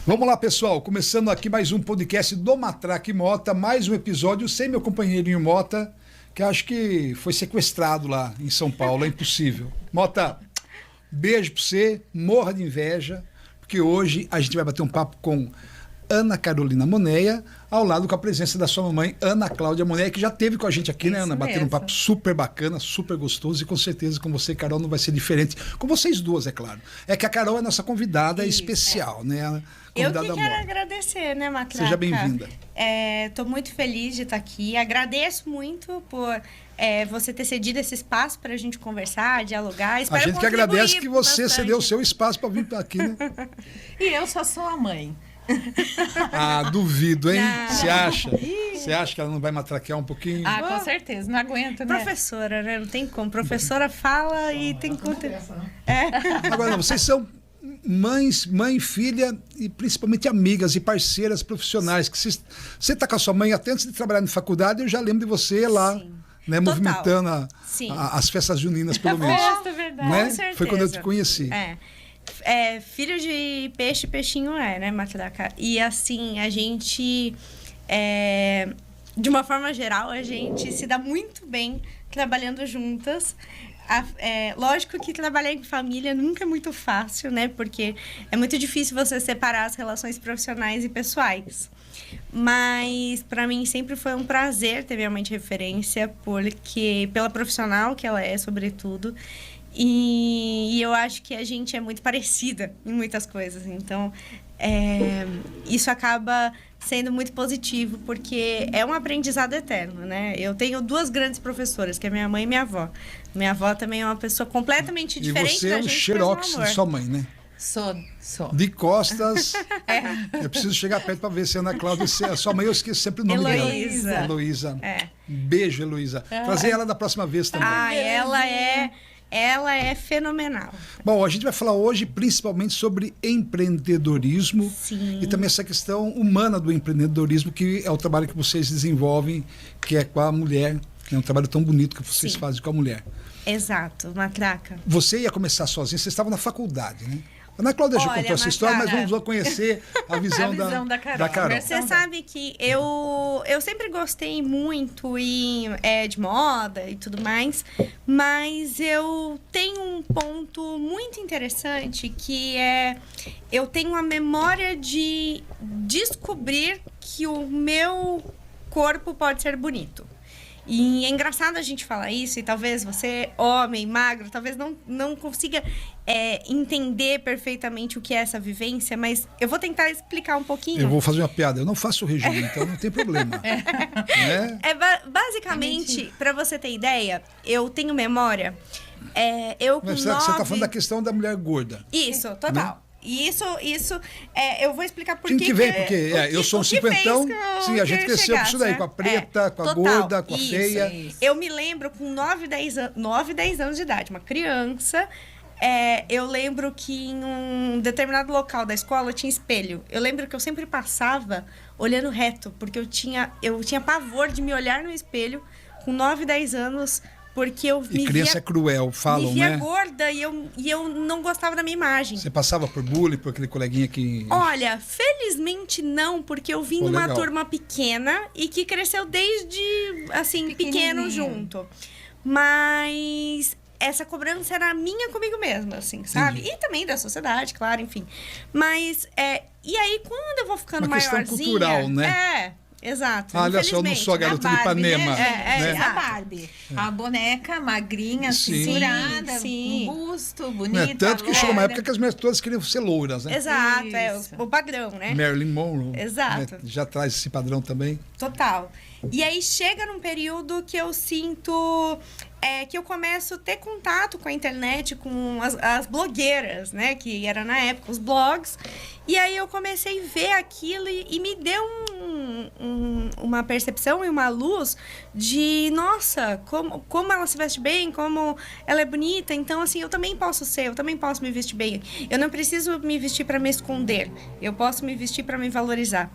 Vamos lá, pessoal. Começando aqui mais um podcast do Matraque Mota, mais um episódio sem meu companheirinho Mota, que acho que foi sequestrado lá em São Paulo. É impossível. Mota, beijo pra você, morra de inveja, porque hoje a gente vai bater um papo com Ana Carolina Moneia, ao lado com a presença da sua mamãe, Ana Cláudia Moneia, que já esteve com a gente aqui, né, Ana? Batendo um papo super bacana, super gostoso, e com certeza com você, Carol, não vai ser diferente. Com vocês duas, é claro. É que a Carol é nossa convidada especial, né? Eu que quero agradecer, né, Matraca? Seja bem-vinda. Estou muito feliz de estar aqui. Agradeço muito por você ter cedido esse espaço para a gente conversar, dialogar. A gente que agradece que você cedeu o seu espaço para vir aqui, né? E eu só sou a mãe. Ah, duvido, hein? Você acha? Você acha que ela não vai matraquear um pouquinho? Ah, com certeza, não aguento, né? Professora, né? Não tem como. Professora fala e tem conteúdo. Agora, não, vocês são mães, mãe, filha e principalmente amigas e parceiras profissionais. Que você está com a sua mãe até antes de trabalhar na faculdade, eu já lembro de você lá, né, movimentando as festas juninas, pelo menos. Festa, verdade. Né? Com certeza. Foi quando eu te conheci. Filho de peixe, peixinho né, Matraca? E assim, a gente, de uma forma geral, a gente se dá muito bem trabalhando juntas. Lógico que trabalhar em família nunca é muito fácil, né? Porque é muito difícil você separar as relações profissionais e pessoais. Mas para mim sempre foi um prazer ter minha mãe de referência, porque pela profissional que ela é, sobretudo. E eu acho que a gente é muito parecida em muitas coisas. Então, isso acaba sendo muito positivo, porque é um aprendizado eterno, né? Eu tenho duas grandes professoras, que é minha mãe e minha avó. Minha avó também é uma pessoa completamente diferente da gente. E você é o xerox de sua mãe, né? Sou. De costas. Eu preciso chegar perto para ver se a Ana Cláudia... A sua mãe, eu esqueço sempre o nome dela. Heloísa. Beijo, Heloísa. Trazer ela da próxima vez também. Ela é fenomenal. Bom, a gente vai falar hoje principalmente sobre empreendedorismo. Sim. E também essa questão humana do empreendedorismo, que é o trabalho que vocês desenvolvem, que é com a mulher, que é um trabalho tão bonito que vocês fazem com a mulher. Exato, Matraca. Você ia começar sozinha, você estava na faculdade, né? A Ana Cláudia já contou essa história, mas vamos conhecer a visão, da Carol. Você sabe que eu sempre gostei muito de moda e tudo mais, mas eu tenho um ponto muito interessante que eu tenho a memória de descobrir que o meu corpo pode ser bonito. E é engraçado a gente falar isso, e talvez você, homem, magro, talvez não consiga entender perfeitamente o que é essa vivência, mas eu vou tentar explicar um pouquinho. Eu vou fazer uma piada, eu não faço regime, então não tem problema. Né? Basicamente, para você ter ideia, eu tenho memória, eu com Você está falando da questão da mulher gorda. Isso, total. Né? E isso eu vou explicar por que vem, porque eu sou um cinquentão, sim, a gente cresceu com isso daí, com a preta, com a gorda, com a feia. Isso. Eu me lembro com 9, 10 anos de idade, uma criança, eu lembro que em um determinado local da escola tinha espelho. Eu lembro que eu sempre passava olhando reto, porque eu tinha pavor de me olhar no espelho com 9, 10 anos, porque eu me criança via, é cruel, falam, me via né? gorda e eu não gostava da minha imagem. Você passava por bullying, por aquele coleguinha que... Olha, felizmente não, porque eu vim numa turma pequena e que cresceu desde, assim, pequeno junto. Mas essa cobrança era minha comigo mesma, assim, sabe? E também da sociedade, claro, enfim. Mas, e aí, quando eu vou ficando maiorzinha... Uma questão cultural, né? Exato. Olha só, eu não sou a garota de Ipanema. Né? A Barbie. A boneca magrinha, fissurada, um busto, bonita. Tanto que chegou uma época que as mulheres todas queriam ser louras, né? Exato, o padrão, né? Marilyn Monroe. Exato. Né? Já traz esse padrão também. Total. E aí chega num período que eu sinto... que eu começo a ter contato com a internet, com as blogueiras, né? Que era na época os blogs. E aí eu comecei a ver aquilo e me deu uma percepção e uma luz de, nossa, como ela se veste bem, como ela é bonita. Então, assim, eu também posso me vestir bem. Eu não preciso me vestir para me esconder. Eu posso me vestir para me valorizar.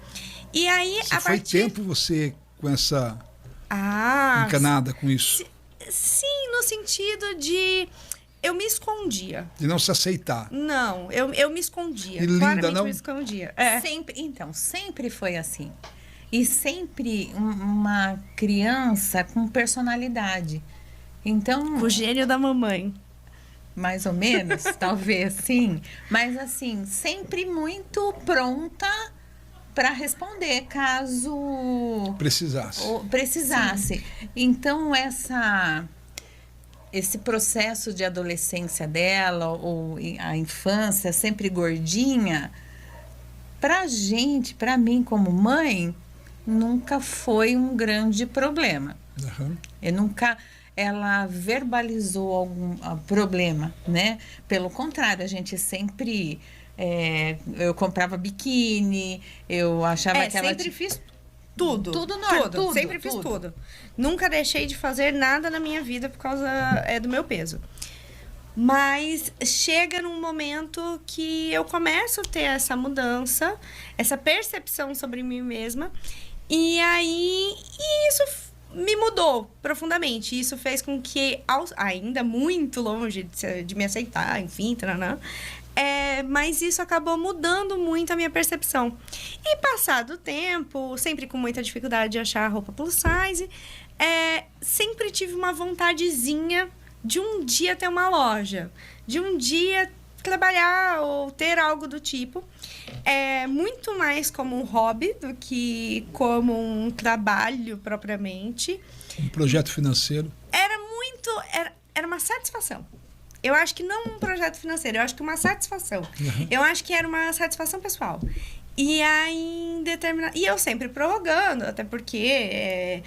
E aí, Foi tempo você com essa encanada com isso? Sim, no sentido de eu me escondia. De não se aceitar. Não, eu me escondia. E linda, claramente não? me escondia. Sempre foi assim. E sempre uma criança com personalidade. Então, O gênio da mamãe. mais ou menos, talvez, sim. Mas, assim, sempre muito pronta para responder caso Precisasse. Então, esse processo de adolescência dela, ou a infância sempre gordinha, para mim como mãe, nunca foi um grande problema. Uhum. Ela verbalizou algum problema, né? Pelo contrário, a gente sempre... eu comprava biquíni, eu achava que ela... Sempre fiz tudo. Tudo. Sempre fiz tudo. Nunca deixei de fazer nada na minha vida por causa do meu peso. Mas chega num momento que eu começo a ter essa mudança, essa percepção sobre mim mesma. E aí, isso me mudou profundamente. Isso fez com que, ainda muito longe de me aceitar, enfim, mas isso acabou mudando muito a minha percepção. E passado o tempo, sempre com muita dificuldade de achar roupa plus size, sempre tive uma vontadezinha de um dia ter uma loja, de um dia trabalhar ou ter algo do tipo. Muito mais como um hobby do que como um trabalho propriamente. Um projeto financeiro. Era uma satisfação. Eu acho que não um projeto financeiro, eu acho que uma satisfação. Uhum. Eu acho que era uma satisfação pessoal. E aí, e eu sempre prorrogando, até porque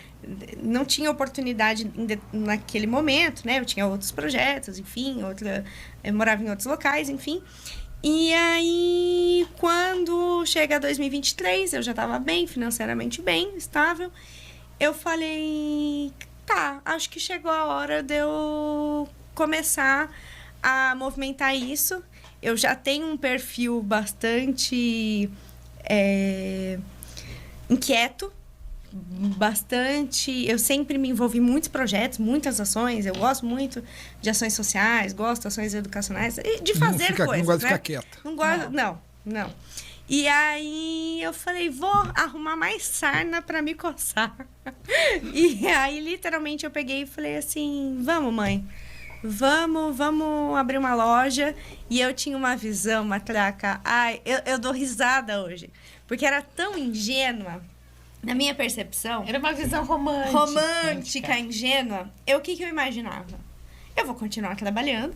não tinha oportunidade naquele momento, né? Eu tinha outros projetos, enfim, eu morava em outros locais, enfim. E aí, quando chega 2023, eu já estava bem, financeiramente bem, estável. Eu falei, acho que chegou a hora de eu começar a movimentar isso. Eu já tenho um perfil bastante inquieto, eu sempre me envolvi em muitos projetos, muitas ações. Eu gosto muito de ações sociais, gosto de ações educacionais, de fazer coisas. Não gosto de ficar quieta. Não gosto, não. E aí eu falei, vou arrumar mais sarna para me coçar. E aí, literalmente, eu peguei e falei assim, vamos, mãe. Vamos abrir uma loja. E eu tinha uma visão, Matraca. Eu dou risada hoje. Porque era tão ingênua, na minha percepção. Era uma visão romântica. Romântica, ingênua. O que eu imaginava? Eu vou continuar trabalhando.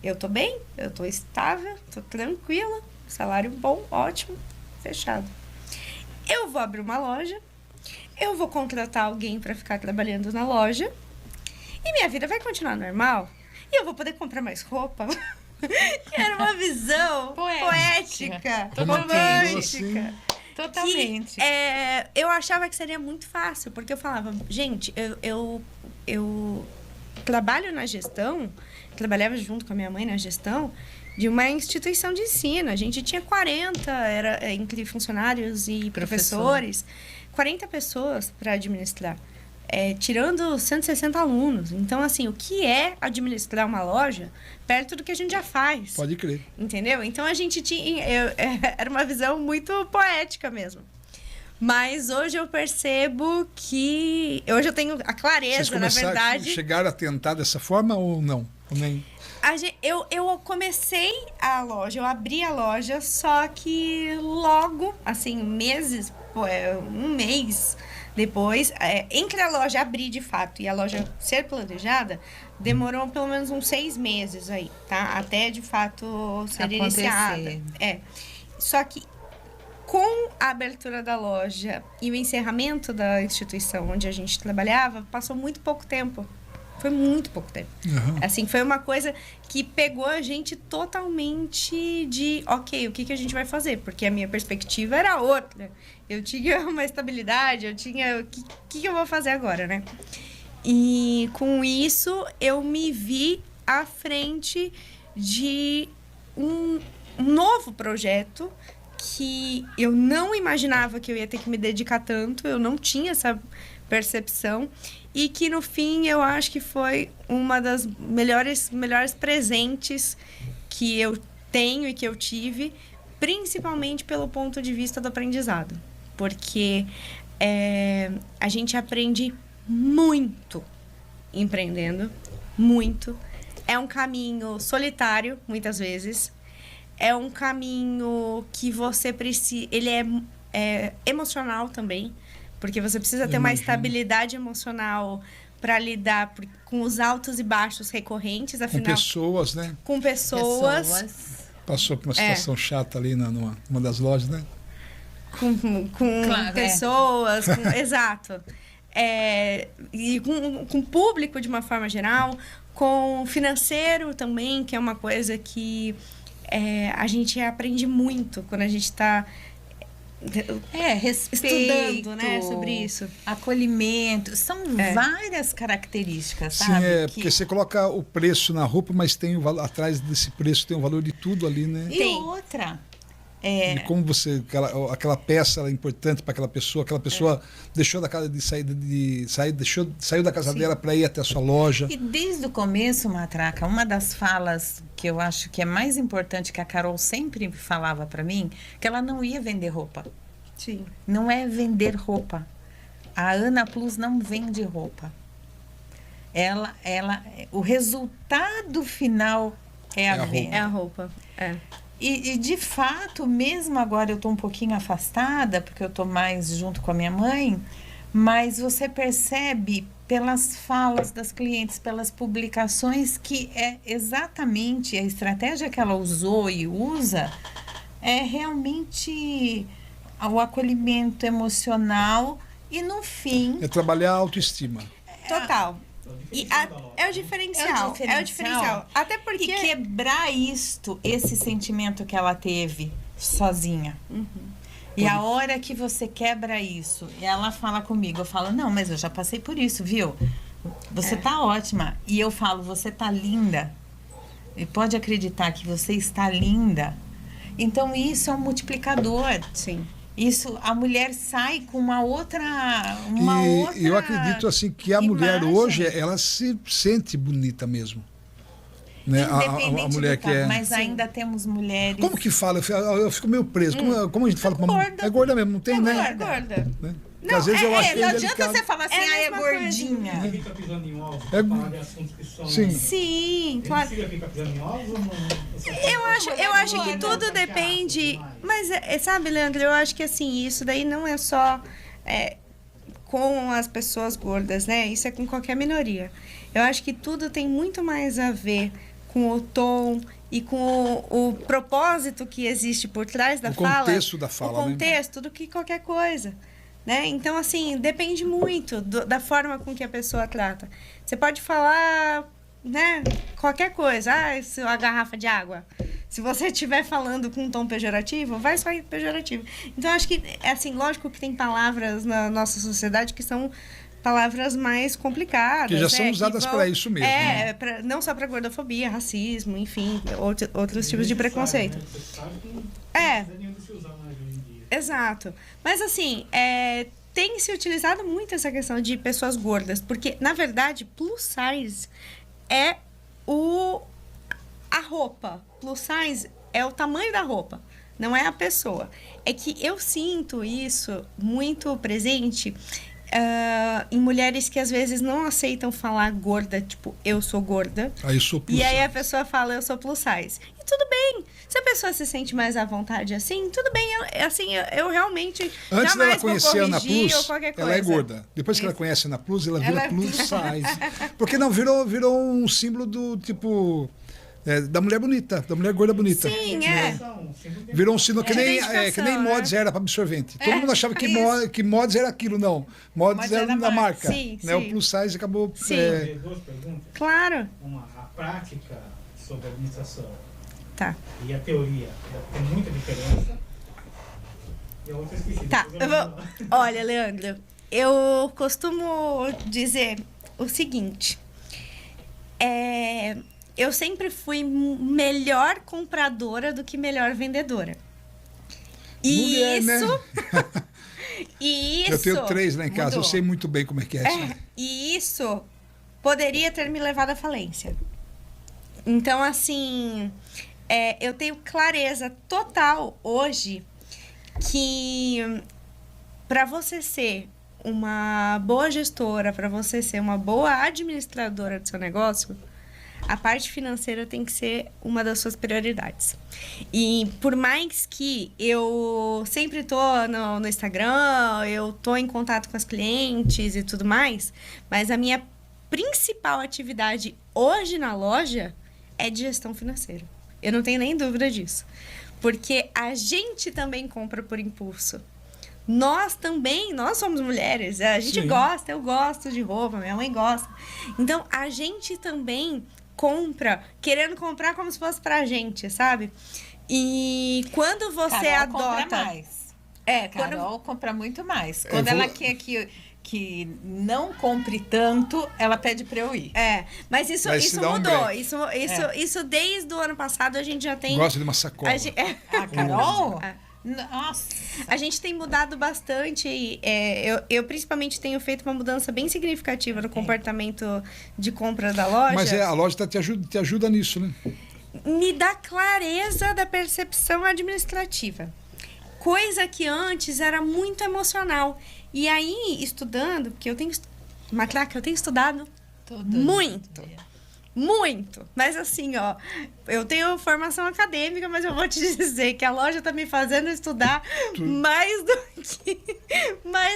Eu tô bem, eu tô estável, tô tranquila. Salário bom, ótimo, fechado. Eu vou abrir uma loja. Eu vou contratar alguém para ficar trabalhando na loja. E minha vida vai continuar normal. E eu vou poder comprar mais roupa. Era uma visão poética, romântica. Totalmente. Eu achava que seria muito fácil, porque eu falava, gente, eu trabalho na gestão, trabalhava junto com a minha mãe na gestão de uma instituição de ensino. A gente tinha 40, entre funcionários e professores, 40 pessoas para administrar. Tirando 160 alunos. Então, assim, o que é administrar uma loja perto do que a gente já faz? Pode crer. Entendeu? Então, a gente tinha... era uma visão muito poética mesmo. Mas hoje eu percebo que... Hoje eu tenho a clareza, na verdade... Chegaram a tentar dessa forma ou não? Ou nem... Eu comecei a loja, eu abri a loja, só que logo, assim, um mês... Depois, entre a loja abrir de fato e a loja ser planejada, demorou pelo menos uns 6 meses aí, tá? Até de fato ser iniciada. Só que com a abertura da loja e o encerramento da instituição onde a gente trabalhava, passou muito pouco tempo. Foi muito pouco tempo. Uhum. Assim, foi uma coisa que pegou a gente totalmente de... Ok, o que a gente vai fazer? Porque a minha perspectiva era outra. Eu tinha uma estabilidade, eu tinha... O que eu vou fazer agora, né? E com isso, eu me vi à frente de um novo projeto que eu não imaginava que eu ia ter que me dedicar tanto. Eu não tinha essa percepção. e que no fim eu acho que foi uma das melhores presentes que eu tenho e que eu tive, principalmente pelo ponto de vista do aprendizado, porque a gente aprende muito empreendendo, muito. É um caminho solitário, muitas vezes. É um caminho que você precisa... Ele é emocional também, porque você precisa ter uma estabilidade emocional para lidar com os altos e baixos recorrentes, afinal... Com pessoas, né? Com pessoas. Passou por uma situação chata ali numa das lojas, né? Com Claro, pessoas, exato. E com público de uma forma geral, com financeiro também, que é uma coisa que a gente aprende muito quando a gente está respeito, estudando, né, sobre isso. Acolhimento, são várias características, Sim, sabe? porque você coloca o preço na roupa, mas tem atrás desse preço tem o valor de tudo ali, né? E outra... E como aquela peça ela é importante para aquela pessoa deixou da casa saiu da casa dela para ir até a sua loja. E desde o começo, Matraca, uma das falas que eu acho que é mais importante, que a Carol sempre falava para mim, que ela não ia vender roupa. Sim. Não é vender roupa. A Ana Plus não vende roupa. O resultado final é a venda. É a roupa. E, de fato, mesmo agora eu estou um pouquinho afastada, porque eu estou mais junto com a minha mãe, mas você percebe pelas falas das clientes, pelas publicações, que é exatamente a estratégia que ela usou e usa, é realmente o acolhimento emocional e, no fim... É trabalhar a autoestima. Total. E é o diferencial. É o diferencial. Até porque... E quebrar esse sentimento que ela teve sozinha. Uhum. E a hora que você quebra isso, ela fala comigo, eu falo, não, mas eu já passei por isso, viu? Você tá ótima. E eu falo, você tá linda. E pode acreditar que você está linda. Então, isso é um multiplicador. Sim. Isso, a mulher sai com uma outra eu acredito assim que a mulher hoje, ela se sente bonita mesmo. Né? A mulher que é... Mas ainda temos mulheres... Como que fala? Eu fico meio preso. Como a gente fala? Gorda. É gorda mesmo, não tem, né? Gorda. Né? Não, às vezes eu acho não adianta você falar assim, É a é mesma gordinha. Ele fica pisando em ovos para falar de assuntos que são... Sim. Sim, claro. Ele fica pisando em ovos ou não? Eu acho que tudo depende. Mas, sabe, Leandro, eu acho que assim, isso daí não é só com as pessoas gordas, né? Isso é com qualquer minoria. Eu acho que tudo tem muito mais a ver com o tom e com o propósito que existe por trás da fala. O contexto da fala, o contexto, do que qualquer coisa. Né? Então, assim, depende muito da forma com que a pessoa trata. Você pode falar, né, qualquer coisa. A garrafa de água. Se você estiver falando com um tom pejorativo, vai sair pejorativo. Então, acho que, assim, lógico que tem palavras na nossa sociedade que são palavras mais complicadas. Que já são usadas para isso mesmo. Né? Não só para gordofobia, racismo, enfim, outros tipos de preconceito. Você sabe que não precisa se usar mais hoje em dia. Exato. Mas, assim, tem se utilizado muito essa questão de pessoas gordas, porque, na verdade, plus size é a roupa. Plus size é o tamanho da roupa, não é a pessoa. É que eu sinto isso muito presente em mulheres que às vezes não aceitam falar gorda, tipo, eu sou gorda. Aí eu sou plus e aí size. a pessoa fala, eu sou plus size. E tudo bem. Se a pessoa se sente mais à vontade assim, tudo bem. Eu realmente Antes dela jamais vou conhecer a Ana corrigir Plus, ou qualquer ela é coisa. gorda. Depois que ela conhece a Ana Plus, ela vira Ela é plus size. Porque não, virou um símbolo do tipo... da mulher bonita, da mulher gorda bonita. Sim, Virou um símbolo que nem Identificação, mods era para absorvente. Todo mundo achava que mods era aquilo, não. Mods era da marca. Sim, né? sim. O plus size acabou... Sim. Duas perguntas. Claro. A prática sobre a administração Tá. e a teoria tem muita diferença. E a outra esqueci. Tá. Olha, Leandro, eu costumo dizer o seguinte. Eu sempre fui melhor compradora do que melhor vendedora. E Mulher, isso... né? E isso... Eu tenho 3 lá em casa, eu mudou. sei muito bem como é que é isso. E isso poderia ter me levado à falência. Então, assim, eu tenho clareza total hoje que para você ser uma boa gestora, para você ser uma boa administradora do seu negócio, a parte financeira tem que ser uma das suas prioridades. E por mais que eu sempre tô no Instagram, eu tô em contato com as clientes e tudo mais, mas a minha principal atividade hoje na loja é de gestão financeira. Eu não tenho nem dúvida disso. Porque a gente também compra por impulso. Nós somos mulheres, a gente Sim. gosta, eu gosto de roupa, minha mãe gosta. Então, a gente também compra, querendo comprar como se fosse pra gente, sabe? E quando você Carol compra adota... mais. Quando Carol compra muito mais. Quando ela quer que não compre tanto, ela pede pra eu ir. mas isso Vai se dar um mudou. break. Isso desde o ano passado a gente já tem... Gosta de uma sacola. A Carol? É. Nossa. A gente tem mudado bastante. Eu principalmente tenho feito uma mudança bem significativa no comportamento de compra da loja. Mas a loja te ajuda nisso, né? Me dá clareza da percepção administrativa. Coisa que antes era muito emocional. E aí, estudando, porque eu tenho estudado Todo muito. dia. Muito. Mas assim, ó, eu tenho formação acadêmica, mas eu vou te dizer que a loja tá me fazendo estudar mais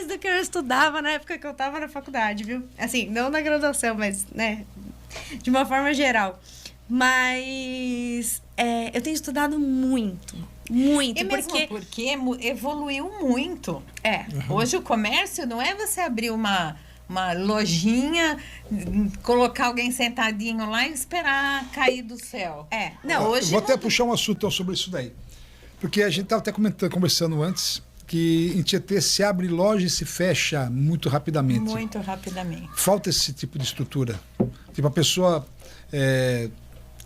do que eu estudava na época que eu tava na faculdade, viu? Assim, não na graduação, mas, né, de uma forma geral. Mas eu tenho estudado muito. Muito. E mesmo porque evoluiu muito. Hoje o comércio não é você abrir uma lojinha, colocar alguém sentadinho lá e esperar cair do céu. Não, hoje Vou até mudou. puxar um assunto então, sobre isso daí. Porque a gente estava até conversando antes que em Tietê se abre loja e se fecha muito rapidamente. Muito rapidamente. Falta esse tipo de estrutura. Tipo, a pessoa,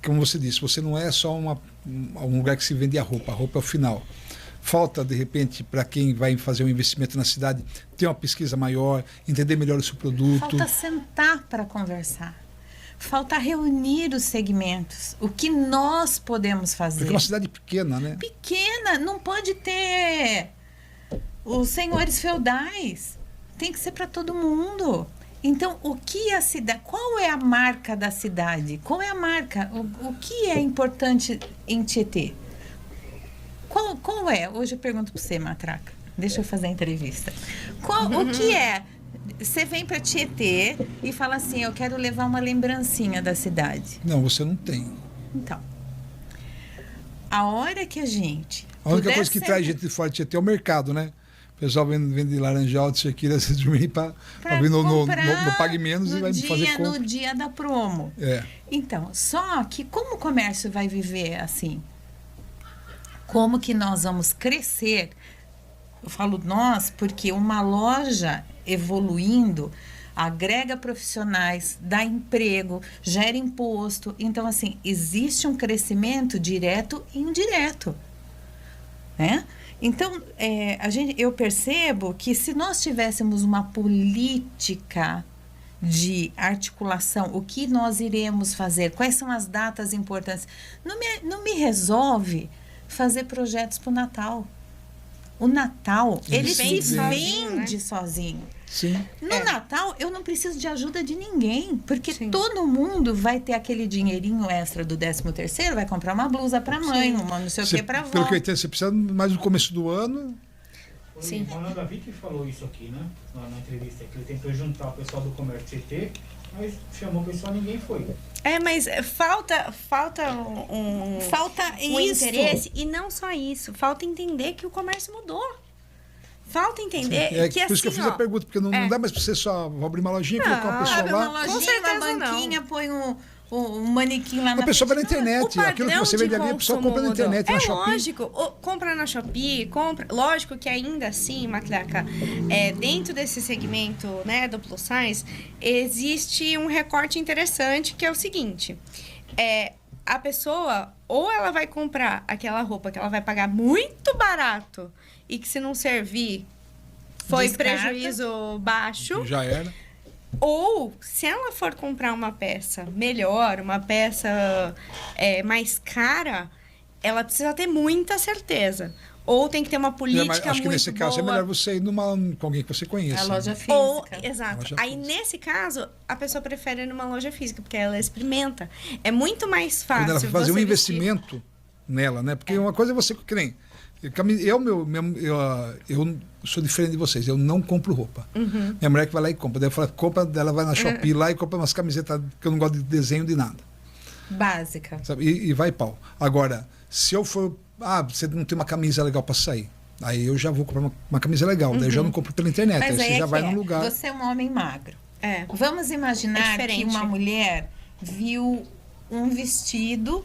como você disse, você não é só um lugar que se vende a roupa é o final. Falta, de repente, para quem vai fazer um investimento na cidade, ter uma pesquisa maior, entender melhor o seu produto. Falta sentar para conversar. Falta reunir os segmentos. O que nós podemos fazer? Porque é uma cidade pequena, né? Pequena, não pode ter os senhores feudais. Tem que ser para todo mundo. Então, o que a cidade... Qual é a marca da cidade? Qual é a marca? O que é importante em Tietê? Qual é? Hoje eu pergunto para você, Matraca. Deixa eu fazer a entrevista. O que é? Você vem para Tietê e fala assim, eu quero levar uma lembrancinha da cidade. Não, você não tem. Então, a hora que a gente... A única puder coisa que ser- traz gente de fora de Tietê é o mercado, né? O pessoal vende Laranjal, de Chequira, de dormir para vir no Pague Menos e vai fazer compra. No dia da promo. Então, só que como o comércio vai viver assim? Como que nós vamos crescer? Eu falo nós porque uma loja evoluindo agrega profissionais, dá emprego, gera imposto. Então, assim, existe um crescimento direto e indireto, né? Então, eu percebo que se nós tivéssemos uma política de articulação, o que nós iremos fazer, quais são as datas importantes, não me resolve fazer projetos para o Natal. O Natal, ele se vende sozinho. Sim. No Natal, eu não preciso de ajuda de ninguém, porque Sim. todo mundo vai ter aquele dinheirinho extra do 13º, vai comprar uma blusa para mãe, uma não sei o que para avó. Pelo que eu entendo, você precisa mais no começo do ano. Sim. O Ronaldo Davi que falou isso aqui, né? Na entrevista, que ele tentou juntar o pessoal do comércio Tietê, mas chamou o pessoal e ninguém foi. Mas falta Falta um isso. interesse. E não só isso. Falta entender que o comércio mudou. Falta entender que por isso que eu assim, fiz a pergunta, porque não dá mais para você só abrir uma lojinha, colocar uma pessoa Abre uma lá. lojinha, certeza uma banquinha, põe um manequim lá na A pessoa vai na frente. internet. O Aquilo que padrão você de vende ali, a pessoa consumo compra na mudou. internet, na Shopee. Lógico, compra na Shopee, compra. Lógico que ainda assim, Matraca, dentro desse segmento, né, do plus size, existe um recorte interessante que é o seguinte: a pessoa ou ela vai comprar aquela roupa que ela vai pagar muito barato e que se não servir foi Descarta. prejuízo baixo. Já era. Ou, se ela for comprar uma peça melhor, uma peça mais cara, ela precisa ter muita certeza. Ou tem que ter uma política Mas acho muito que nesse caso é boa. melhor você ir com alguém que você conheça. A loja física. Ou, exato. Loja Aí, física. nesse caso, a pessoa prefere ir numa loja física, porque ela experimenta. É muito mais fácil. Quando ela for fazer você um vestir. investimento nela, né? Porque uma coisa é você que nem eu sou diferente de vocês, eu não compro roupa. Uhum. Minha mulher que vai lá e compra. Daí eu falo, ela vai na Shopee lá e compra umas camisetas que eu não gosto de desenho de nada. Básica. Sabe? E vai pau. Agora, se eu for, você não tem uma camisa legal para sair. Aí eu já vou comprar uma camisa legal. Daí eu já não compro pela internet. Mas aí aí você já que vai num lugar. Você é um homem magro. É. Vamos É imaginar que diferente. uma mulher viu um vestido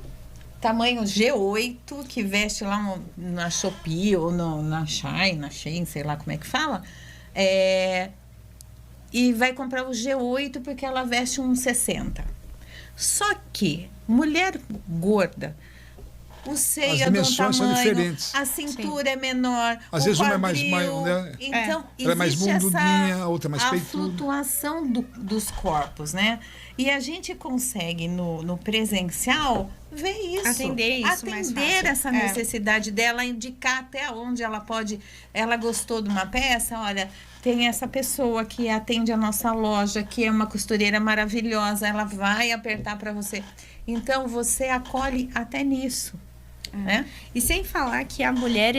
tamanho G8 que veste lá na Shopee ou na Shein, sei lá como é que fala, e vai comprar o G8 porque ela veste um 60. Só que mulher gorda, o seio As é de um dimensões são tamanho, diferentes. a cintura é menor, Às o vezes uma é mais, quadril. né? Então, Ela é mais existe bundudinha, a outra é mais a peituda. flutuação dos corpos, né? E a gente consegue no presencial ver isso. Atender isso mais Atender fácil. essa necessidade dela, indicar até onde ela pode. Ela gostou de uma peça, olha, tem essa pessoa que atende a nossa loja, que é uma costureira maravilhosa, ela vai apertar para você. Então você acolhe até nisso. Né? E sem falar que a mulher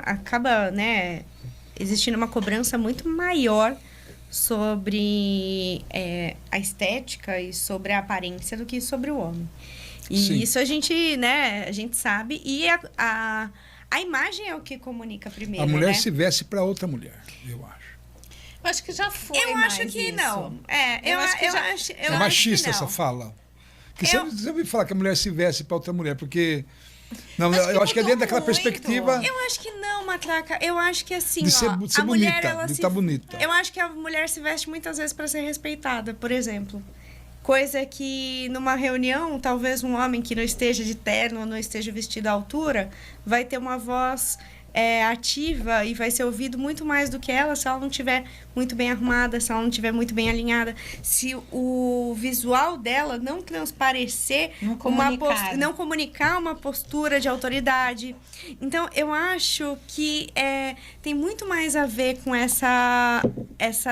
acaba, né, existindo uma cobrança muito maior sobre a estética e sobre a aparência do que sobre o homem. E Sim. isso a gente sabe. E a imagem é o que comunica primeiro, A mulher né? se veste para outra mulher, eu acho. Eu acho que já foi. Eu mais acho que isso. não. Eu acho que já- É machista essa fala. Que você ouviu falar que a mulher se veste para outra mulher, porque. Não, eu acho que é dentro daquela mudou perspectiva muito. Eu acho que não, Matraca. Eu acho que assim, de ser, ó, de ser a mulher, bonita, ela de se... estar bonita. Eu acho que a mulher se veste muitas vezes para ser respeitada, por exemplo. Coisa que numa reunião, talvez um homem que não esteja de terno ou não esteja vestido à altura, vai ter uma voz ativa e vai ser ouvido muito mais do que ela se ela não estiver muito bem arrumada, se ela não estiver muito bem alinhada. Se o visual dela não transparecer, não comunicar uma postura de autoridade. Então, eu acho que tem muito mais a ver com essa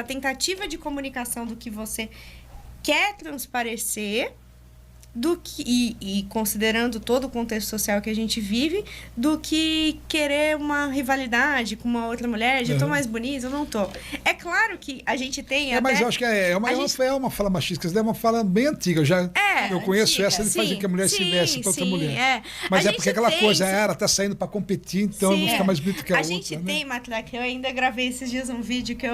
tentativa de comunicação do que você quer transparecer, e considerando todo o contexto social que a gente vive, do que querer uma rivalidade com uma outra mulher, de eu tô mais bonita, eu não tô. É claro que a gente tem Mas eu acho que é uma fala machista, é uma fala bem antiga. Eu conheço antiga, essa de fazer que a mulher se veste para outra mulher. A Mas é gente porque aquela tem coisa, ela tá saindo para competir, então eu vou ficar mais bonita que a outra. A gente né? tem, Matraca, eu ainda gravei esses dias um vídeo que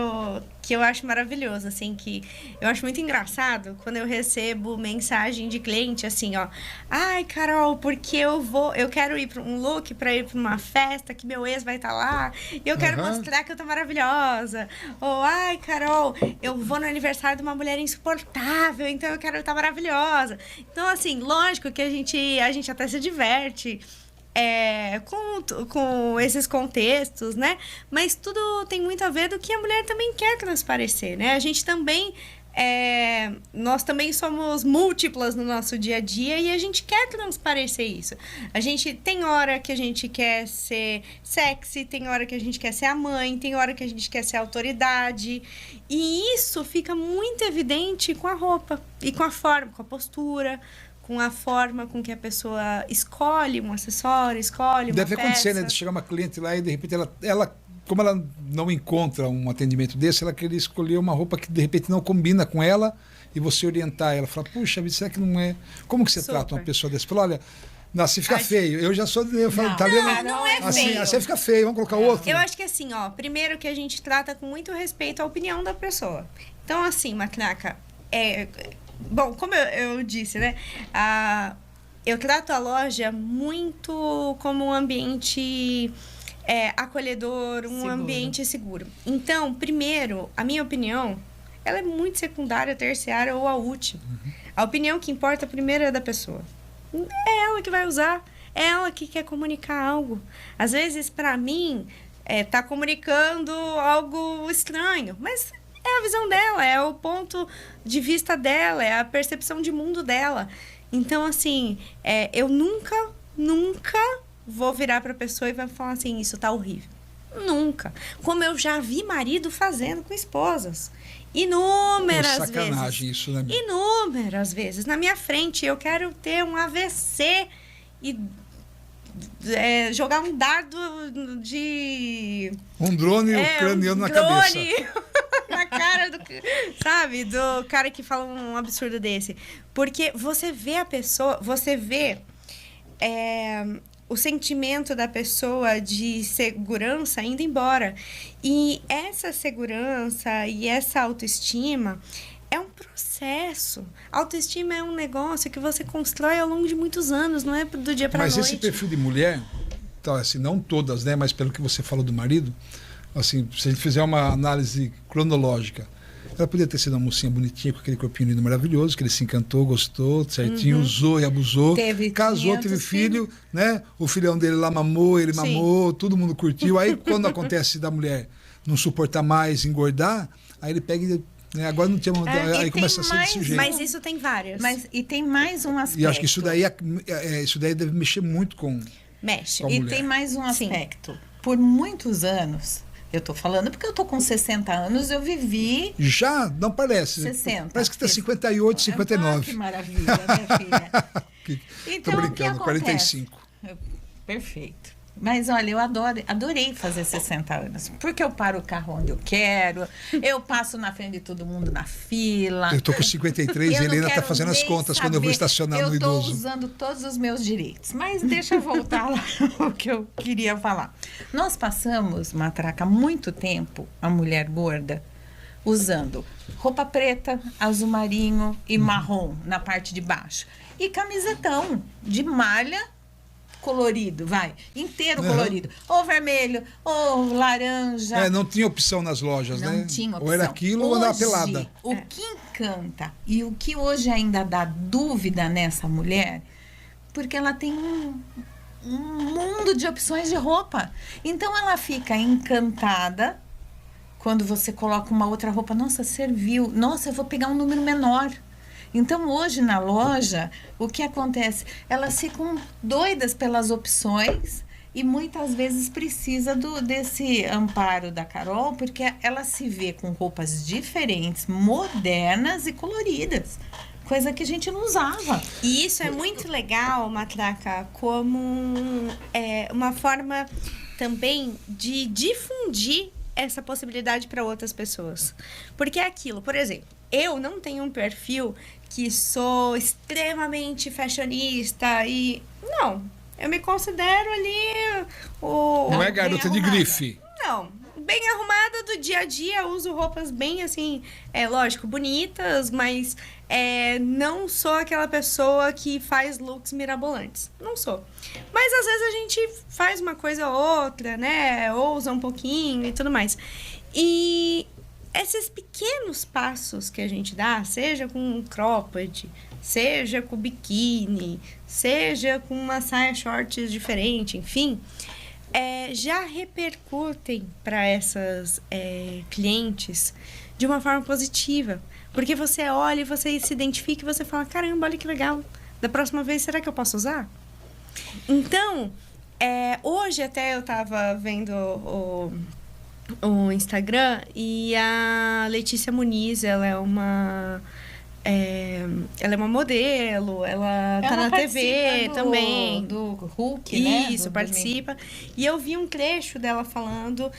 eu acho maravilhoso, assim, que eu acho muito engraçado quando eu recebo mensagem de cliente assim, ó. Ai, Carol, porque eu quero ir para um look para ir para uma festa que meu ex vai estar lá e eu quero mostrar que eu tô maravilhosa. Ou, ai, Carol, eu vou no aniversário de uma mulher insuportável, então eu quero estar maravilhosa. Então, assim, lógico que a gente até se diverte com esses contextos, né? Mas tudo tem muito a ver do que a mulher também quer transparecer, né? A gente também nós também somos múltiplas no nosso dia a dia e a gente quer transparecer isso. A gente tem hora que a gente quer ser sexy, tem hora que a gente quer ser a mãe, tem hora que a gente quer ser a autoridade. E isso fica muito evidente com a roupa e com a forma, com a postura, com a forma com que a pessoa escolhe um acessório, escolhe uma Deve peça. acontecer, né? De chegar uma cliente lá e de repente ela como ela não encontra um atendimento desse, ela queria escolher uma roupa que de repente não combina com ela e você orientar ela. Fala, puxa, será que não é? Como que você trata uma pessoa dessa? Fala, olha, não, se fica feio. Eu já sou. Eu falo, tá vendo? Não é assim, feio. assim fica feio, vamos colocar outro. Eu acho que assim, ó, primeiro que a gente trata com muito respeito à opinião da pessoa. Então, assim, Matraca, bom, como eu disse, né? Eu trato a loja muito como um ambiente acolhedor, um ambiente seguro. Então, primeiro, a minha opinião, ela é muito secundária, terciária ou a última. A opinião que importa primeiro é da pessoa. É ela que vai usar, é ela que quer comunicar algo. Às vezes, para mim, tá comunicando algo estranho. Mas é a visão dela, é o ponto de vista dela, é a percepção de mundo dela. Então, assim, eu nunca vou virar pra pessoa e vai falar assim, isso tá horrível. Nunca. Como eu já vi marido fazendo com esposas. Inúmeras vezes. Sacanagem isso, né? Inúmeras vezes. Na minha frente, eu quero ter um AVC e jogar um dardo de... Um drone ucraniano na cabeça. Na cara do cara que fala um absurdo desse. Porque você vê a pessoa, você vê o sentimento da pessoa de segurança indo embora. E essa segurança e essa autoestima é um processo. Autoestima é um negócio que você constrói ao longo de muitos anos, não é do dia para noite. Mas esse perfil de mulher, então, assim, não todas, né? Mas pelo que você falou do marido, assim, se a gente fizer uma análise cronológica, ela podia ter sido uma mocinha bonitinha, com aquele corpinho lindo maravilhoso, que ele se encantou, gostou, certinho, usou e abusou. Casou, teve filho, né? O filhão dele lá mamou, ele mamou, todo mundo curtiu. Aí, quando acontece da mulher não suportar mais, engordar, aí ele pega e... agora não tinha... aí começa a ser desse jeito. Mas isso tem várias. E tem mais um aspecto. E acho que isso daí deve mexer muito com... Mexe. Com a E mulher. tem mais um aspecto. Por muitos anos... Eu tô falando porque eu tô com 60 anos, eu vivi... Já? Não parece. 60. Parece que tá 58, 59. Ah, que maravilha, minha filha. Então, tô o que brincando, acontece? 45. Perfeito. Mas, olha, eu adorei fazer 60 anos. Porque eu paro o carro onde eu quero, eu passo na frente de todo mundo na fila. Eu tô com 53 e ele ainda tá fazendo as contas quando eu vou estacionar no idoso. Eu tô usando todos os meus direitos. Mas deixa eu voltar lá o que eu queria falar. Nós passamos, Matraca, muito tempo, a mulher gorda, usando roupa preta, azul marinho e marrom na parte de baixo. E camisetão de malha colorido, inteiro colorido. Ou vermelho, ou laranja. Não tinha opção nas lojas, né? Não tinha opção. Ou era aquilo ou andava pelada. O que encanta e o que hoje ainda dá dúvida nessa mulher, porque ela tem um mundo de opções de roupa. Então ela fica encantada quando você coloca uma outra roupa. Nossa, serviu. Nossa, eu vou pegar um número menor. Então, hoje na loja, o que acontece? Elas ficam doidas pelas opções e muitas vezes precisa desse amparo da Carol, porque ela se vê com roupas diferentes, modernas e coloridas. Coisa que a gente não usava. E isso é muito legal, Matraca, como uma forma também de difundir essa possibilidade para outras pessoas. Porque é aquilo, por exemplo, eu não tenho um perfil que sou extremamente fashionista e... Não, eu me considero ali Não é garota de grife. Não, bem arrumada do dia a dia, uso roupas bem assim, lógico, bonitas, mas não sou aquela pessoa que faz looks mirabolantes. Não sou. Mas às vezes a gente faz uma coisa ou outra, né? Ousa um pouquinho e tudo mais. E esses pequenos passos que a gente dá, seja com um cropped, seja com biquíni, seja com uma saia shorts diferente, enfim, já repercutem para essas clientes de uma forma positiva. Porque você olha e você se identifica e você fala, caramba, olha que legal. Da próxima vez, será que eu posso usar? Então, hoje até eu estava vendo o Instagram e a Letícia Muniz, ela é uma modelo, ela tá na TV também. Do Hulk, né? Isso, participa. E eu vi um trecho dela falando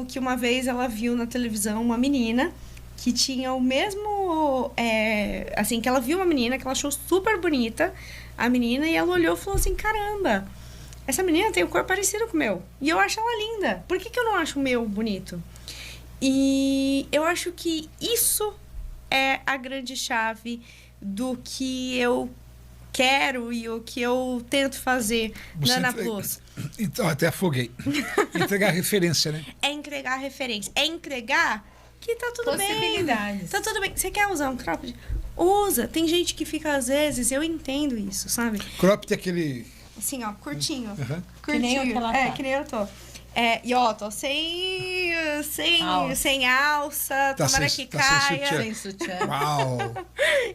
que uma vez ela viu na televisão uma menina que tinha o mesmo... assim, que ela viu uma menina que ela achou super bonita, a menina, e ela olhou e falou assim, caramba, essa menina tem o corpo parecido com o meu. E eu acho ela linda. Por que eu não acho o meu bonito? E eu acho que isso é a grande chave do que eu quero e o que eu tento fazer na Ana Plus. Então, até afoguei. Entregar referência, né? É entregar referência. É entregar que tá tudo bem. Possibilidades. Tá tudo bem. Você quer usar um cropped? Usa. Tem gente que fica, às vezes, eu entendo isso, sabe? Cropped é aquele... Assim, ó, curtinho. Uhum. Curtinho. Que nem o que ela tá. Que nem eu tô. E ó, tô sem alça, Tá tomara sem- que tá sem caia. sutiã. Sem sutiã. Uau!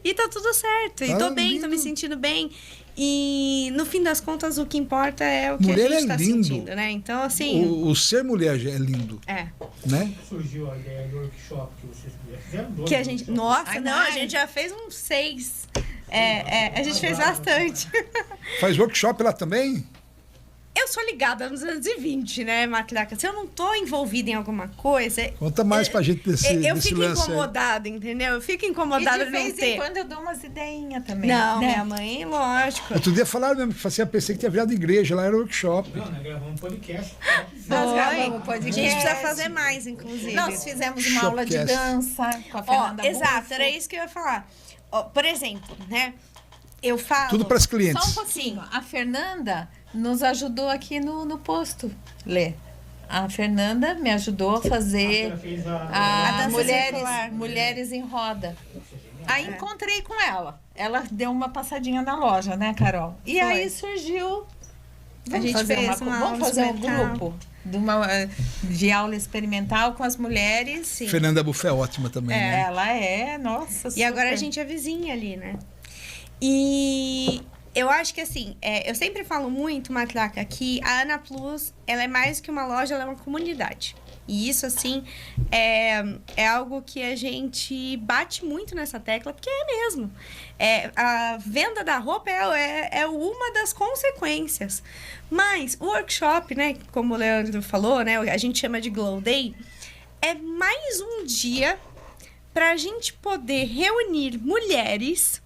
E tá tudo certo. E Tá tô bem, tô lindo. me sentindo bem. E no fim das contas, o que importa é o que Mulher a gente é tá lindo. sentindo, né? Então, assim. O ser mulher já é lindo, É. né? Surgiu a ideia do workshop que vocês fizeram. Dois Que a gente. workshops. Nossa, Ai, não, a ai. gente já fez uns 6. A gente fez bastante. Faz workshop lá também? Eu sou ligada nos anos 20, né, Matraca? Se eu não tô envolvida em alguma coisa. Conta mais pra gente desse, Eu desse fico lance aí. incomodada, entendeu? Eu fico E incomodada de de não vez em ter. quando eu dou umas ideinhas também. Não, né? minha mãe, lógico. Outro dia falaram mesmo que eu pensei que tinha virado igreja, lá era workshop. Não, nós gravamos um podcast. Nós Foi. gravamos um A podcast. gente precisa fazer mais, inclusive. Nós fizemos uma aula de Shopcast. dança com a Ó, Fernanda exato, Bufo. era isso que eu ia falar. Ó, por exemplo, né? Eu falo. Tudo para as Só um clientes. pouquinho. A Fernanda nos ajudou aqui no posto, Lê. A Fernanda me ajudou a fazer Ela fez a dança mulheres, circular. mulheres em roda. Aí encontrei com ela. Ela deu uma passadinha na loja, né, Carol? E Foi. aí surgiu. gente fazer fez uma vamos aula fazer um experimental. grupo de aula experimental com as mulheres. Sim. Fernanda Buffet é ótima também, né? Ela é, nossa. E agora a super. gente é vizinha ali, né? E eu acho que assim, eu sempre falo muito, Matraca, que a Ana Plus, ela é mais que uma loja, ela é uma comunidade. E isso, assim, é algo que a gente bate muito nessa tecla, porque é mesmo. A venda da roupa é uma das consequências. Mas o workshop, né, como o Leandro falou, né, a gente chama de Glow Day, é mais um dia para a gente poder reunir mulheres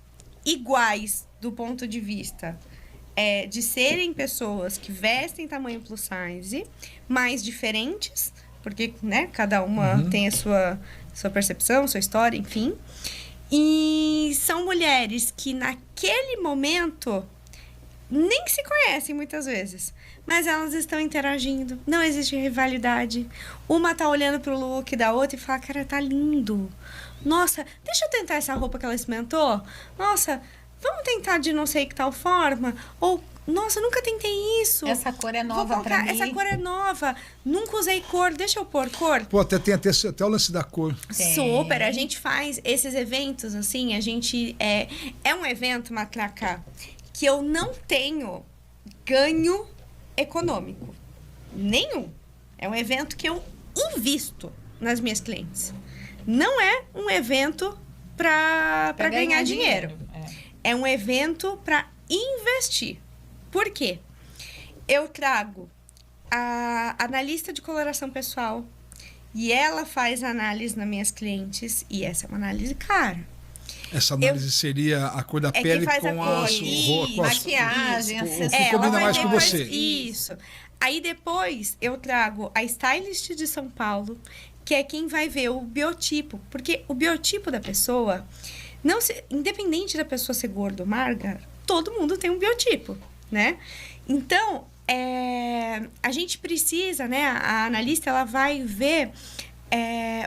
iguais do ponto de vista de serem pessoas que vestem tamanho plus size, mas diferentes, porque, né, cada uma tem a sua percepção, sua história, enfim. E são mulheres que naquele momento nem se conhecem muitas vezes, mas elas estão interagindo, não existe rivalidade. Uma tá olhando pro look da outra e fala, cara, tá lindo. Nossa, deixa eu tentar essa roupa que ela experimentou. Nossa, vamos tentar de não sei que tal forma. Ou, nossa, nunca tentei isso. Essa cor é Vou nova colocar, pra mim. essa cor é nova. Nunca usei cor, deixa eu pôr cor. Pô, tem até o lance da cor. Tem. Super, a gente faz esses eventos, assim, a gente... É um evento, Matraca, que eu não tenho ganho econômico. Nenhum. É um evento que eu invisto nas minhas clientes. Não é um evento para ganhar dinheiro. É um evento para investir. Por quê? Eu trago a analista de coloração pessoal e ela faz análise nas minhas clientes e essa é uma análise cara. Essa análise seria a cor da quem pele faz a com cor, com maquiagem, o que acessórios. combina ela mais vai com depois- você. Isso. Aí depois eu trago a stylist de São Paulo, que é quem vai ver o biotipo. Porque o biotipo da pessoa, independente da pessoa ser gorda ou magra, todo mundo tem um biotipo, né? Então, a gente precisa, né? A analista, ela vai ver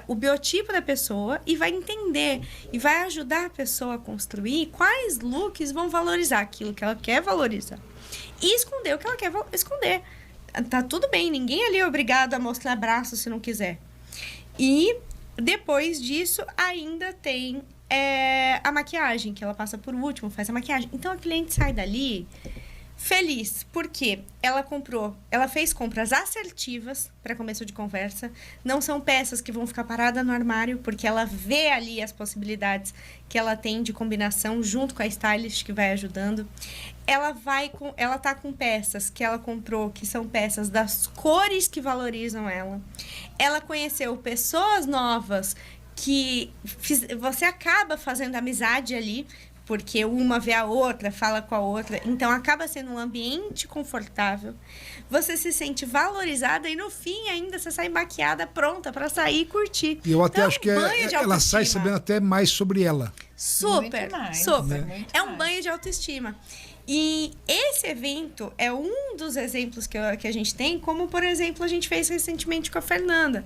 o biotipo da pessoa e vai entender e vai ajudar a pessoa a construir quais looks vão valorizar aquilo que ela quer valorizar e esconder o que ela quer esconder. Tá tudo bem, ninguém ali é obrigado a mostrar braço se não quiser. E depois disso ainda tem a maquiagem, que ela passa por último, faz a maquiagem. Então a cliente sai dali feliz, porque ela fez compras assertivas para começo de conversa. Não são peças que vão ficar paradas no armário, porque ela vê ali as possibilidades que ela tem de combinação junto com a stylist que vai ajudando. Ela tá com peças que ela comprou, que são peças das cores que valorizam ela. Ela conheceu pessoas novas que você acaba fazendo amizade ali, porque uma vê a outra, fala com a outra, então acaba sendo um ambiente confortável. Você se sente valorizada e no fim ainda você sai maquiada, pronta para sair e curtir. E eu até Então, acho que banho de ela sai autoestima. sabendo até mais sobre ela. Super, Muito mais, super. muito É um mais. banho de autoestima. E esse evento é um dos exemplos que a gente tem, como, por exemplo, a gente fez recentemente com a Fernanda.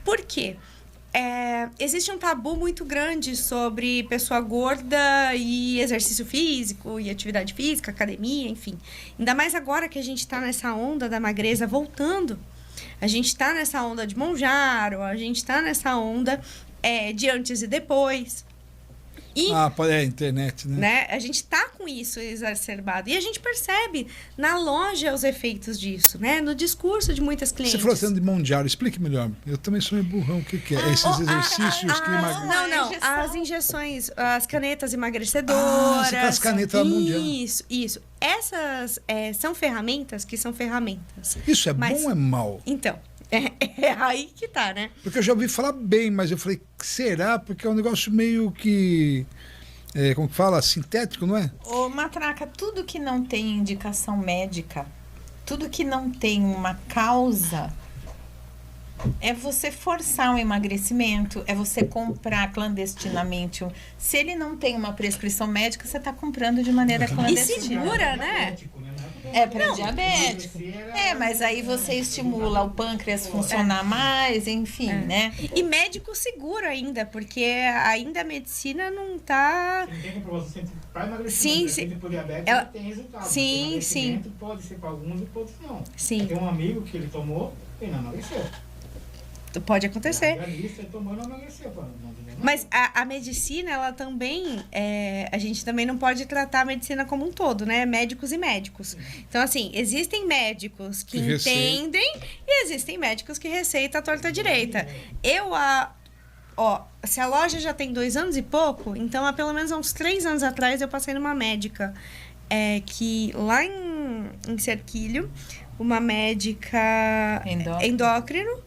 Por quê? Existe um tabu muito grande sobre pessoa gorda e exercício físico e atividade física, academia, enfim. Ainda mais agora que a gente está nessa onda da magreza voltando. A gente está nessa onda de Monjaro, a gente está nessa onda de antes e depois. E, internet, né? né? A gente tá com isso exacerbado. E a gente percebe na loja os efeitos disso, né? No discurso de muitas clientes. Você falou assim de Monjaro, explique melhor. Eu também sou meio burrão, o que é? Esses exercícios que emagrecem. Não, as injeções, as canetas emagrecedoras. As canetas Monjaro. Isso. Essas são ferramentas que são ferramentas. Isso é bom ou é mal? Então, é aí que tá, né? Porque eu já ouvi falar bem, mas eu falei, será? Porque é um negócio meio que, como que fala? Sintético, não é? Ô, Matraca, tudo que não tem indicação médica, tudo que não tem uma causa, é você forçar um emagrecimento, é você comprar clandestinamente. Se ele não tem uma prescrição médica, você está comprando de maneira clandestina. E segura, né? É para diabético. Mas aí você estimula o pâncreas funcionar mais, enfim, né? E médico seguro ainda, porque ainda a medicina não tá... Não tem comprovação para Sim. emagrecimento. Sim. Por diabetes tem resultado. Sim. Pode ser para alguns e pode não. Sim. Tem um amigo que ele tomou e não emagreceu. Pode acontecer. Mas a medicina, ela também... a gente também não pode tratar a medicina como um todo, né? Médicos e médicos. Então, assim, existem médicos que entendem e existem médicos que receitam a torta direita. Se a loja já tem 2 anos e pouco, então há pelo menos uns 3 anos atrás eu passei numa médica que lá em Cerquilho, uma médica endócrino,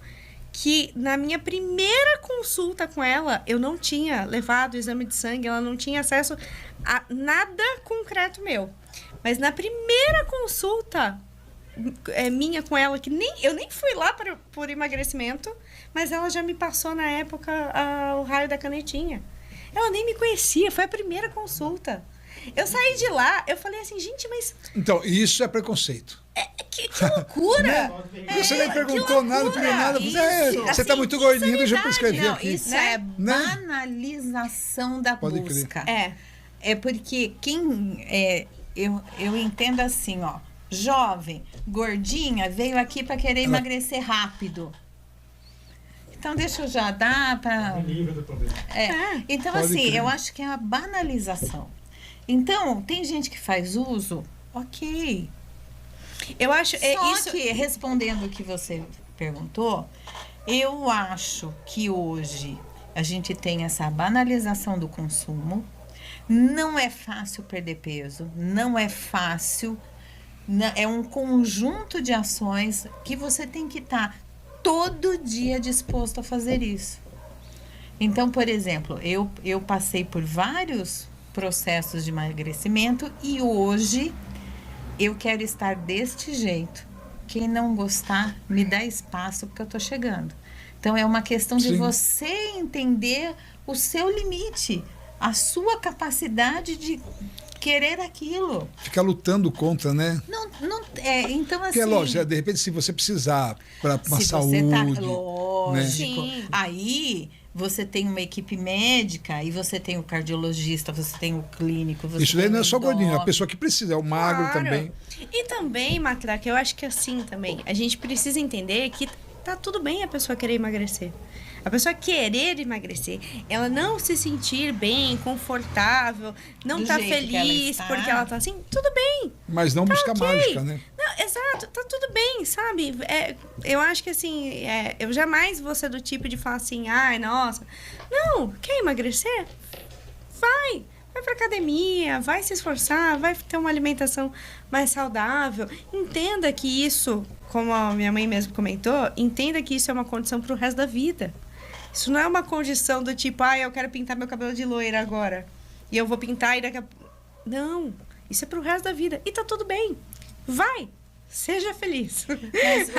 que na minha primeira consulta com ela, eu não tinha levado o exame de sangue, ela não tinha acesso a nada concreto meu. Mas na primeira consulta minha com ela, que eu nem fui lá por emagrecimento, mas ela já me passou na época o raio da canetinha. Ela nem me conhecia, foi a primeira consulta. Eu saí de lá, eu falei assim, gente, mas... Então, isso é preconceito. Que loucura! Você nem perguntou nada, não pediu nada. Você está muito gordinho, deixa eu prescrever Não, aqui. isso é banalização da Pode busca. crer. É porque eu entendo assim, ó. Jovem, gordinha, veio aqui para querer emagrecer rápido. Então, deixa eu já dar para... Livre do problema. Então, Pode assim, crer. eu acho que é a banalização. Então, tem gente que faz uso, ok. Eu acho... Só que, respondendo o que você perguntou, eu acho que hoje a gente tem essa banalização do consumo. Não é fácil perder peso, não é fácil. É um conjunto de ações que você tem que estar todo dia disposto a fazer isso. Então, por exemplo, eu passei por vários processos de emagrecimento e hoje eu quero estar deste jeito. Quem não gostar, me dá espaço porque eu estou chegando. Então, é uma questão de você entender o seu limite, a sua capacidade de querer aquilo. Ficar lutando contra, né? Então, assim... Porque é lógico, de repente, se você precisar para uma saúde... lógico. Né? Sim. Aí... Você tem uma equipe médica e você tem o cardiologista, você tem o clínico. Isso daí não é só gordinho, é a pessoa que precisa, é o magro também. E também, Matraca, eu acho que assim também, a gente precisa entender que tá tudo bem a pessoa querer emagrecer. A pessoa querer emagrecer, ela não se sentir bem, confortável, não tá feliz porque ela tá assim, tudo bem. Mas não busca mágica, né? Não, exato, tá tudo bem, sabe? Eu acho que assim, eu jamais vou ser do tipo de falar assim, ai, nossa. Não, quer emagrecer? Vai pra academia, vai se esforçar, vai ter uma alimentação mais saudável. Entenda que isso, como a minha mãe mesmo comentou, entenda que isso é uma condição pro resto da vida. Isso não é uma condição do tipo, eu quero pintar meu cabelo de loira agora. E eu vou pintar e daqui a... Não, isso é pro resto da vida. E tá tudo bem. Vai, seja feliz. Mas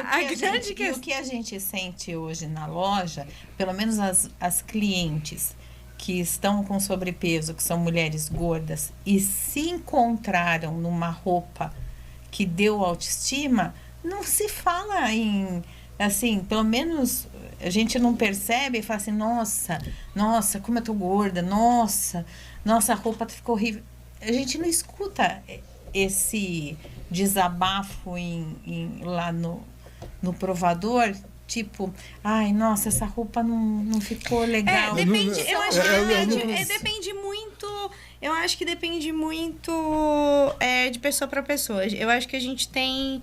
o que a gente sente hoje na loja, pelo menos as clientes que estão com sobrepeso, que são mulheres gordas, e se encontraram numa roupa que deu autoestima, não se fala em... Assim, pelo menos a gente não percebe e fala assim, nossa, como eu tô gorda, nossa, a roupa ficou horrível. A gente não escuta esse desabafo lá no provador, tipo, ai, nossa, essa roupa não ficou legal. Depende, eu acho que Não- depende muito. Eu acho que depende muito de pessoa para pessoa. Eu acho que a gente tem.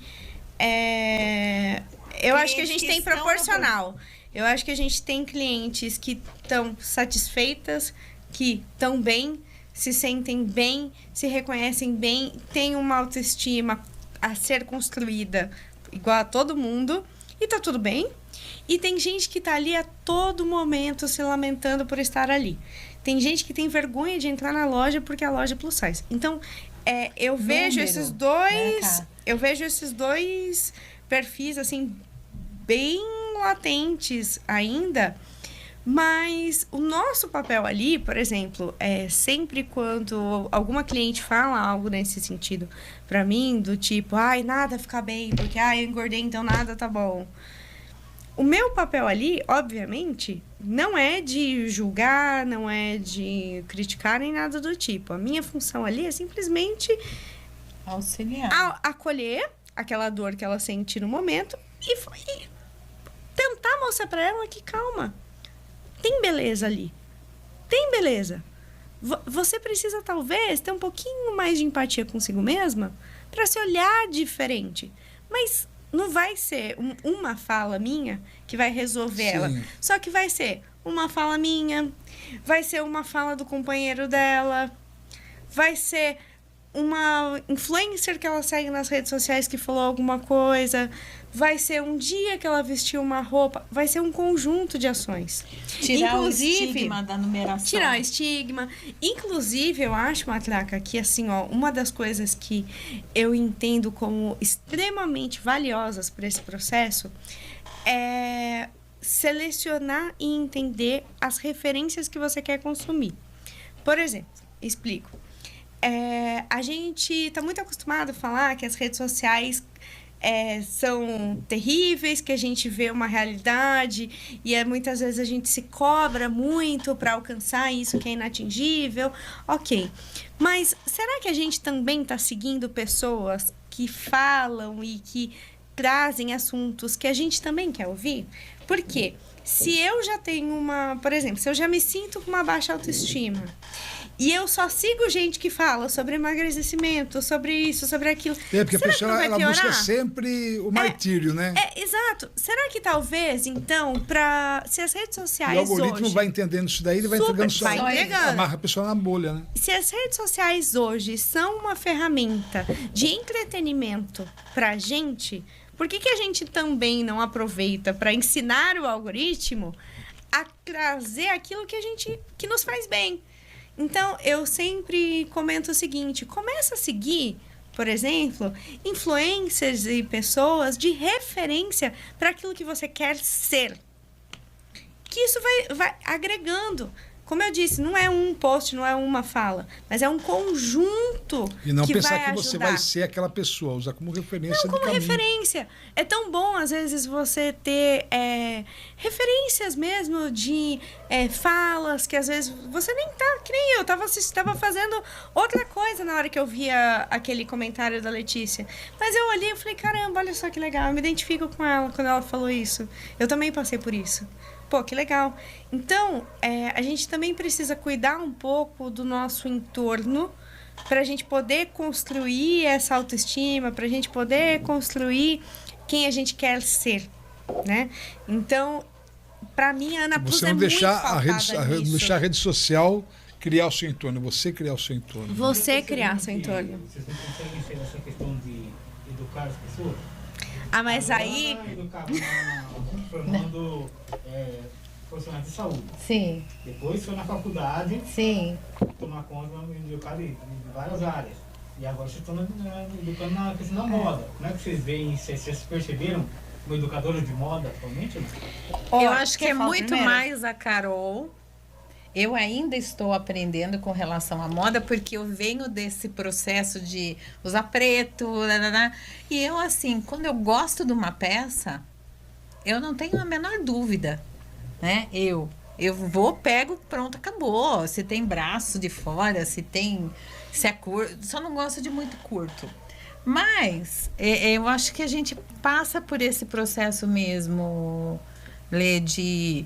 Eu acho que a gente tem proporcional. Eu acho que a gente tem clientes que estão satisfeitas, que estão bem, se sentem bem, se reconhecem bem, têm uma autoestima a ser construída igual a todo mundo e tá tudo bem. E tem gente que tá ali a todo momento se lamentando por estar ali. Tem gente que tem vergonha de entrar na loja porque a loja é plus size. Então, eu vejo esses dois, eu vejo esses dois perfis assim bem latentes ainda. Mas o nosso papel ali, por exemplo, sempre quando alguma cliente fala algo nesse sentido pra mim, do tipo, ai, nada fica bem, porque eu engordei, então nada tá bom. O meu papel ali, obviamente, não é de julgar, não é de criticar nem nada do tipo. A minha função ali é simplesmente auxiliar, acolher aquela dor que ela sente no momento e tentar mostrar pra ela que calma. Tem beleza ali. Tem beleza. Você precisa, talvez, ter um pouquinho mais de empatia consigo mesma para se olhar diferente. Mas não vai ser uma fala minha que vai resolver ela. Só que vai ser uma fala minha, vai ser uma fala do companheiro dela, vai ser uma influencer que ela segue nas redes sociais que falou alguma coisa, vai ser um dia que ela vestiu uma roupa, vai ser um conjunto de ações. Tirar o estigma da numeração. Tirar o estigma. Inclusive, eu acho, Matraca, que assim, ó, uma das coisas que eu entendo como extremamente valiosas para esse processo é selecionar e entender as referências que você quer consumir. Por exemplo, explico. A gente está muito acostumado a falar que as redes sociais são terríveis, que a gente vê uma realidade e muitas vezes a gente se cobra muito para alcançar isso que é inatingível. Ok, mas será que a gente também está seguindo pessoas que falam e que trazem assuntos que a gente também quer ouvir? Por quê? Se eu já tenho por exemplo, se eu já me sinto com uma baixa autoestima e eu só sigo gente que fala sobre emagrecimento, sobre isso, sobre aquilo. Porque a pessoa ela busca sempre o martírio, né? Exato. Será que talvez, então, se as redes sociais o algoritmo hoje, vai entendendo isso daí, ele vai entregando só. Amarra a pessoa na bolha, né? Se as redes sociais hoje são uma ferramenta de entretenimento pra gente, por que a gente também não aproveita para ensinar o algoritmo a trazer aquilo que nos faz bem? Então, eu sempre comento o seguinte, começa a seguir, por exemplo, influencers e pessoas de referência para aquilo que você quer ser. Que isso vai agregando. Como eu disse, não é um post, não é uma fala, mas é um conjunto e não que pensar vai que ajudar. Você vai ser aquela pessoa, usar como referência Não, como caminho. referência. É tão bom, às vezes, você ter referências mesmo de falas que, às vezes, você nem tá... Que nem eu, tava fazendo outra coisa na hora que eu via aquele comentário da Letícia. Mas eu olhei e falei, caramba, olha só que legal, eu me identifico com ela quando ela falou isso. Eu também passei por isso. Pô, que legal. Então, a gente também precisa cuidar um pouco do nosso entorno para a gente poder construir essa autoestima, para a gente poder construir quem a gente quer ser, né? Então, para mim, a Ana Plus você não muito deixar deixar a rede social criar o seu entorno, você criar o seu entorno. Você criar seu entorno. Vocês não conseguem ter essa questão de educar as pessoas? Ah, mas aí... Formando profissionais de saúde. Sim. Depois foi na faculdade. Sim. Tomar conta de educar de várias áreas. E agora vocês estão educando na questão da moda. Como é que vocês veem? Vocês perceberam uma educadora de moda atualmente? Eu acho que é muito mais a Carol. Eu ainda estou aprendendo com relação à moda, porque eu venho desse processo de usar preto, e eu, assim, quando eu gosto de uma peça, eu não tenho a menor dúvida, né? Eu vou, pego, pronto, acabou. Se tem braço de fora, se é curto, só não gosto de muito curto. Mas eu acho que a gente passa por esse processo mesmo, Lê, de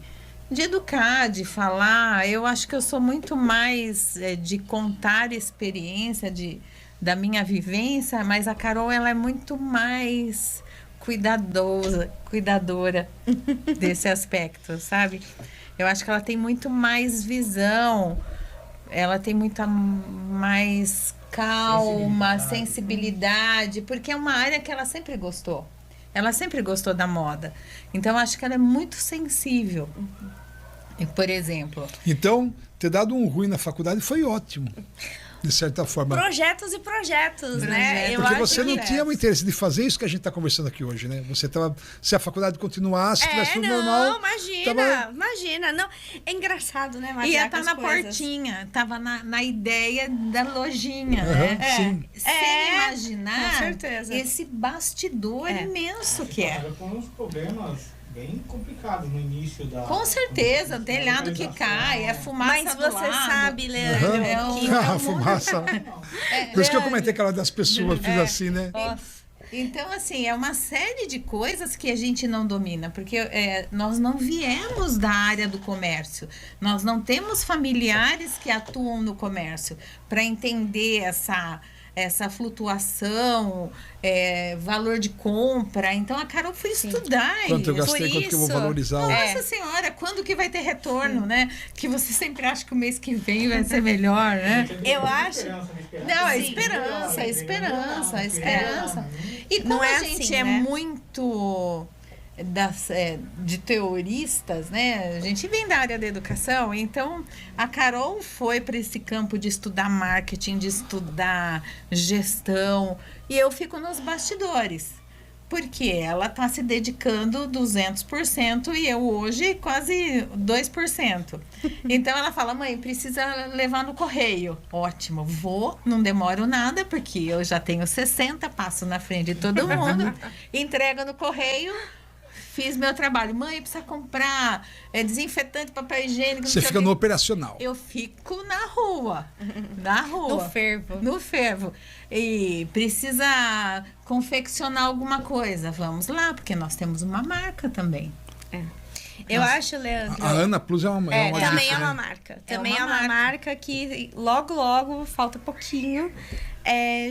educar, de falar. Eu acho que eu sou muito mais de contar experiência, da minha vivência, mas a Carol, ela é muito mais cuidadora desse aspecto, sabe? Eu acho que ela tem muito mais visão, ela tem muita mais calma, sensibilidade, porque é uma área que ela sempre gostou. Ela sempre gostou da moda. Então, eu acho que ela é muito sensível. E, por exemplo... Então, ter dado um ruim na faculdade foi ótimo, de certa forma. Projetos e projetos, né? Porque você não tinha o interesse de fazer isso que a gente está conversando aqui hoje, né? Você tava, se a faculdade continuasse, tivesse tudo normal... Imagina. Não, é engraçado, né, Maria? Ia estar na portinha, estava na ideia da lojinha, né? Sim. Sem imaginar com certeza. esse bastidor imenso que é. Com uns problemas bem complicados no início da... Com certeza, o telhado que cai, é fumaça Mas do você lado. sabe, Leandro, que A fumaça. Por isso que eu comentei aquelas das pessoas, fiz assim, né? Então, assim, é uma série de coisas que a gente não domina, porque nós não viemos da área do comércio. Nós não temos familiares que atuam no comércio para entender essa flutuação, valor de compra. Então, a Carol foi estudar Quanto eu isso. gastei, quanto que eu vou valorizar. Nossa Senhora, quando que vai ter retorno, né? Que você sempre acha que o mês que vem vai ser melhor, né? Eu acho... Não, a Sim. esperança. E como Não é a gente assim, é né? muito de teoristas, né? A gente vem da área da educação, então a Carol foi para esse campo de estudar marketing, de estudar gestão, e eu fico nos bastidores. Porque ela está se dedicando 200% e eu hoje quase 2%. Então ela fala, mãe, precisa levar no correio. Ótimo, vou, não demoro nada, porque eu já tenho 60, passo na frente de todo mundo, entrega no correio, fiz meu trabalho. Mãe, precisa comprar desinfetante, papel higiênico. Você fica no operacional. Eu fico na rua. Na rua. No fervo. E precisa confeccionar alguma coisa. Vamos lá, porque nós temos uma marca também. Eu acho, Leandro... A Ana Plus é uma também dica, é uma né? marca. Também é uma marca que logo, falta pouquinho,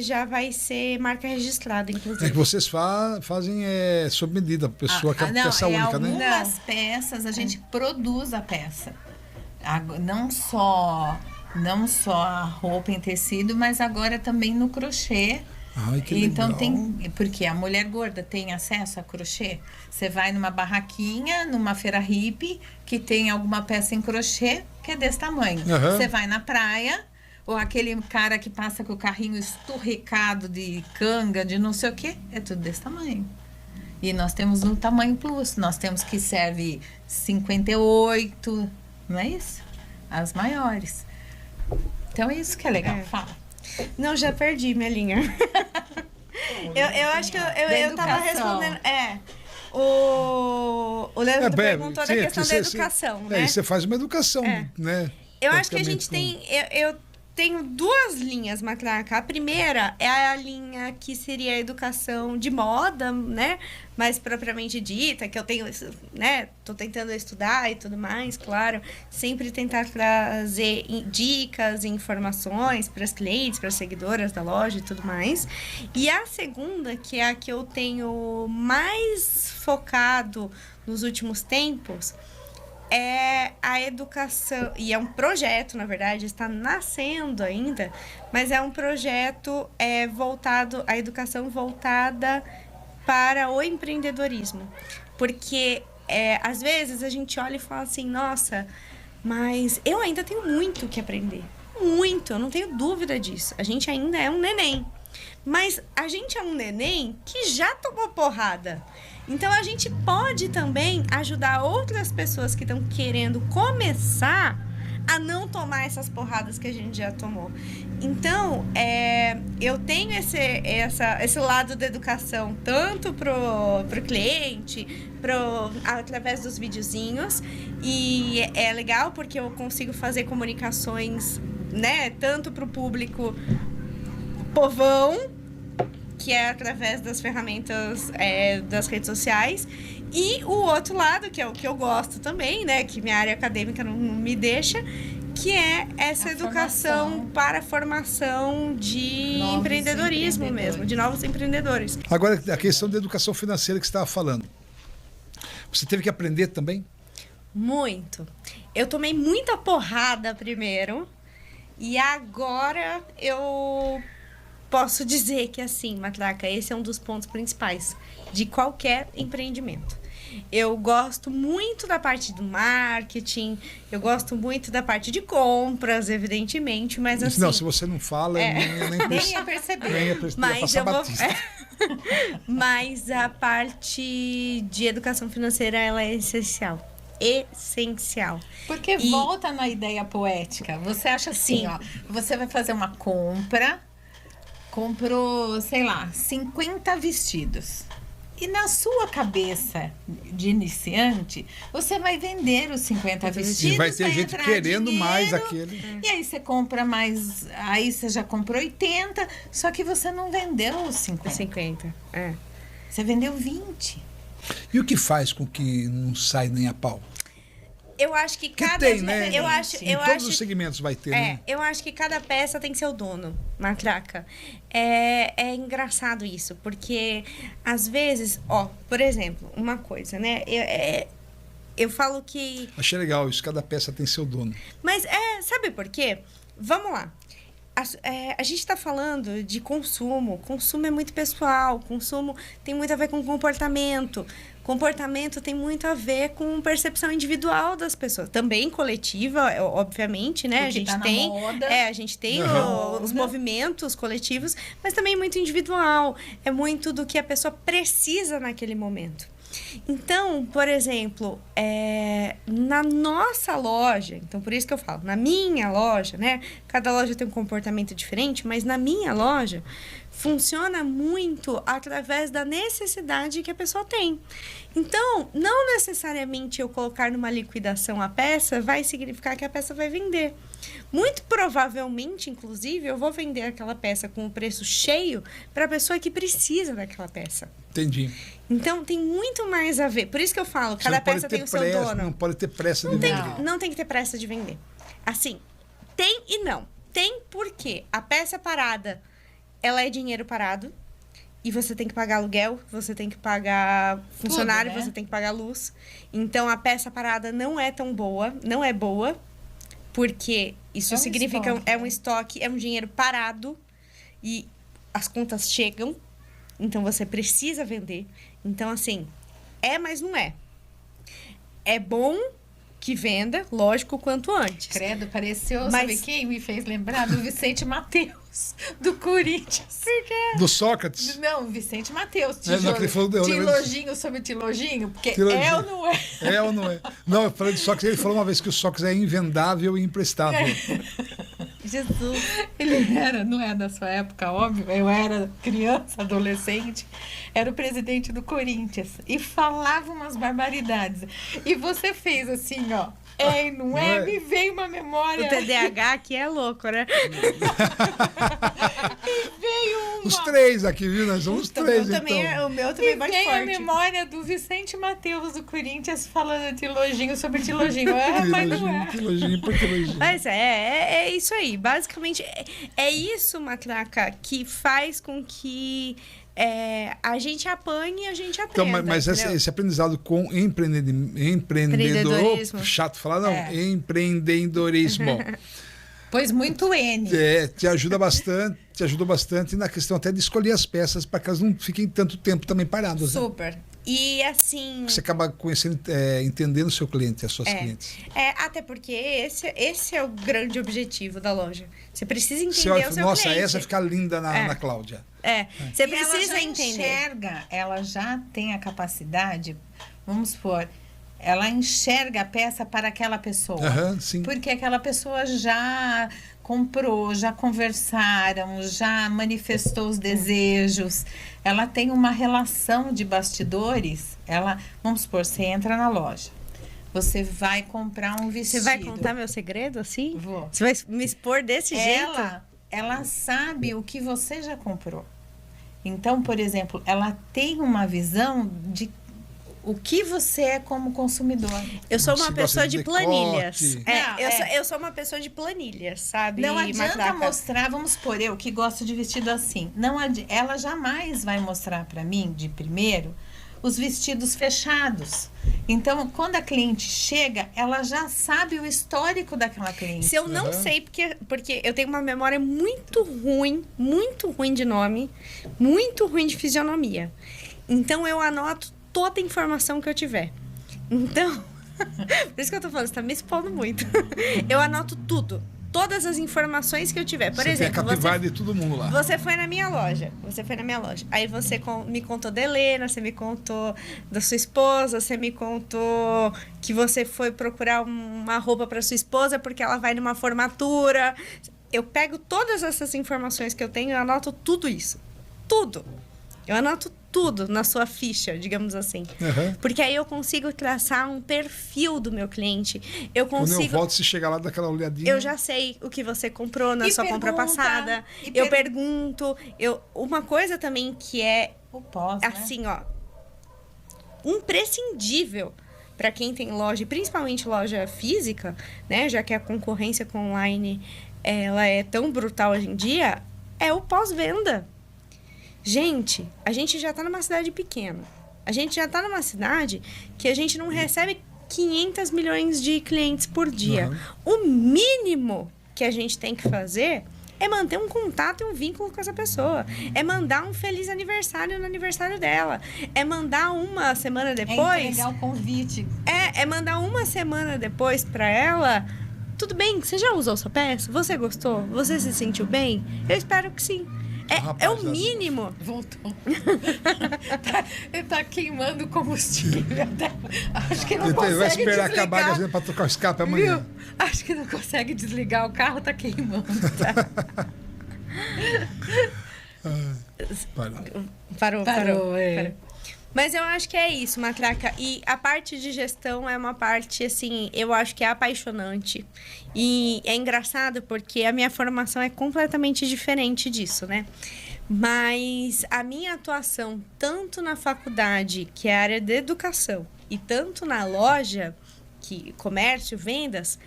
já vai ser marca registrada, inclusive. É que vocês fazem sob medida, a pessoa quer peça única, né? Algumas peças a gente produz a peça. Não só a roupa em tecido, mas agora também no crochê. Ai, que então legal. porque a mulher gorda tem acesso a crochê. Você vai numa barraquinha, numa feira hippie, que tem alguma peça em crochê que é desse tamanho. Você vai na praia, ou aquele cara que passa com o carrinho esturricado de canga, de não sei o quê, é tudo desse tamanho. E nós temos um tamanho plus, nós temos que serve 58, não é isso? As maiores. Então é isso que é legal, fala. Não, já perdi minha linha. eu acho que eu tava respondendo. O Leandro perguntou da questão da educação, né? Você faz uma educação, né? Eu acho que a gente tem... Eu tenho duas linhas, Matraca. A primeira é a linha que seria a educação de moda, né? Mais propriamente dita, que eu tenho, né? Tô tentando estudar e tudo mais, claro. Sempre tentar trazer dicas e informações para as clientes, para as seguidoras da loja e tudo mais. E a segunda, que é a que eu tenho mais focado nos últimos tempos, é a educação, e é um projeto, na verdade, está nascendo ainda, mas é um projeto voltado, a educação voltada para o empreendedorismo. Porque, às vezes, a gente olha e fala assim, nossa, mas eu ainda tenho muito que aprender. Muito, eu não tenho dúvida disso. A gente ainda é um neném. Mas a gente é um neném que já tomou porrada. Então, a gente pode também ajudar outras pessoas que estão querendo começar a não tomar essas porradas que a gente já tomou. Então, eu tenho esse lado da educação, tanto pro cliente, através dos videozinhos. E é legal porque eu consigo fazer comunicações, né, tanto pro público povão, que é através das ferramentas das redes sociais. E o outro lado, que é o que eu gosto também, né? Que minha área acadêmica não me deixa, que é essa educação para a formação de Novos empreendedorismo empreendedores. mesmo, de novos empreendedores. Agora, a questão da educação financeira que você estava falando. Você teve que aprender também? Muito. Eu tomei muita porrada primeiro. E agora eu posso dizer que, assim, Matraca, esse é um dos pontos principais de qualquer empreendimento. Eu gosto muito da parte do marketing, eu gosto muito da parte de compras, evidentemente, mas assim... Não, se você não fala, Nem ia perceber. nem ia perceber, ia Mas passar eu vou... batista. Mas a parte de educação financeira, ela é essencial. Essencial. Porque volta na ideia poética. Você acha assim, Sim. ó, você vai fazer uma compra, comprou, sei lá, 50 vestidos. E na sua cabeça de iniciante, você vai vender os 50 vestidos. E vai ter gente entrar querendo dinheiro, mais aquele. E aí você compra mais, aí você já comprou 80, só que você não vendeu os 50. 50, Você vendeu 20. E o que faz com que não sai nem a pau? Eu acho que Que cada... tem, né? Eu acho, Em todos os segmentos vai ter, né? eu acho que cada peça tem seu dono, Matraca. É engraçado isso, porque às vezes, por exemplo, uma coisa, né? Eu falo que... Achei legal isso, cada peça tem seu dono. Mas sabe por quê? Vamos lá. A gente está falando de consumo. Consumo é muito pessoal. Consumo tem muito a ver com comportamento. Comportamento tem muito a ver com percepção individual das pessoas. Também coletiva, obviamente, né? Porque A gente tá na tem, moda. a gente tem Uhum. os movimentos coletivos, mas também muito individual. É muito do que a pessoa precisa naquele momento. Então, por exemplo, na nossa loja, então por isso que eu falo, na minha loja, né? Cada loja tem um comportamento diferente, mas na minha loja funciona muito através da necessidade que a pessoa tem. Então, não necessariamente eu colocar numa liquidação a peça vai significar que a peça vai vender. Muito provavelmente, inclusive, eu vou vender aquela peça com o preço cheio para a pessoa que precisa daquela peça. Entendi. Então, tem muito mais a ver. Por isso que eu falo, Você cada não pode peça ter tem o seu pressa, dono. não pode ter pressa de vender. Não tem que ter pressa de vender. Assim, tem e não. Tem porque a peça parada, ela é dinheiro parado. E você tem que pagar aluguel, você tem que pagar funcionário, Tudo, né? você tem que pagar luz. Então, a peça parada não é tão boa, não é boa. Porque isso É um significa estoque, um estoque, é um dinheiro parado. E as contas chegam. Então, você precisa vender. Então, assim, mas não é. É bom que venda, lógico, quanto antes. Credo, pareceu, Mas- sabe quem me fez lembrar? Do Vicente Mateus, do Corinthians. Do Sócrates? Não, Vicente Mateus, não, que ele falou- eu lembro tilojinho sobre tilojinho, porque Tilojinho. é ou não é? É ou não é? Não, eu falei de Sócrates, ele falou uma vez que o Sócrates é invendável e imprestável. Jesus. Ele era, não é da sua época, óbvio, eu era criança, adolescente, era o presidente do Corinthians e falava umas barbaridades. E você fez assim, ó, e não é? Não é? Me veio uma memória. O TDAH aqui é louco, né? Veio Os uma... três aqui, viu? Nós somos Então, três, o meu também é Me mais veio a forte. memória do Vicente Mateus do Corinthians falando de lojinho sobre tilojinho. Mas não é. Tilojinho por tilojinho. Mas é isso aí. Basicamente, é isso, Matraca, que faz com que a gente apanhe e a gente aprenda. Então, mas entendeu? esse aprendizado com empreendedor, Empreendedorismo. chato falar, não, É. empreendedorismo. Pois muito N. Te ajuda bastante na questão até de escolher as peças para que elas não fiquem tanto tempo também paradas. Né? Super. E assim. Você acaba conhecendo, entendendo o seu cliente, as suas clientes. Até porque esse é o grande objetivo da loja. Você precisa entender Você olha, o seu nossa, cliente. essa fica linda na Cláudia. Você E ela precisa já entender. enxerga, ela já tem a capacidade, vamos supor, ela enxerga a peça para aquela pessoa. Aham, sim. Porque aquela pessoa já comprou, já conversaram, já manifestou os desejos. Ela tem uma relação de bastidores. Vamos supor, você entra na loja. Você vai comprar um vestido. Você vai contar meu segredo assim? Vou. Você vai me expor desse jeito? Ela sabe o que você já comprou. Então, por exemplo, ela tem uma visão de o que você é como consumidor. Eu sou uma Você pessoa gosta de de planilhas. decote. Eu sou uma pessoa de planilhas, sabe? Não adianta Matraca? mostrar, vamos supor, eu que gosto de vestido assim. Ela jamais vai mostrar para mim, de primeiro, os vestidos fechados. Então, quando a cliente chega, ela já sabe o histórico daquela cliente. Se eu não sei, porque eu tenho uma memória muito ruim de nome, muito ruim de fisionomia. Então, eu anoto toda a informação que eu tiver. Então, por isso que eu tô falando, você tá me expondo muito. Eu anoto tudo. Todas as informações que eu tiver. Por exemplo, tem a capivara de todo mundo lá. Você foi na minha loja. Aí você me contou da Helena, você me contou da sua esposa, você me contou que você foi procurar uma roupa para sua esposa porque ela vai numa formatura. Eu pego todas essas informações que eu tenho e anoto tudo isso. Tudo. Eu anoto tudo na sua ficha, digamos assim. Porque aí eu consigo traçar um perfil do meu cliente. Quando eu volto, se chegar lá, dá aquela olhadinha. Eu já sei o que você comprou na sua compra pergunta, passada. e Eu pergunto. Uma coisa também que é O pós, né? assim, ó, imprescindível para quem tem loja, principalmente loja física, né? Já que a concorrência com online ela é tão brutal hoje em dia, é o pós-venda. Gente, a gente já está numa cidade pequena. A gente já está numa cidade que a gente não recebe 500 milhões de clientes por dia. O mínimo que a gente tem que fazer é manter um contato e um vínculo com essa pessoa. É mandar um feliz aniversário no aniversário dela. É mandar uma semana depois... É entregar o convite. É mandar uma semana depois para ela... Tudo bem, você já usou sua peça? Você gostou? Você se sentiu bem? Eu espero que sim. É o mínimo. Voltou. Ele tá queimando combustível. Acho que não consegue Vai esperar desligar. acabar a gasolina para trocar o escape amanhã. Viu? Acho que não consegue desligar o carro, tá queimando. Tá? Parou. É. Mas eu acho que é isso, Matraca. E a parte de gestão é uma parte, assim, eu acho que é apaixonante. E é engraçado porque a minha formação é completamente diferente disso, né? Mas a minha atuação, tanto na faculdade, que é a área de educação, e tanto na loja, que comércio, vendas,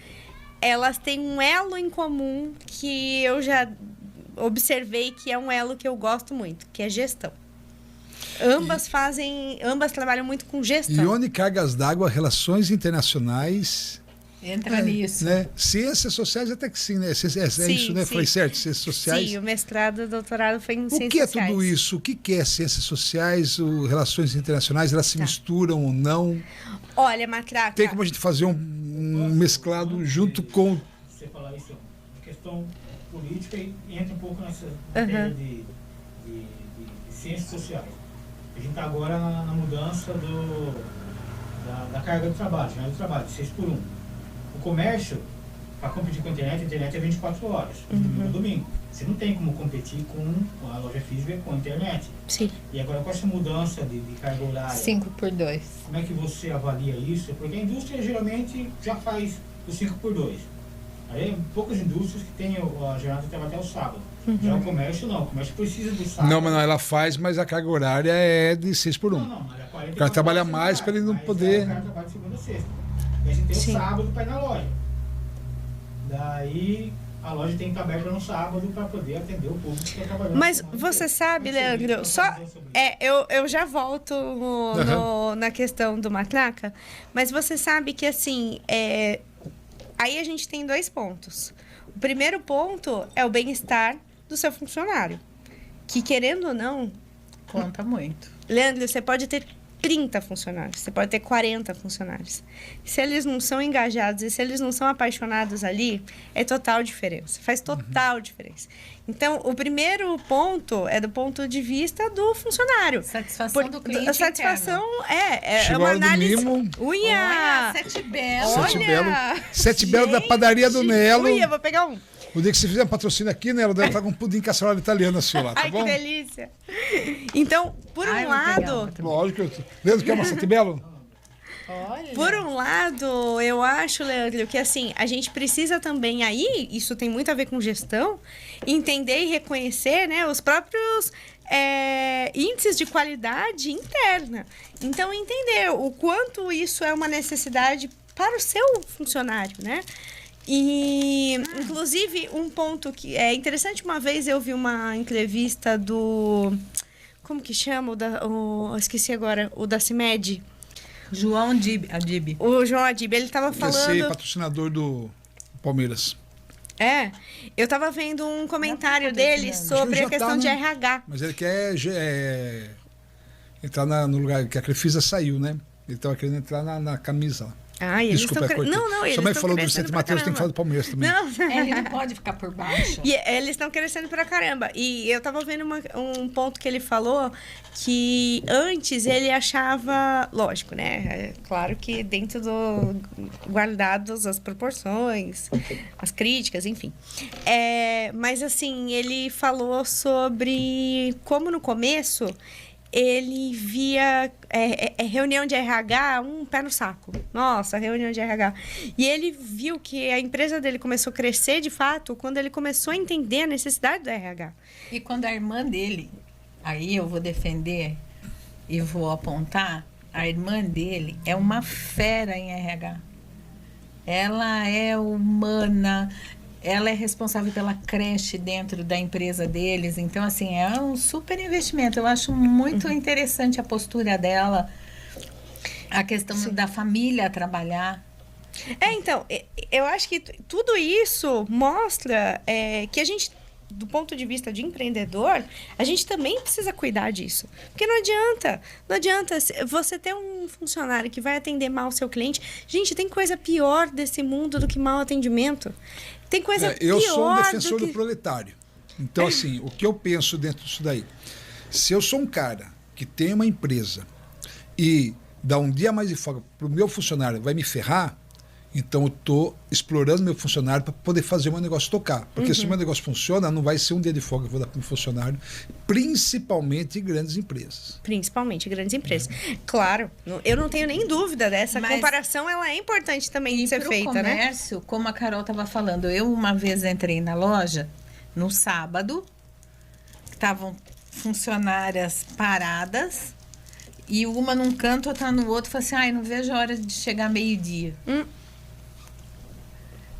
elas têm um elo em comum que eu já observei que é um elo que eu gosto muito, que é gestão. Ambas trabalham muito com gestão. Ione Cargas d'Água, Relações Internacionais. Entra nisso. Né? Ciências Sociais até que sim, né? É Sim, isso, né? sim. Falei certo? Ciências Sociais. Sim, o mestrado e o doutorado foi em O Ciências que é Sociais. tudo isso? O que é Ciências Sociais, Relações Internacionais? Elas se misturam ou não? Olha, Matraca... Tem como a gente fazer um mesclado junto com... Você falar isso, questão política e entra um pouco nessa matéria de ciências sociais. A gente está agora na mudança da carga do trabalho, do trabalho, de 6 por 1. O comércio, para competir com a internet é 24 horas, de domingo a domingo. Você não tem como competir com a loja física com a internet. Sim. E agora com essa mudança de carga horária, 5x2. como é que você avalia isso? Porque a indústria geralmente já faz o 5x2. Aí poucas indústrias que têm a jornada de trabalho até o sábado. Já o comércio não, o comércio precisa do sábado. Não, mas não, ela faz, mas a carga horária é de 6 por 1. Não, mas é 40 O cara trabalha horas mais para ele não mas poder... O cara trabalha de segunda a sexta. E a gente tem o sábado para ir na loja. Daí a loja tem que estar aberta no sábado para poder atender o público que está trabalhando. Mas você sabe, Leandro, eu já volto na questão do Matraca, mas você sabe que, assim, aí a gente tem 2 pontos. O primeiro ponto é o bem-estar do seu funcionário, que, querendo ou não... Conta muito. Leandro, você pode ter 30 funcionários, você pode ter 40 funcionários. Se eles não são engajados e se eles não são apaixonados ali, é total diferença. Faz total diferença. Então, o primeiro ponto é do ponto de vista do funcionário. Satisfação do cliente. A satisfação é Chegou uma a hora do análise... mimo. Uia! Sete Belo. Sete Belo da padaria do Nelo. Uia, vou pegar um. O dia que você fizer um patrocínio aqui, Nelo, deve estar com um pudim caçarola italiana assim lá, tá Ai, bom? que delícia. Então, por um lado... Lógico. Leandro, quer uma Sete Belo? Olha. Por um lado, eu acho, Leandro, que assim, a gente precisa também aí, isso tem muito a ver com gestão, entender e reconhecer, né, os próprios índices de qualidade interna. Então, entender o quanto isso é uma necessidade para o seu funcionário, né? E, inclusive, um ponto que é interessante, uma vez eu vi uma entrevista do... Como que chama? Esqueci agora. O da CIMED. João Adib. O João Adib. Ele estava Vai ser falando... patrocinador do Palmeiras. Eu estava vendo um comentário Não, cadê, dele Fernando? sobre Já a questão tá, de né? RH. Mas ele quer entrar no lugar que a Crefisa saiu, né? Ele estava querendo entrar na camisa lá. Ah, e eles Desculpa, estão... cortei. Não, eles Sua mãe estão falou do crescendo Vicente pra Matheus, tem que falar do caramba. Palmeiras também. Não, Ele não pode ficar por baixo. E eles estão crescendo pra caramba. E eu tava vendo um ponto que ele falou que antes ele achava, lógico, né? É claro que dentro do guardados as proporções, as críticas, enfim. Mas assim, ele falou sobre como no começo ele via reunião de RH um pé no saco. Nossa, reunião de RH. E ele viu que a empresa dele começou a crescer, de fato, quando ele começou a entender a necessidade do RH. E quando a irmã dele, aí eu vou defender e vou apontar, a irmã dele é uma fera em RH. Ela é humana, ela é responsável pela creche dentro da empresa deles. Então, assim, é um super investimento. Eu acho muito interessante a postura dela, a questão da família trabalhar. Então, eu acho que tudo isso mostra que a gente, do ponto de vista de empreendedor, a gente também precisa cuidar disso. Porque não adianta você ter um funcionário que vai atender mal o seu cliente. Gente, tem coisa pior desse mundo do que mau atendimento. Tem coisa pior eu sou um defensor do do proletário. Então, assim, o que eu penso dentro disso daí? Se eu sou um cara que tem uma empresa e dá um dia mais de folga para o meu funcionário, vai me ferrar, então eu estou explorando meu funcionário para poder fazer o meu negócio tocar. Porque se o meu negócio funciona, não vai ser um dia de folga que eu vou dar para o meu funcionário, principalmente em grandes empresas. Principalmente grandes empresas. Claro, eu não tenho nem dúvida dessa Mas- comparação, ela é importante também de ser pro feita, né? comércio, como a Carol estava falando, eu uma vez entrei na loja, no sábado, estavam funcionárias paradas, e uma num canto, outra no outro, falei assim, ai, não vejo a hora de chegar meio-dia.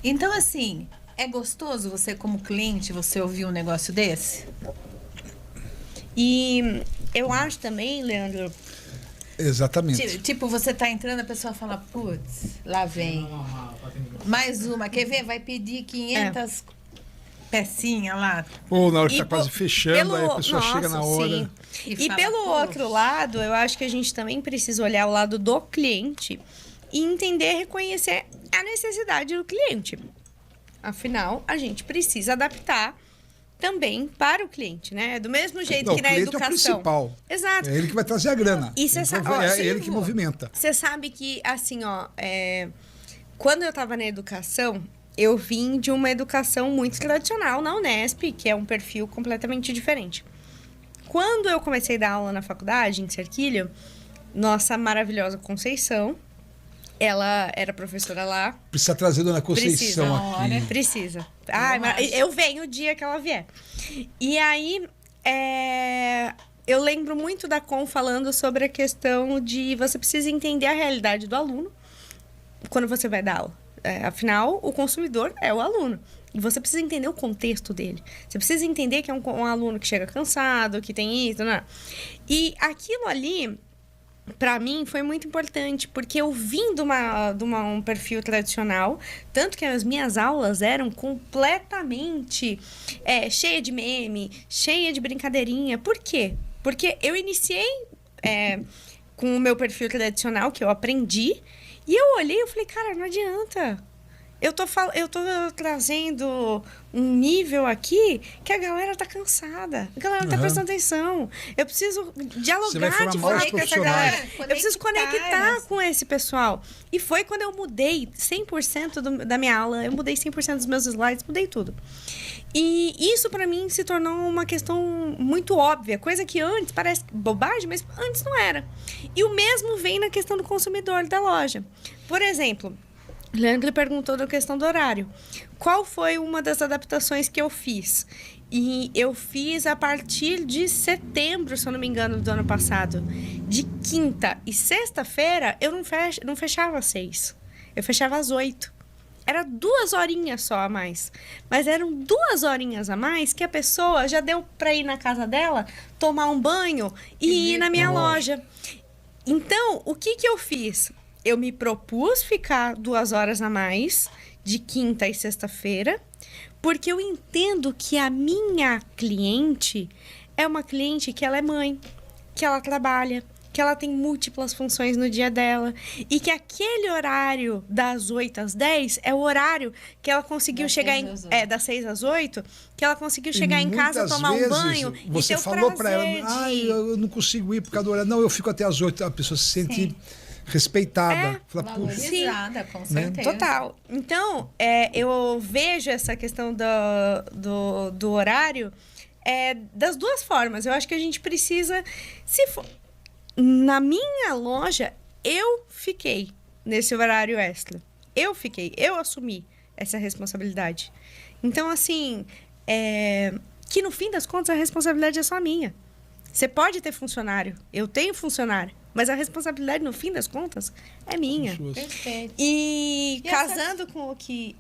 Então, assim, é gostoso você, como cliente, você ouvir um negócio desse? E eu acho também, Leandro, Exatamente. Tipo, você tá entrando, a pessoa fala, putz, lá vem. Mais uma, quer ver? Vai pedir 500 pecinhas lá. Ou na hora que E está quase fechando, aí a pessoa chega na hora. Sim. E E fala, pelo "Poxa." outro lado, eu acho que a gente também precisa olhar o lado do cliente e entender, reconhecer a necessidade do cliente. Afinal, a gente precisa adaptar também para o cliente, né? Do mesmo jeito Não, que o na cliente é o educação. principal. Exato. É ele que vai trazer a grana. E cê sabe- ó, É sim, ele que movimenta. Você sabe que, assim, quando eu estava na educação, eu vim de uma educação muito tradicional na Unesp, que é um perfil completamente diferente. Quando eu comecei a dar aula na faculdade, em Cerquilho, nossa maravilhosa Conceição, ela era professora lá. Precisa trazer a Dona Conceição Precisa, aqui. Precisa. Ai, Eu acho. eu venho o dia que ela vier. E aí, eu lembro muito da Com falando sobre a questão de você precisa entender a realidade do aluno quando você vai dar aula. Afinal, o consumidor é o aluno. E você precisa entender o contexto dele. Você precisa entender que é um aluno que chega cansado, que tem isso, né? E aquilo ali, para mim, foi muito importante, porque eu vim de um perfil tradicional, tanto que as minhas aulas eram completamente cheia de meme, cheia de brincadeirinha. Por quê? Porque eu iniciei com o meu perfil tradicional, que eu aprendi, e eu olhei e falei, cara, não adianta. eu tô trazendo um nível aqui que a galera tá cansada. A galera não tá prestando atenção. Eu preciso dialogar de fato com essa galera. Eu preciso conectar com esse pessoal. E foi quando eu mudei 100% da minha aula, eu mudei 100% dos meus slides, mudei tudo. E isso, para mim, se tornou uma questão muito óbvia. Coisa que antes parece bobagem, mas antes não era. E o mesmo vem na questão do consumidor da loja. Por exemplo, Leandro perguntou da questão do horário. Qual foi uma das adaptações que eu fiz? E eu fiz a partir de setembro, se eu não me engano, do ano passado. De quinta e sexta-feira, eu não fechava às 6. Eu fechava às 8. Era 2 horinhas só a mais. Mas eram 2 horinhas a mais que a pessoa já deu para ir na casa dela, tomar um banho e ir na minha loja. Então, o que eu fiz? Eu me propus ficar 2 horas a mais, de quinta e sexta-feira, porque eu entendo que a minha cliente é uma cliente que ela é mãe, que ela trabalha, que ela tem múltiplas funções no dia dela e que aquele horário das 8 às 10 é o horário que ela conseguiu chegar das 6 às 8, que ela conseguiu chegar em casa, tomar um banho você e ter falou o para ela, eu não consigo ir por causa do horário. Não, eu fico até às 8, a pessoa se sente respeitada. Fala, valorizada, com certeza. Total. Então, eu vejo essa questão do horário das duas formas. Eu acho que a gente precisa, se for na minha loja, eu fiquei nesse horário extra. Eu assumi essa responsabilidade. Então, assim, que no fim das contas a responsabilidade é só minha. Você pode ter funcionário, eu tenho funcionário, mas a responsabilidade, no fim das contas, é minha. Perfeito. E casando com o que...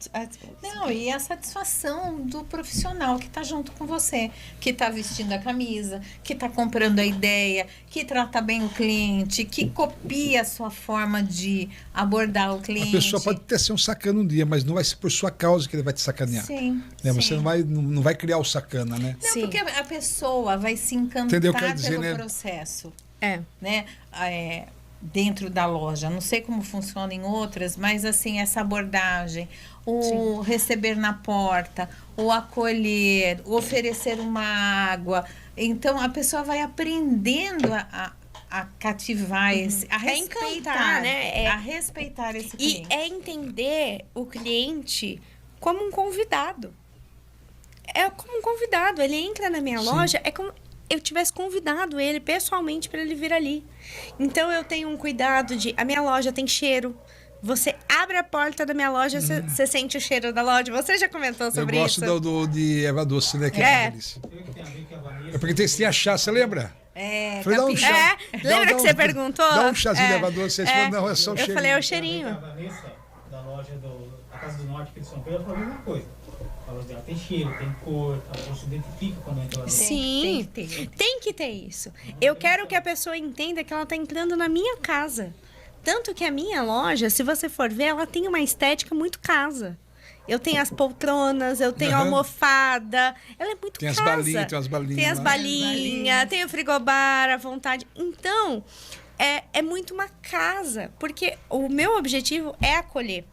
Não, e a satisfação do profissional que está junto com você, que está vestindo a camisa, que está comprando a ideia, que trata bem o cliente, que copia a sua forma de abordar o cliente. A pessoa pode até ser um sacana um dia, mas não vai ser por sua causa que ele vai te sacanear. Sim. Né? Você não vai criar o sacana, né? Não, porque a pessoa vai se encantar pelo processo. Né? Dentro da loja. Não sei como funciona em outras, mas assim, essa abordagem, o receber na porta, o acolher, o oferecer uma água. Então, a pessoa vai aprendendo a cativar a respeitar, né? A respeitar esse cliente. E entender o cliente como um convidado. É como um convidado. Ele entra na minha loja, é como eu tivesse convidado ele pessoalmente para ele vir ali. Então, eu tenho um cuidado a minha loja tem cheiro. Você abre a porta da minha loja, você sente o cheiro da loja. Você já comentou sobre isso? Eu gosto de erva doce, né? Que é delícia. É porque tem a chá, você lembra? Falei, dá um chá. Lembra que você perguntou? Dá um chazinho de erva doce. Você falou, não, é só o cheirinho. Eu falei, é o cheirinho. A Vanessa, da loja da Casa do Norte aqui de São Pedro, falou a mesma coisa. A loja dela tem cheiro, tem cor, a pessoa se identifica quando entra lá dentro. Sim, tem que ter isso. Eu quero que a pessoa entenda que ela está entrando na minha casa. Tanto que a minha loja, se você for ver, ela tem uma estética muito casa. Eu tenho as poltronas, eu tenho a almofada. Ela é muito casa. Tem as balinhas. Tem as balinhas, tem o frigobar à vontade. Então, é muito uma casa. Porque o meu objetivo é acolher.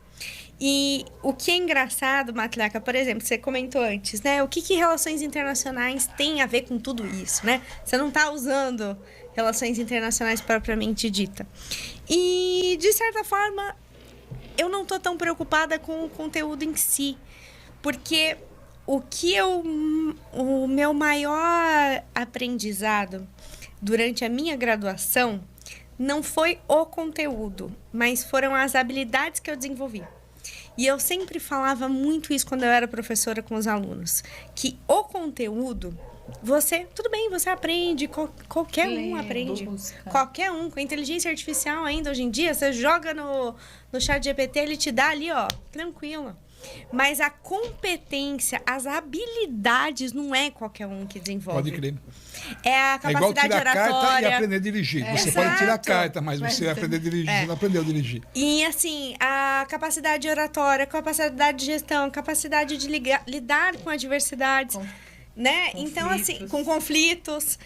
E o que é engraçado, Matlaca, por exemplo, você comentou antes, né? O que relações internacionais tem a ver com tudo isso, né? Você não está usando relações internacionais propriamente dita. E, de certa forma, eu não estou tão preocupada com o conteúdo em si. Porque o meu maior aprendizado durante a minha graduação não foi o conteúdo, mas foram as habilidades que eu desenvolvi. E eu sempre falava muito isso quando eu era professora com os alunos, que o conteúdo, tudo bem, você aprende, qualquer um aprende. Qualquer um, com a inteligência artificial ainda hoje em dia, você joga no chat GPT, ele te dá ali, ó, tranquilo. Mas a competência, as habilidades, não é qualquer um que desenvolve. Pode crer. É a capacidade igual tirar oratória. Carta e aprender a dirigir. Você pode tirar carta, mas você vai aprender a dirigir. Você não aprendeu a dirigir. E assim, a capacidade oratória, capacidade de gestão, capacidade de lidar com adversidades, né? Então, assim, com conflitos.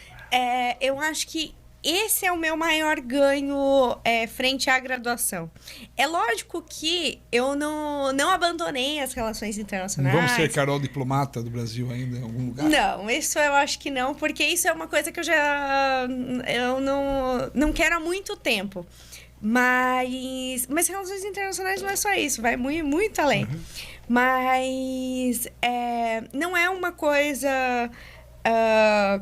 Eu acho que esse é o meu maior ganho frente à graduação. É lógico que eu não abandonei as relações internacionais. Vamos ser Carol diplomata do Brasil ainda em algum lugar? Não, isso eu acho que não, porque isso é uma coisa que eu não quero há muito tempo. Mas relações internacionais não é só isso, vai muito, muito além. Mas não é uma coisa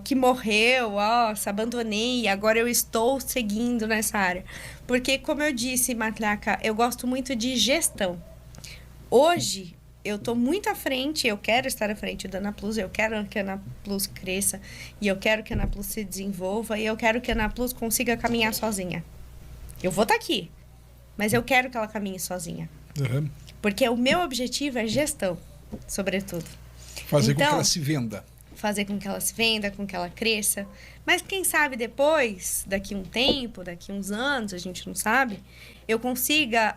que morreu, abandonei, agora eu estou seguindo nessa área. Porque, como eu disse, Matraca, eu gosto muito de gestão. Hoje, eu estou muito à frente, eu quero estar à frente da Ana Plus, eu quero que a Ana Plus cresça, e eu quero que a Ana Plus se desenvolva, e eu quero que a Ana Plus consiga caminhar sozinha. Eu vou estar aqui, mas eu quero que ela caminhe sozinha. Uhum. Porque o meu objetivo é gestão, sobretudo. Fazer com que ela se venda. Fazer com que ela se venda, com que ela cresça. Mas quem sabe depois, daqui um tempo, daqui uns anos, a gente não sabe, eu consiga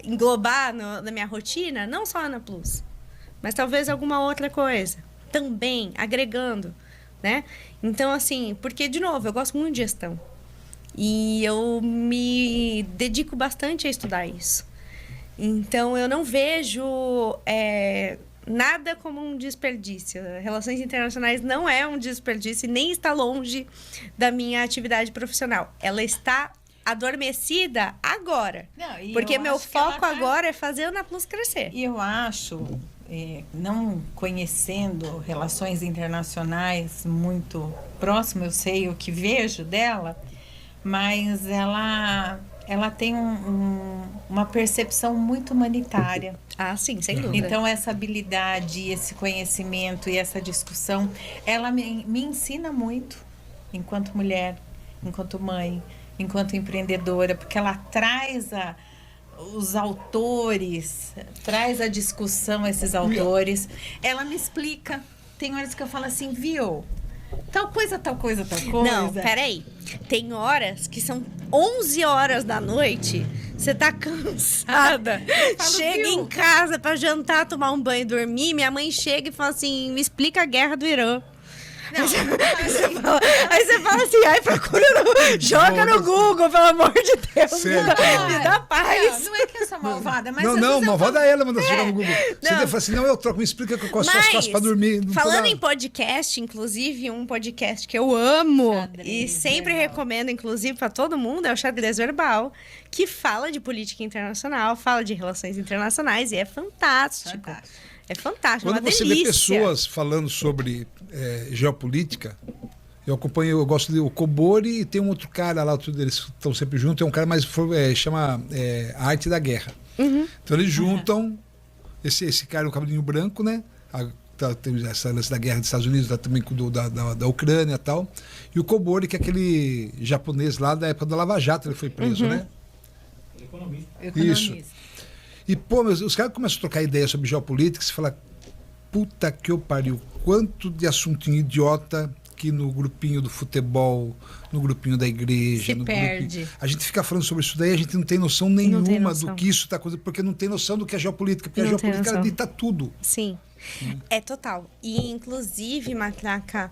englobar na minha rotina, não só a Ana Plus, mas talvez alguma outra coisa. Também, agregando, né? Então, assim, porque, de novo, eu gosto muito de gestão. E eu me dedico bastante a estudar isso. Então, eu não vejo nada como um desperdício. Relações internacionais não é um desperdício e nem está longe da minha atividade profissional. Ela está adormecida agora. Não, porque meu foco agora é fazer a Ana Plus crescer. E eu acho, não conhecendo relações internacionais muito próximo, eu sei o que vejo dela, mas ela tem uma percepção muito humanitária. Ah, sim, sem dúvida. Então, essa habilidade, esse conhecimento e essa discussão, ela me ensina muito enquanto mulher, enquanto mãe, enquanto empreendedora, porque ela traz os autores, traz a discussão esses autores. Ela me explica. Tem horas que eu falo assim, viu? Tal coisa, tal coisa, tal coisa. Não, peraí. Tem horas que são 11 horas da noite, você tá cansada, chega em casa pra jantar, tomar um banho e dormir, minha mãe chega e fala assim, me explica a guerra do Irã. Não, aí você fala assim, ai, procura, joga no Google, pelo amor de Deus. Sério, me dá paz. Não é que eu sou malvada, mas... Não, malvada é ela, manda você jogar no Google. Você fala assim, não, eu troco, me explica que eu costo as costas pra dormir. Falando em podcast, inclusive, um podcast que eu amo e sempre recomendo, inclusive, pra todo mundo, é o Xadrez Verbal, que fala de política internacional, fala de relações internacionais e é fantástico. É fantástico, quando uma delícia. Quando você vê pessoas falando sobre geopolítica, eu acompanho, eu gosto do Cobori e tem um outro cara lá, eles estão sempre juntos, é um cara mais, chama A Arte da Guerra. Uhum. Então eles juntam, esse cara, o cabelinho branco, né? Tem essa lance da guerra dos Estados Unidos, também da Ucrânia e tal. E o Cobori, que é aquele japonês lá da época da Lava Jato, ele foi preso, né? Economista. Isso. E, pô, os caras começam a trocar ideia sobre geopolítica, você fala, puta que eu pariu, quanto de assuntinho idiota que no grupinho do futebol, no grupinho da igreja, se no perde. Grupinho, a gente fica falando sobre isso daí, a gente não tem noção nenhuma do que isso está acontecendo, porque não tem noção do que é geopolítica, porque a geopolítica dita tudo. Sim, é total. E, inclusive, Matraca,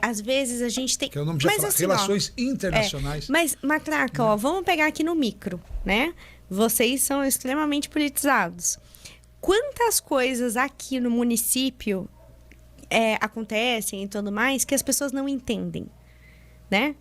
às vezes a gente tem... Que é o nome já fala, assim, relações internacionais. Mas, Matraca, vamos pegar aqui no micro, né? Vocês são extremamente politizados. Quantas coisas aqui no município acontecem e tudo mais que as pessoas não entendem, né?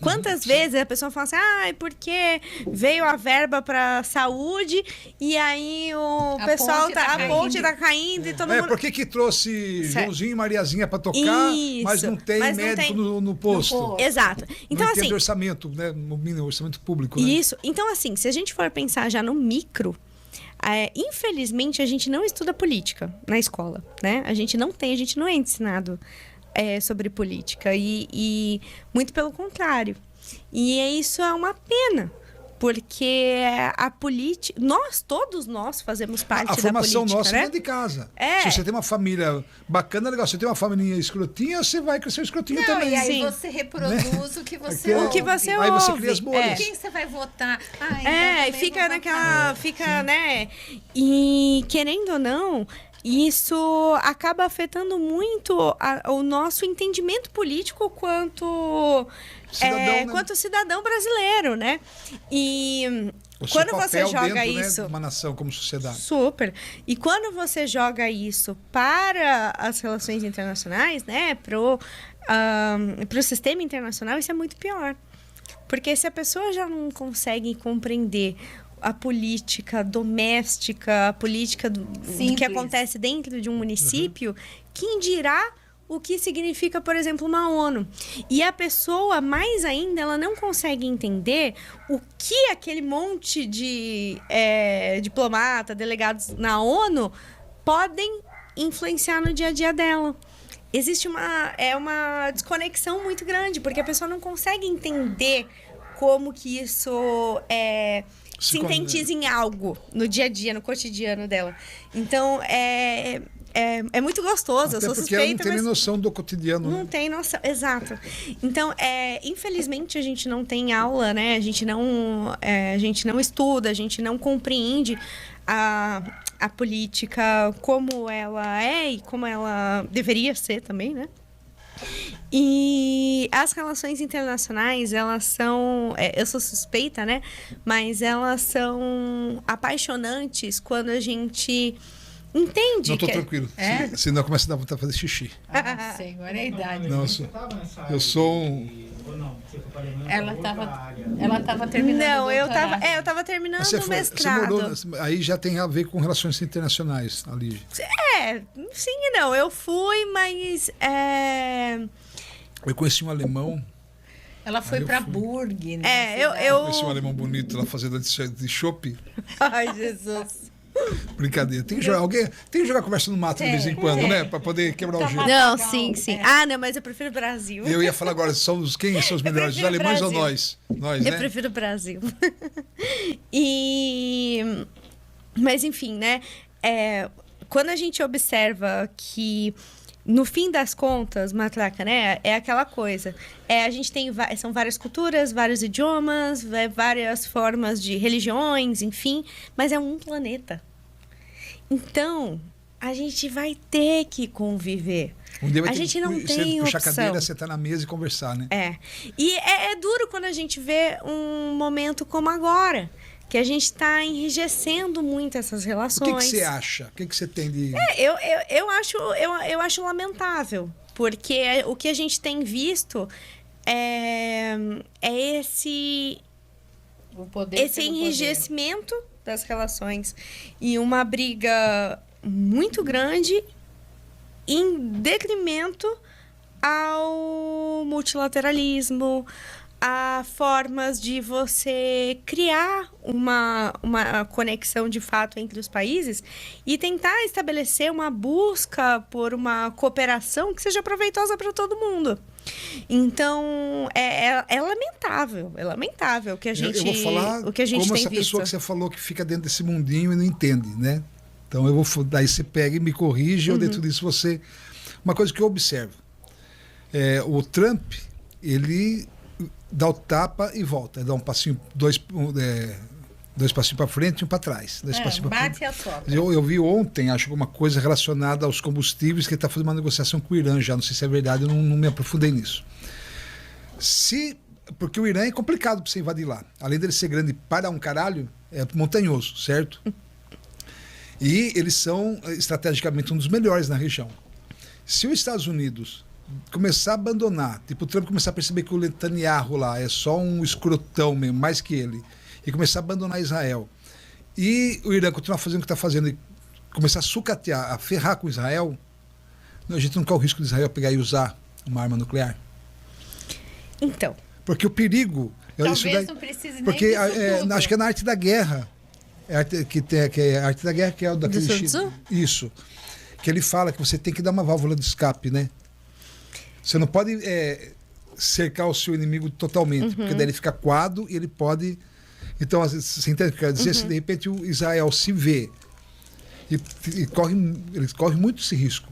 Quantas vezes a pessoa fala assim, porque veio a verba para saúde e aí o pessoal a ponte tá caindo e todo mundo... Por que trouxe Joãozinho e Mariazinha para tocar, mas não tem médico no posto? Exato. Então, não assim, tem orçamento, né? No mínimo, orçamento público, né? Isso. Então, assim, se a gente for pensar já no micro, infelizmente a gente não estuda política na escola, né? A gente não é ensinado sobre política e muito pelo contrário. E isso é uma pena, porque a política... Todos nós fazemos parte da política, a formação nossa né? é de casa. Se você tem uma família bacana, é legal. Se você tem uma família escrotinha, você vai crescer escrotinho também. E aí Sim. você reproduz o que você ouve. O que você aí ouve. Você cria as bolhas. Quem você vai votar? E fica naquela... Fica, né? E, querendo ou não, E isso acaba afetando muito o nosso entendimento político quanto Cidadão, né? quanto cidadão brasileiro, né? E O seu quando você papel joga dentro, isso... né, de uma nação como sociedade. Super. E quando você joga isso para as relações internacionais, né, pro sistema internacional, isso é muito pior. Porque se a pessoa já não consegue compreender a política doméstica, a política do que acontece dentro de um município, quem dirá o que significa, por exemplo, uma ONU. E a pessoa, mais ainda, ela não consegue entender o que aquele monte de diplomata, delegados na ONU podem influenciar no dia a dia dela. Existe uma desconexão muito grande, porque a pessoa não consegue entender como que isso sintetiza em algo no dia a dia, no cotidiano dela. Então, é muito gostoso. Até eu sou porque ela não suspeita, tem nem mas noção do cotidiano. não tem noção. Exato. Então, infelizmente, a gente não tem aula, né? A gente não estuda, a gente não compreende a política como ela é e como ela deveria ser também, né? E as relações internacionais, elas são... eu sou suspeita, né? Mas elas são apaixonantes quando a gente entende. Não, tô tranquilo. Senão começa a dar vontade de fazer xixi. Senhor, é a idade. Não, eu sou Ela estava terminando. Não, eu doutorado. tava terminando Você o você mestrado. morou, aí já tem a ver com relações internacionais, ali. Sim e não. Eu fui, mas... Eu conheci um alemão. Ela foi Aí eu para fui. Burg, né? Conheci um alemão bonito lá fazendo de chopp. Ai, Jesus. Brincadeira. Tem que jogar conversa no mato de vez em quando, né? Pra poder quebrar o gelo. Não, sim. Ah, não, mas eu prefiro o Brasil. Eu ia falar agora, quem são os melhores? Os alemães Brasil. ou nós? Nós, Eu né? prefiro o Brasil. Mas, enfim, né? Quando a gente observa que, no fim das contas, Matraca, né? É aquela coisa. A gente tem... São várias culturas, vários idiomas, várias formas de religiões, enfim. Mas é um planeta. Então, a gente vai ter que conviver. Um dia vai A ter gente que não tem puxar a opção. cadeira, sentar na mesa e conversar, né? E é duro quando a gente vê um momento como agora, que a gente está enrijecendo muito essas relações. O que você acha? O que você tem de... Eu acho lamentável, porque o que a gente tem visto é esse enrijecimento das relações e uma briga muito grande em detrimento ao multilateralismo, a formas de você criar uma conexão de fato entre os países e tentar estabelecer uma busca por uma cooperação que seja proveitosa para todo mundo. Então, é lamentável o que a gente, eu vou falar o que a gente como tem essa visto. pessoa que você falou que fica dentro desse mundinho e não entende, né? Então, daí você pega e me corrige, ou dentro disso você... Uma coisa que eu observo, o Trump, ele dá o tapa e volta, dá um passinho, dois passinhos para frente e um para trás. Bate a sopra. Eu vi ontem, acho, alguma coisa relacionada aos combustíveis, que ele está fazendo uma negociação com o Irã já, não sei se é verdade, eu não me aprofundei nisso. Porque o Irã é complicado para você invadir lá. Além dele ser grande para um caralho, é montanhoso, certo? E eles são, estrategicamente, um dos melhores na região. Se os Estados Unidos começar a abandonar, tipo o Trump começar a perceber que o Netanyahu lá é só um escrotão mesmo, mais que ele, e começar a abandonar Israel, e o Irã continuar fazendo o que está fazendo e começar a sucatear, a ferrar com Israel, a gente não corre o risco de Israel pegar e usar uma arma nuclear. Então. Porque o perigo... Talvez não precise nem porque disso tudo. acho que é na arte da guerra, que é a arte da guerra, que é o daquele... Do Sun Tzu? Isso. Que ele fala que você tem que dar uma válvula de escape, né? Você não pode cercar o seu inimigo totalmente, porque daí ele fica coado e ele pode... Então, você entende o que eu quero dizer? Se de repente o Israel se vê, ele corre muito esse risco.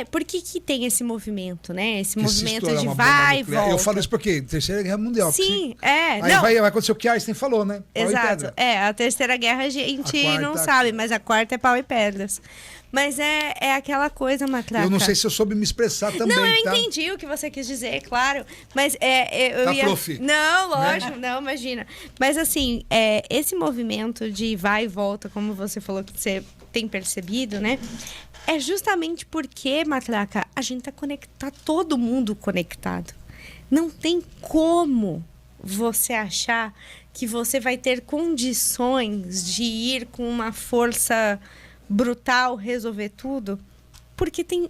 Por que tem esse movimento, né? Esse Que se movimento estourar de uma bomba vai e nuclear. volta. Eu falo isso porque Terceira Guerra Mundial. Sim, Aí não. vai acontecer o que Einstein falou, né? Pau e Exato. pedra. A terceira guerra a gente A quarta, não sabe, mas a quarta é pau e pedras. Mas é aquela coisa, Matraca. Eu não sei se eu soube me expressar também, Não, eu tá? entendi o que você quis dizer, claro. Mas eu Tá, ia... prof. Não, lógico, não, imagina. Mas assim, esse movimento de vai e volta, como você falou que você tem percebido, né? É justamente porque, Matraca, a gente tá todo mundo conectado. Não tem como você achar que você vai ter condições de ir com uma força brutal resolver tudo, porque tem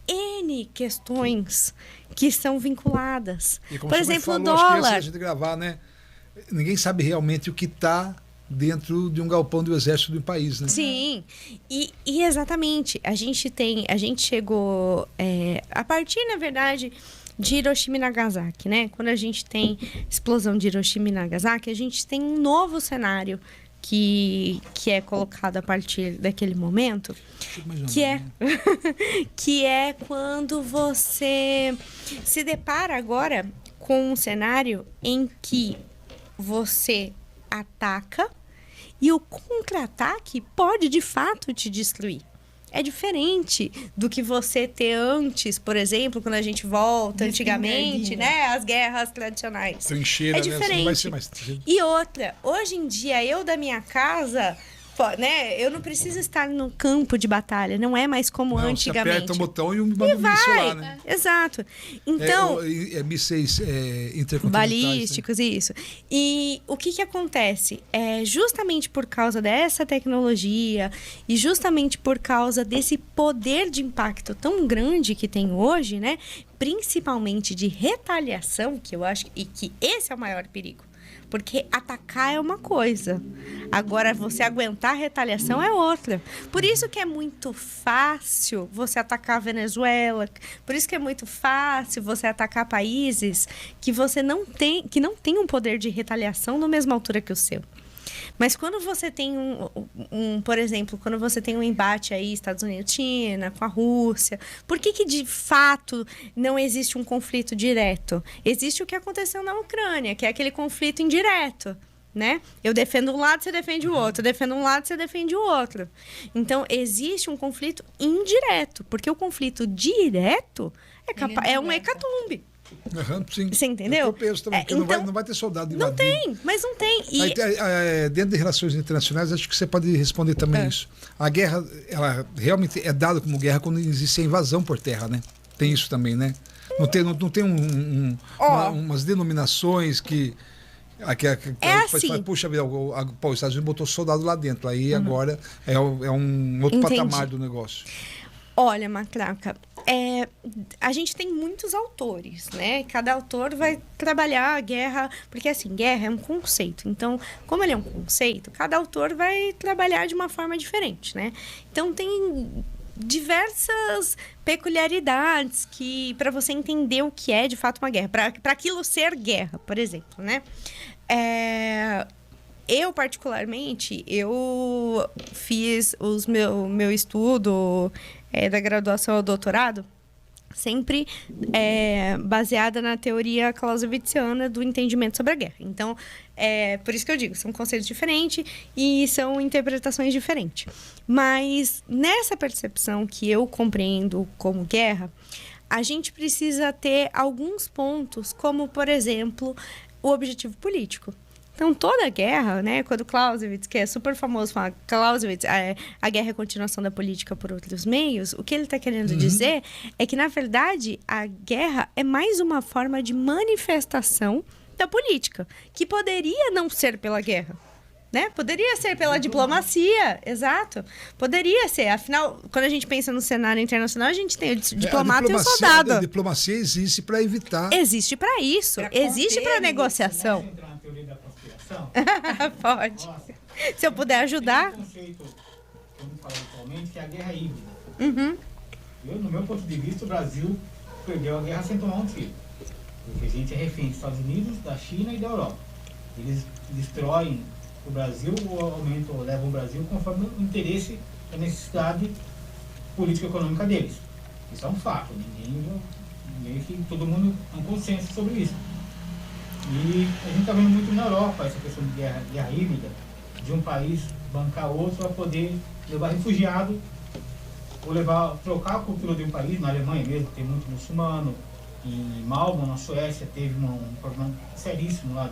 N questões que são vinculadas. E como Por você me exemplo, o falou, acho que antes dólar. da gente gravar, né? Ninguém sabe realmente o que está dentro de um galpão do exército de um país, né? Sim, e exatamente, a gente chegou, a partir, na verdade, de Hiroshima e Nagasaki, né? Quando a gente tem explosão de Hiroshima e Nagasaki, a gente tem um novo cenário que é colocado a partir daquele momento, que é quando você se depara agora com um cenário em que você ataca e o contra-ataque pode, de fato, te destruir. É diferente do que você ter antes, por exemplo, quando a gente volta antigamente, né? As guerras tradicionais. Trincheira, é diferente. Né? Não vai ser mais... E outra, hoje em dia, eu da minha casa, né? Eu não preciso estar no campo de batalha. Não é mais como antigamente. Você aperta o botão e manda um míssil lá, né? Exato. Então... mísseis intercontinentais. Balísticos, né? Isso. E o que acontece? Justamente por causa dessa tecnologia e justamente por causa desse poder de impacto tão grande que tem hoje, né? Principalmente de retaliação, que eu acho que esse é o maior perigo. Porque atacar é uma coisa. Agora, você aguentar a retaliação é outra. Por isso que é muito fácil você atacar a Venezuela. Por isso que é muito fácil você atacar países que não tem um poder de retaliação na mesma altura que o seu. Mas quando você tem por exemplo, quando você tem um embate aí, Estados Unidos, China, com a Rússia, por que de fato não existe um conflito direto? Existe o que aconteceu na Ucrânia, que é aquele conflito indireto, né? Eu defendo um lado, você defende o outro. Eu defendo um lado, você defende o outro. Então, existe um conflito indireto, porque o conflito direto é um hecatombe. Sim. Você entendeu? Eu penso também, porque então, não vai ter soldado não invadindo. tem, mas não tem. Dentro de relações internacionais, acho que você pode responder também isso. A guerra, ela realmente é dada como guerra quando existe a invasão por terra, né? Tem isso também, né? Não tem umas denominações que... assim. Puxa vida, os Estados Unidos botou soldado lá dentro. Aí agora é um outro patamar do negócio. Olha, Matraca, a gente tem muitos autores, né? Cada autor vai trabalhar a guerra, porque assim, guerra é um conceito. Então, como ele é um conceito, cada autor vai trabalhar de uma forma diferente, né? Então, tem diversas peculiaridades que para você entender o que é de fato uma guerra, para aquilo ser guerra, por exemplo, né? Eu, particularmente, eu fiz meu estudo da graduação ao doutorado sempre baseada na teoria clausewitziana do entendimento sobre a guerra. Então, por isso que eu digo, são conceitos diferentes e são interpretações diferentes. Mas nessa percepção que eu compreendo como guerra, a gente precisa ter alguns pontos, como, por exemplo, o objetivo político. Então, toda guerra, né, quando Clausewitz, que é super famoso, fala Clausewitz, a guerra é a continuação da política por outros meios, o que ele está querendo dizer é que, na verdade, a guerra é mais uma forma de manifestação da política, que poderia não ser pela guerra, né? Poderia ser pela diplomacia, exato. Poderia ser. Afinal, quando a gente pensa no cenário internacional, a gente tem o diplomata e o soldado. A diplomacia existe para evitar... Existe para isso. Existe para negociação. Pode. Nossa. Se eu puder ajudar. Tem um conceito que eu não falo atualmente, que é a guerra híbrida. No meu ponto de vista, o Brasil perdeu a guerra sem tomar um tiro. Porque a gente é refém dos Estados Unidos, da China e da Europa. Eles destroem o Brasil ou levam o Brasil conforme o interesse e a necessidade política e econômica deles. Isso é um fato. Meio que todo mundo tem um consenso sobre isso. E a gente está vendo muito na Europa essa questão de guerra híbrida, de um país bancar outro para poder levar refugiado, ou trocar a cultura de um país. Na Alemanha mesmo tem muito muçulmano, em Malmö, na Suécia, teve um problema seríssimo lá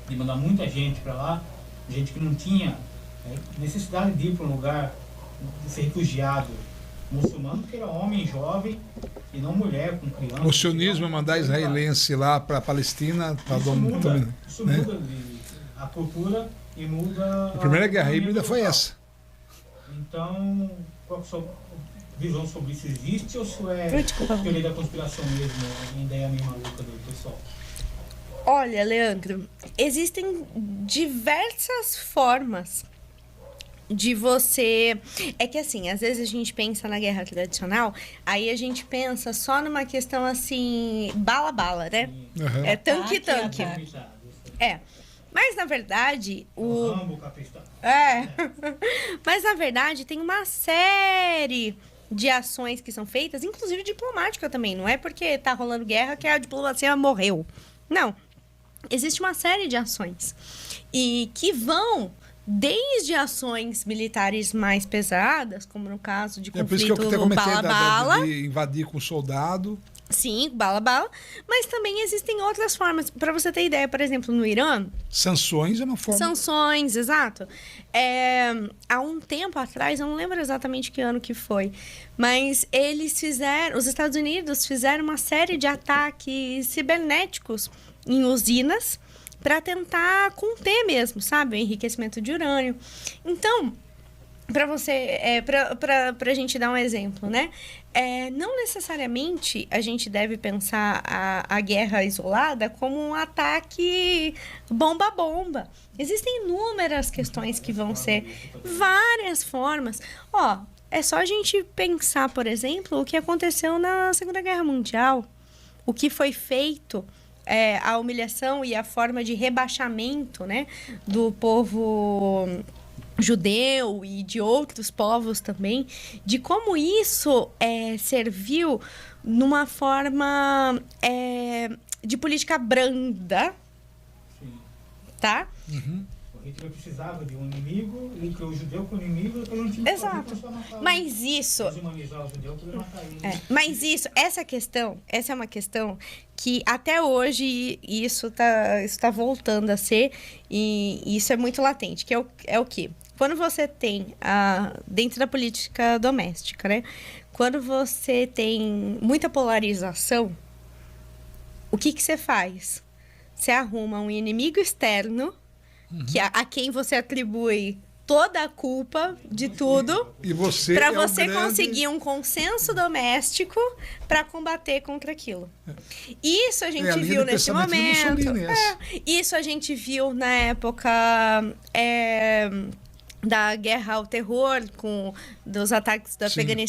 de mandar muita gente para lá, gente que não tinha necessidade de ir para um lugar, de ser refugiado muçulmano, porque era homem jovem e não mulher com criança. O sionismo é mandar israelense lá para a Palestina. Isso muda a cultura e muda... A primeira guerra híbrida foi essa. Então, qual que é a sua visão sobre isso? Existe ou isso é teoria da conspiração mesmo, a ideia meio maluca do pessoal? Olha, Leandro, existem diversas formas de você... É que assim, às vezes a gente pensa na guerra tradicional, aí a gente pensa só numa questão assim, bala-bala, né? Uhum. É tanque-tanque. É. Mas na verdade, Rambo, Capistão. Mas na verdade tem uma série de ações que são feitas, inclusive diplomática também. Não é porque tá rolando guerra que a diplomacia morreu. Não. Existe uma série de ações e que vão desde ações militares mais pesadas, como no caso de conflito por isso que eu até comentei bala-bala. de invadir com soldado. Sim, bala-bala. Mas também existem outras formas. Para você ter ideia, por exemplo, no Irã... Sanções é uma forma. Sanções, exato. Há um tempo atrás, eu não lembro exatamente que ano que foi, mas os Estados Unidos fizeram uma série de ataques cibernéticos em usinas para tentar conter mesmo, sabe? O enriquecimento de urânio. Então, para a gente dar um exemplo, né? Não necessariamente a gente deve pensar a guerra isolada como um ataque bomba-bomba. Existem inúmeras questões que vão ser várias formas. É só a gente pensar, por exemplo, o que aconteceu na Segunda Guerra Mundial. O que foi feito, a humilhação e a forma de rebaixamento, né, do povo judeu e de outros povos também, de como isso serviu numa forma de política branda, Sim. Tá? Uhum. O Hitler precisava de um inimigo, ele criou o judeu como inimigo, depois não tinha Exato. Mas isso... Deshumanizar o judeu, poder matar ele. Mas essa é uma questão que até hoje isso tá voltando a ser, e isso é muito latente, que é o quê? Quando você tem, dentro da política doméstica, né? Quando você tem muita polarização, o que você faz? Você arruma um inimigo externo, a quem você atribui toda a culpa de tudo, E você para é o você grande... conseguir um consenso doméstico para combater contra aquilo. Isso a gente a linha viu de nesse pensamento do momento. Mussolini, essa. Isso a gente viu na época da guerra ao terror, dos ataques do Sim. Né,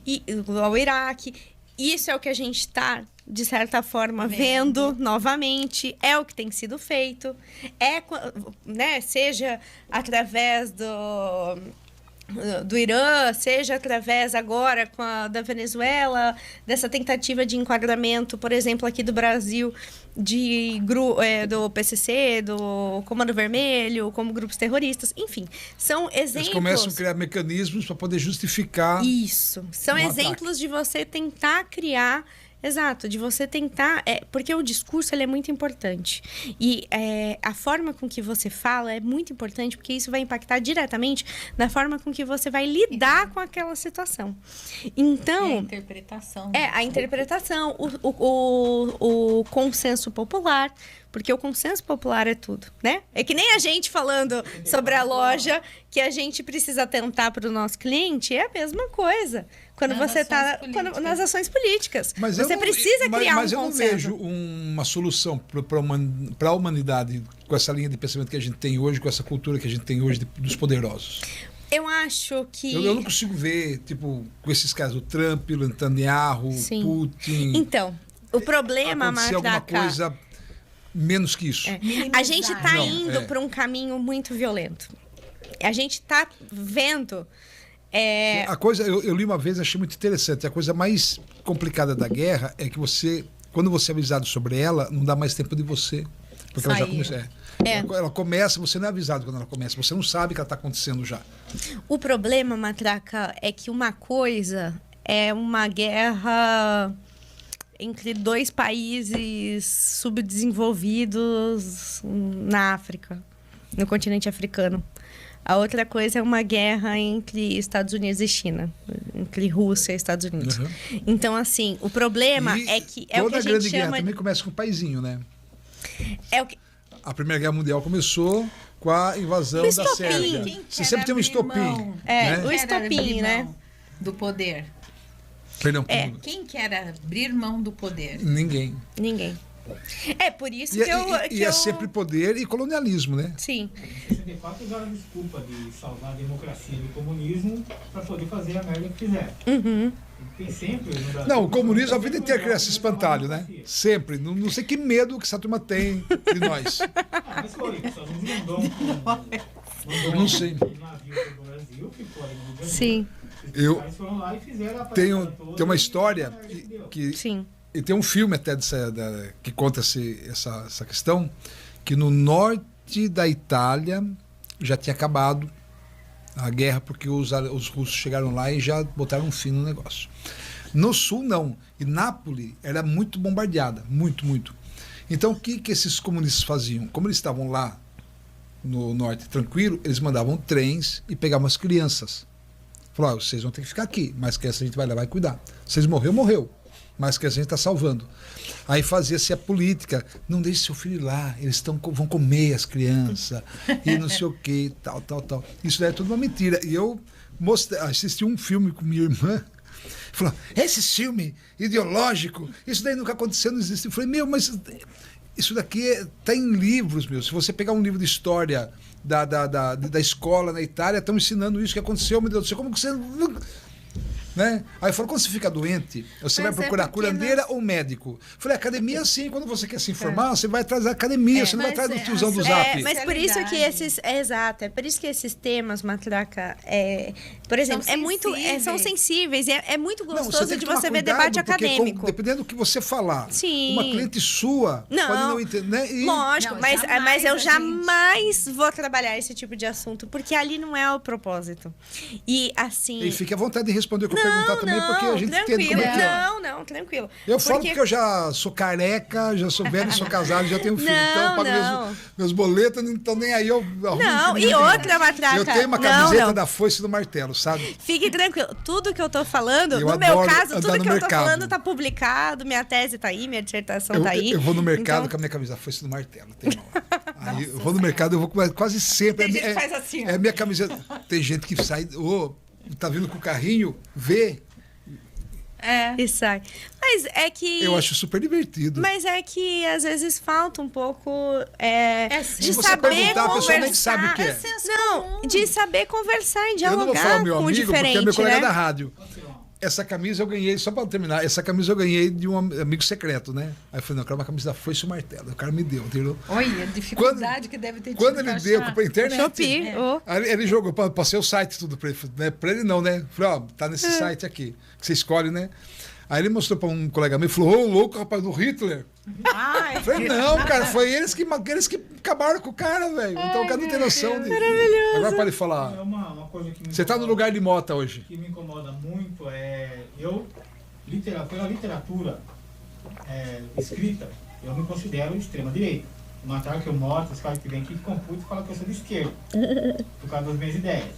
e ao Iraque. Isso é o que a gente está, de certa forma, vendo novamente. É o que tem sido feito. Né, seja através do Irã, seja através agora da Venezuela, dessa tentativa de enquadramento, por exemplo, aqui do Brasil, do PCC, do Comando Vermelho, como grupos terroristas, enfim, são exemplos... Eles começam a criar mecanismos para poder justificar... Isso, são exemplos de você tentar criar... Exato, de você tentar... porque o discurso ele é muito importante. E a forma com que você fala é muito importante, porque isso vai impactar diretamente na forma com que você vai lidar com aquela situação. Então... a interpretação. A interpretação, o consenso popular, porque o consenso popular é tudo, né? É que nem a gente falando sobre a loja, que a gente precisa atentar para o nosso cliente, é a mesma coisa. Quando você está nas ações políticas. Mas você precisa criar um consenso. Mas eu não vejo uma solução para a humanidade com essa linha de pensamento que a gente tem hoje, com essa cultura que a gente tem hoje dos poderosos. Eu acho que... Eu não consigo ver, tipo, com esses casos, o Trump, o Netanyahu, Sim. Putin... Então, o problema, acontecer alguma coisa menos que isso. A gente está Não, indo para um caminho muito violento. A gente está vendo A coisa, eu li uma vez, achei muito interessante. A coisa mais complicada da guerra é que quando você é avisado sobre ela, não dá mais tempo de você. Porque ela já começou. Ela começa, você não é avisado quando ela começa, você não sabe que ela está acontecendo já. O problema, Matraca, é que uma coisa é uma guerra entre dois países subdesenvolvidos na África, no continente africano. A outra coisa é uma guerra entre Estados Unidos e China, entre Rússia e Estados Unidos. Uhum. Então, assim, o problema é que é o que a gente grande guerra chama... também começa com o paizinho, né? É o que... A Primeira Guerra Mundial começou com a invasão da Sérvia. Você sempre tem um estopim. É, né? o estopim, né? Do poder. Perdão. Quem quer abrir mão do poder? Ninguém. Ninguém. É por isso E, que eu... e é sempre poder e colonialismo, né? Sim. Em 64 usaram a desculpa de salvar a democracia do comunismo para poder fazer a merda que fizeram. Uhum. Tem sempre no Brasil, Não, o comunismo a vida inteira cria esse espantalho, né? Sempre. Não sei que medo que essa turma tem de nós. Mas foi, os Estados Unidos mandou Não sei. um navio pro Brasil, ficou ali no Brasil. Sim. Eu Os caras foram lá e fizeram a tem palhaçada toda uma e história a merda que deu. que Sim. e tem um filme até que conta essa questão, que no norte da Itália já tinha acabado a guerra, porque os russos chegaram lá e já botaram um fim no negócio. No sul, não. E Nápoles era muito bombardeada, muito, muito. Então, o que esses comunistas faziam? Como eles estavam lá no norte tranquilo, eles mandavam trens e pegavam as crianças. Falaram, vocês vão ter que ficar aqui, mas que essa a gente vai levar e cuidar. Vocês morreu. Mas que a gente está salvando. Aí fazia-se a política, não deixe seu filho ir lá, eles vão comer as crianças, e não sei o que, tal. Isso daí é tudo uma mentira. E eu assisti um filme com minha irmã, falou, esse filme ideológico, isso daí nunca aconteceu, não existe. Eu falei, mas isso daqui está em livros, Se você pegar um livro de história da escola na Itália, estão ensinando isso que aconteceu, meu Deus do céu, como que você... Né? Aí falou, quando você fica doente, você vai procurar curandeira ou médico? Falei, academia sim, quando você quer se informar, você vai atrás da academia, você não vai atrás do tiozão do Zap. Mas por isso que exato, é por isso que esses temas, Matraca, por exemplo, são sensíveis, é muito gostoso de você ver debate acadêmico. Dependendo do que você falar, sim. Uma cliente sua pode não entender. Né? Lógico, mas eu jamais vou trabalhar esse tipo de assunto, porque ali não é o propósito. E assim... E fique à vontade de responder o que eu perguntar também, porque a gente entende como é que é. Não, tranquilo. Eu falo porque eu já sou careca, já sou velho, sou casado, já tenho filho, então eu pago meus boletos, não estão nem aí. Não, e outra, Matraca. Eu tenho uma camiseta da foice e do martelo, sabe? Fique tranquilo. Tudo que eu tô falando, no meu caso, tudo que eu tô falando tá publicado, minha tese tá aí, minha dissertação tá aí. Eu vou no mercado com a minha camisa da foice e do martelo. Aí eu vou no mercado, eu vou quase sempre. Tem gente que faz assim. É minha camiseta. Tem gente que sai... tá vindo com o carrinho, vê. E sai. Mas é que... Eu acho super divertido. Mas é que às vezes falta um pouco de você saber perguntar, conversar. A pessoa nem sabe o que é. Não, de saber conversar e dialogar. Eu não vou falar meu amigo, porque é meu colega né? da rádio. Essa camisa eu ganhei, só para terminar, essa camisa eu ganhei de um amigo secreto, né? Aí eu falei, não, eu quero uma camisa da foice e o martelo. O cara me deu, entendeu? Olha, a dificuldade que deve ter tido. Quando ele deu pra internet, Shopee, aí ele jogou, passei o site tudo pra ele. Né? Pra ele não, né? Falei, tá nesse site aqui, que você escolhe, né? Aí ele mostrou pra um colega meu e falou, louco, rapaz, do Hitler. Eu falei, não, cara, foi eles que acabaram com o cara, velho. Então o cara não tem noção disso. Maravilhoso. Agora pode falar. Uma coisa que Você tá no lugar de Mota hoje. O que me incomoda muito pela literatura escrita, eu me considero extrema-direita. O Matraca, o Mota, os caras que vêm aqui computam e falam que eu sou de esquerda, por causa das minhas ideias.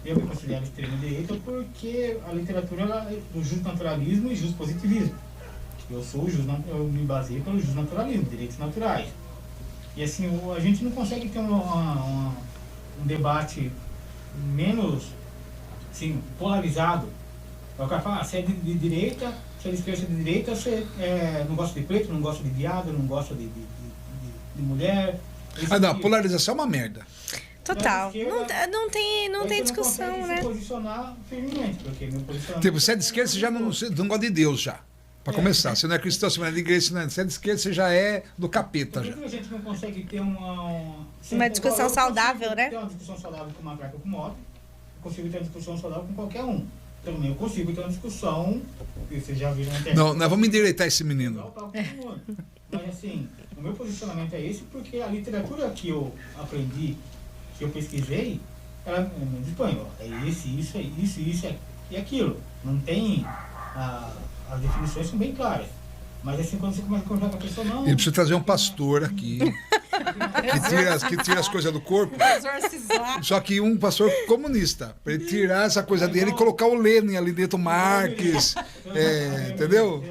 Eu me considero extrema-direita porque a literatura é do justnaturalismo e justpositivismo. Eu me baseio pelo justnaturalismo, direitos naturais. E assim, a gente não consegue ter um debate menos assim, polarizado. O cara fala, você é de direita, você é de esquerda, você é de direita, você não gosta de preto, não gosta de viado, não gosta de mulher. Não, polarização é uma merda. Total. Não tem discussão, não né? Se posicionar firmemente, porque meu posicionamento... Tipo, você é de esquerda, você já não gosta de Deus já. Pra começar. Você não é cristão, você não é de igreja, você é de esquerda, você já é do capeta. Por que a gente não consegue ter uma discussão saudável, né? Ter uma discussão saudável com o Matraca com o Mota. consigo ter uma discussão saudável com qualquer um. Também eu consigo ter uma discussão, que vocês já viram na internet. Não, nós vamos endireitar esse menino. Mas assim, o meu posicionamento é esse porque a literatura que eu aprendi, que eu pesquisei, ela é de espanhol. É isso e aquilo. Não tem... as definições são bem claras. Mas assim, quando você começa a conversar com a pessoa, não... Ele precisa trazer um pastor aqui, que tira as coisas do corpo. Só que um pastor comunista, para ele tirar essa coisa dele e colocar o Lenin ali dentro, Marx, entendeu?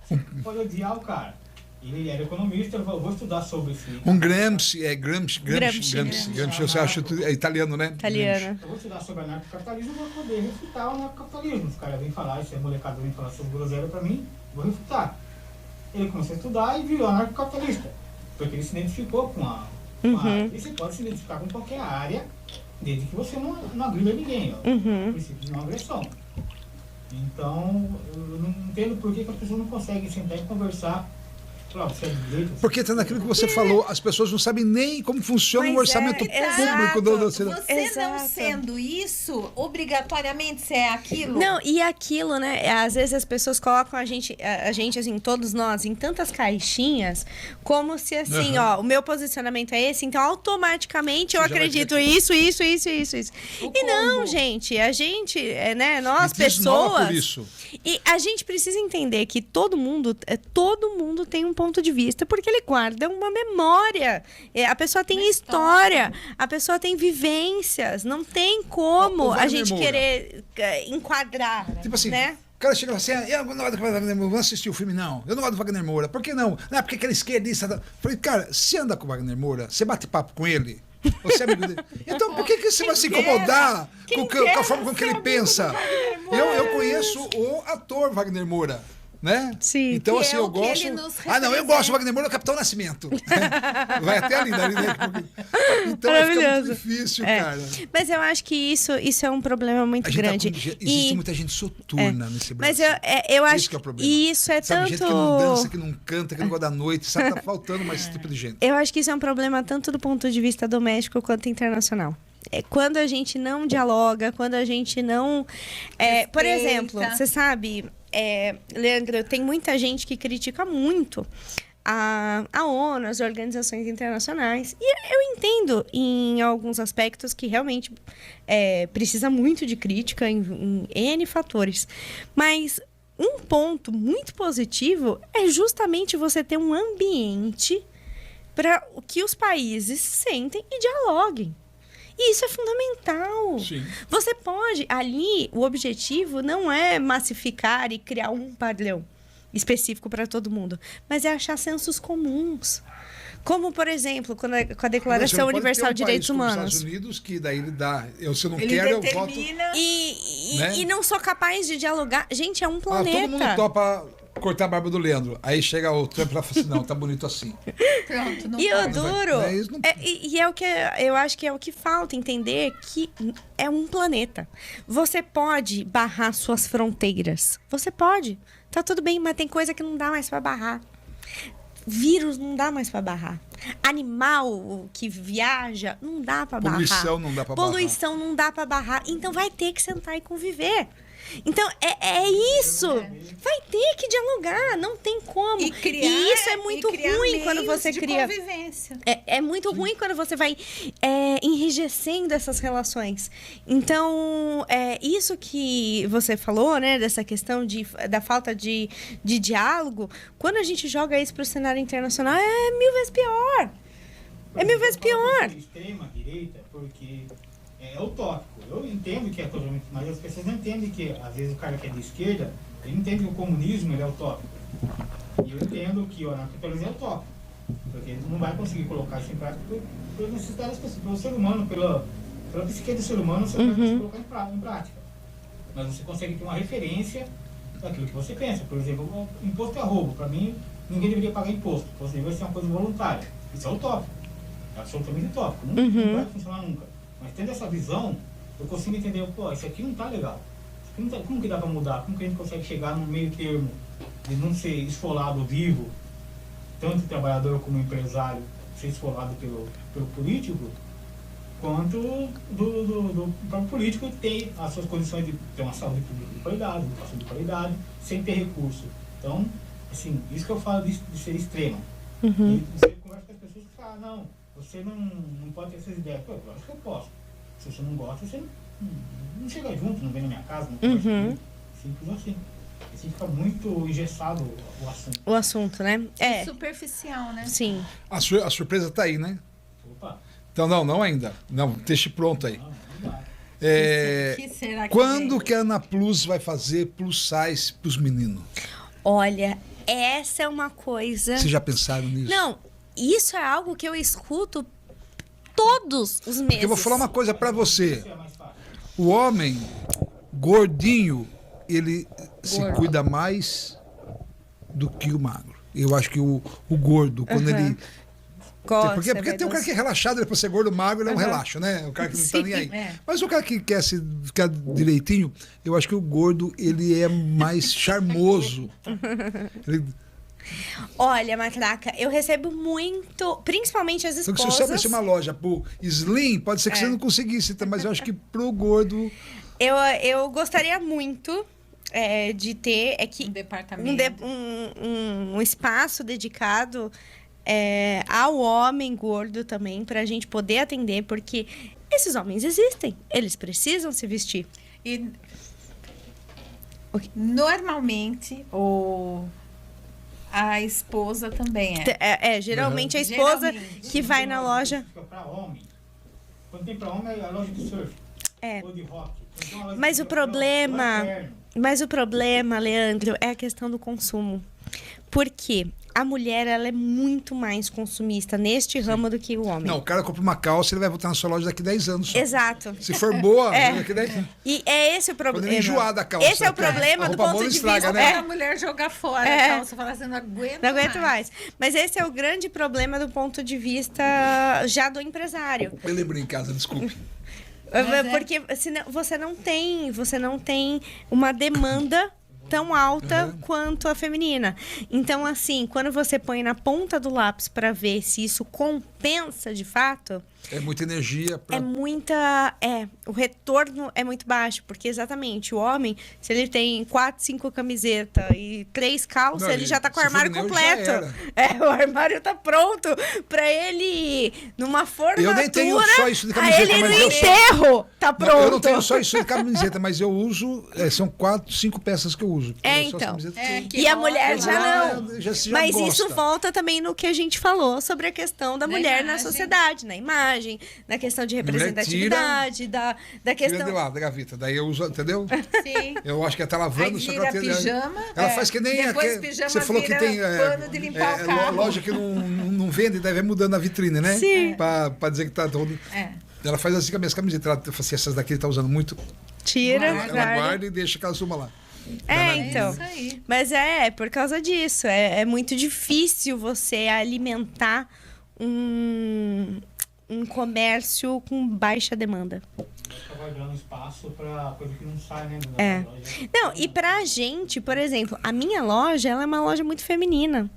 Você pode odiar o cara. Ele era economista, ele falou, vou estudar sobre isso. Um Gramsci, Gramsci, você acha italiano, né? Italiano. Eu vou estudar sobre anarcocapitalismo e vou poder refutar o anarcocapitalismo. Os caras vêm falar, esse molecada vem falar sobre groselha pra mim, vou refutar. Ele começou a estudar e virou anarcocapitalista. Porque ele se identificou com a área. E você pode se identificar com qualquer área, desde que você não agrida ninguém. O princípio de não agressão. Então, eu não entendo por que as pessoas não conseguem sentar e conversar. Porque está naquilo que você falou, as pessoas não sabem nem como funciona o orçamento público da cidade. Você não sendo isso, obrigatoriamente você é aquilo? Não, e aquilo, né? Às vezes as pessoas colocam a gente assim, todos nós, em tantas caixinhas, como se assim, ó, o meu posicionamento é esse, então automaticamente eu acredito isso. E não, gente, a gente, né, nós pessoas... Por isso. E a gente precisa entender que todo mundo tem um ponto de vista, porque ele guarda uma memória. A pessoa tem história, a pessoa tem vivências. Não tem como a gente querer enquadrar, tipo assim, né? O cara chega assim, eu não gosto do Wagner Moura, não assisti o filme, não. Eu não gosto do Wagner Moura. Por que não? Não, porque aquele esquerdista... Falei, cara, se anda com o Wagner Moura, você bate papo com ele, você é amigo dele. Então, por que você vai se incomodar com a forma com que ele pensa? Eu conheço o ator Wagner Moura. Né? Sim. Então, assim, eu gosto. Não, eu gosto do Wagner Moura, Capitão Nascimento. Vai até ali, né? Então fica muito difícil, cara. Mas eu acho que isso é um problema muito grande. Existe muita gente soturna nesse Brasil. Mas eu acho que é o problema. E isso é sabe, tanto. Gente que não dança, que não canta, que não gosta da noite, sabe? Tá faltando mais esse tipo de gente. Eu acho que isso é um problema tanto do ponto de vista doméstico quanto internacional. Quando a gente não dialoga, quando a gente não. Por exemplo, você sabe. Leandro, tem muita gente que critica muito a ONU, as organizações internacionais. E eu entendo em alguns aspectos que realmente precisa muito de crítica em N fatores. Mas um ponto muito positivo é justamente você ter um ambiente para que os países sentem e dialoguem. E isso é fundamental. Sim. Você pode... Ali, o objetivo não é massificar e criar um padrão específico para todo mundo, mas é achar sensos comuns. Como, por exemplo, com a Declaração Universal de Direitos Humanos. Os Estados Unidos, que daí ele dá... Se eu não quero, eu voto... E não sou capaz de dialogar. Gente, é um planeta. Todo mundo topa cortar a barba do Leandro. Aí chega o Trump e fala assim, não, tá bonito assim. Pronto, não e pode. o duro... é o que eu acho que é o que falta entender, que é um planeta. Você pode barrar suas fronteiras. Você pode. Tá tudo bem, mas tem coisa que não dá mais para barrar. Vírus não dá mais para barrar. Animal que viaja não dá para barrar. Poluição não dá para barrar. Poluição não dá para barrar. Então vai ter que sentar e conviver. Então, é isso. Vai ter que dialogar, não tem como. E isso é muito ruim quando você cria... Convivência. É muito ruim quando você vai enrijecendo essas relações. Então, isso que você falou, né, dessa questão da falta de diálogo, quando a gente joga isso para o cenário internacional, é 1000 vezes pior. É 1000 vezes pior. Extrema direita, porque é utópico. Eu entendo que é totalmente, mas as pessoas não entendem que, às vezes, o cara que é de esquerda, ele entende que o comunismo ele é utópico. E eu entendo que o anarcocapitalismo é utópico. Porque ele não vai conseguir colocar isso em prática por necessidade das pessoas, pelo ser humano, pela psique do ser humano, você não vai conseguir colocar em prática. Mas você consegue ter uma referência daquilo que você pensa. Por exemplo, o imposto é roubo. Para mim, ninguém deveria pagar imposto. O imposto deveria ser uma coisa voluntária. Isso é utópico. É absolutamente utópico. Não vai funcionar nunca. Mas tendo essa visão, eu consigo entender, isso aqui não tá legal. Isso aqui não tá, como que dá para mudar? Como que a gente consegue chegar no meio termo de não ser esfolado vivo, tanto o trabalhador como o empresário, ser esfolado pelo político, quanto do próprio político ter as suas condições de ter uma saúde pública de qualidade, educação de qualidade, sem ter recurso. Então, assim, isso que eu falo de ser extremo. Uhum. E você conversa com as pessoas que falam, não, você não pode ter essas ideias. Pô, eu acho que eu posso. Se você não gosta, você não chega junto, não vem na minha casa, não conversa comigo. Simples assim. Assim fica muito engessado o assunto. O assunto, né? É, Superficial, né? sim. A surpresa tá aí, né? Opa, Então, não ainda. Não, deixe pronto aí. não dá. Que será que Quando vem? que a Ana Plus vai fazer plus size pros meninos? Olha, essa é uma coisa... Vocês já pensaram nisso? Não, isso é algo que eu escuto todos os meses. Porque eu vou falar uma coisa pra você. Isso é mais fácil. O homem gordinho, ele se cuida mais do que o magro. Eu acho que o gordo, quando ele... Gosta, Porque vai tem o cara dançar. que é relaxado, ele é pra ser gordo, magro, ele é um relaxo, né? O cara que não tá nem aí. é. Mas o cara que quer se ficar direitinho, eu acho que o gordo, ele é mais charmoso. Ele, Olha, Matraca, eu recebo muito, principalmente as então, se você abrisse esposas. uma loja pro slim, pode ser que você não conseguisse, mas eu acho que pro gordo... Eu gostaria muito de ter Um departamento. um espaço dedicado ao homem gordo também, pra gente poder atender, porque esses homens existem, eles precisam se vestir. E normalmente a esposa também é. Geralmente a esposa Geralmente. que vai na loja. Fica pra homem. Quando tem pra homem, é a loja de surf. É. Ou de rock. Quando tem uma loja Mas de o surf, é problema, terno. Leandro, é a questão do consumo. Por quê? A mulher, ela é muito mais consumista neste ramo do que o homem. Não, o cara compra uma calça, ele vai voltar na sua loja daqui 10 anos só. Exato. Se for boa, É. daqui 10 anos. E é esse o Quando problema. ele enjoar da calça. Esse é o problema A do roupa ponto boa de estraga, vista. né? Quando a mulher joga fora É. a calça, fala assim, não aguento Não aguento mais. Mas esse é o grande problema do ponto de vista já do empresário. Eu lembrei em casa, desculpe. Porque senão, você não tem uma demanda tão alta quanto a feminina. Então, assim, quando você põe na ponta do lápis para ver se isso compensa de fato, É muita energia pra... o retorno é muito baixo, porque exatamente o homem, se ele tem 4, 5 camisetas e 3 calças, Não, ele já tá com o se for armário neuro, completo. já era. O armário tá pronto para ele numa formatura. Eu nem tenho só isso de a camiseta, ele mas no eu- enterro tá pronto. Não, eu não tenho só isso de camiseta, mas eu uso... são 4, 5 peças que eu uso. É, Eu só as então. camisetas É, que que E a rola mulher já lá. não. já Mas gosta. isso volta também no que a gente falou sobre a questão da Na mulher na imagem. sociedade, na imagem, na questão de mulher representatividade, da Tira questão. de lá, da gaveta. Daí eu uso, entendeu? Sim. Eu acho que ela tá Aí lavando, só que vira ela tem... pijama. Ela faz que nem... Depois pijama você falou que vira tem pano de limpar o carro. loja que não vende, daí vai mudando a vitrine, né? Sim. Pra dizer que tá todo... É. Ela faz assim com as minhas camisetas. Ela fala assim, essas daqui ele tá usando muito. Tira, Ela guarda. guarda e deixa aquela suma lá. Então. Isso aí. Mas por causa disso. É muito difícil você alimentar um comércio com baixa demanda. Tá guardando espaço pra coisa que não sai, né? É. Da loja. Não, e pra gente, por exemplo, a minha loja, ela é uma loja muito feminina.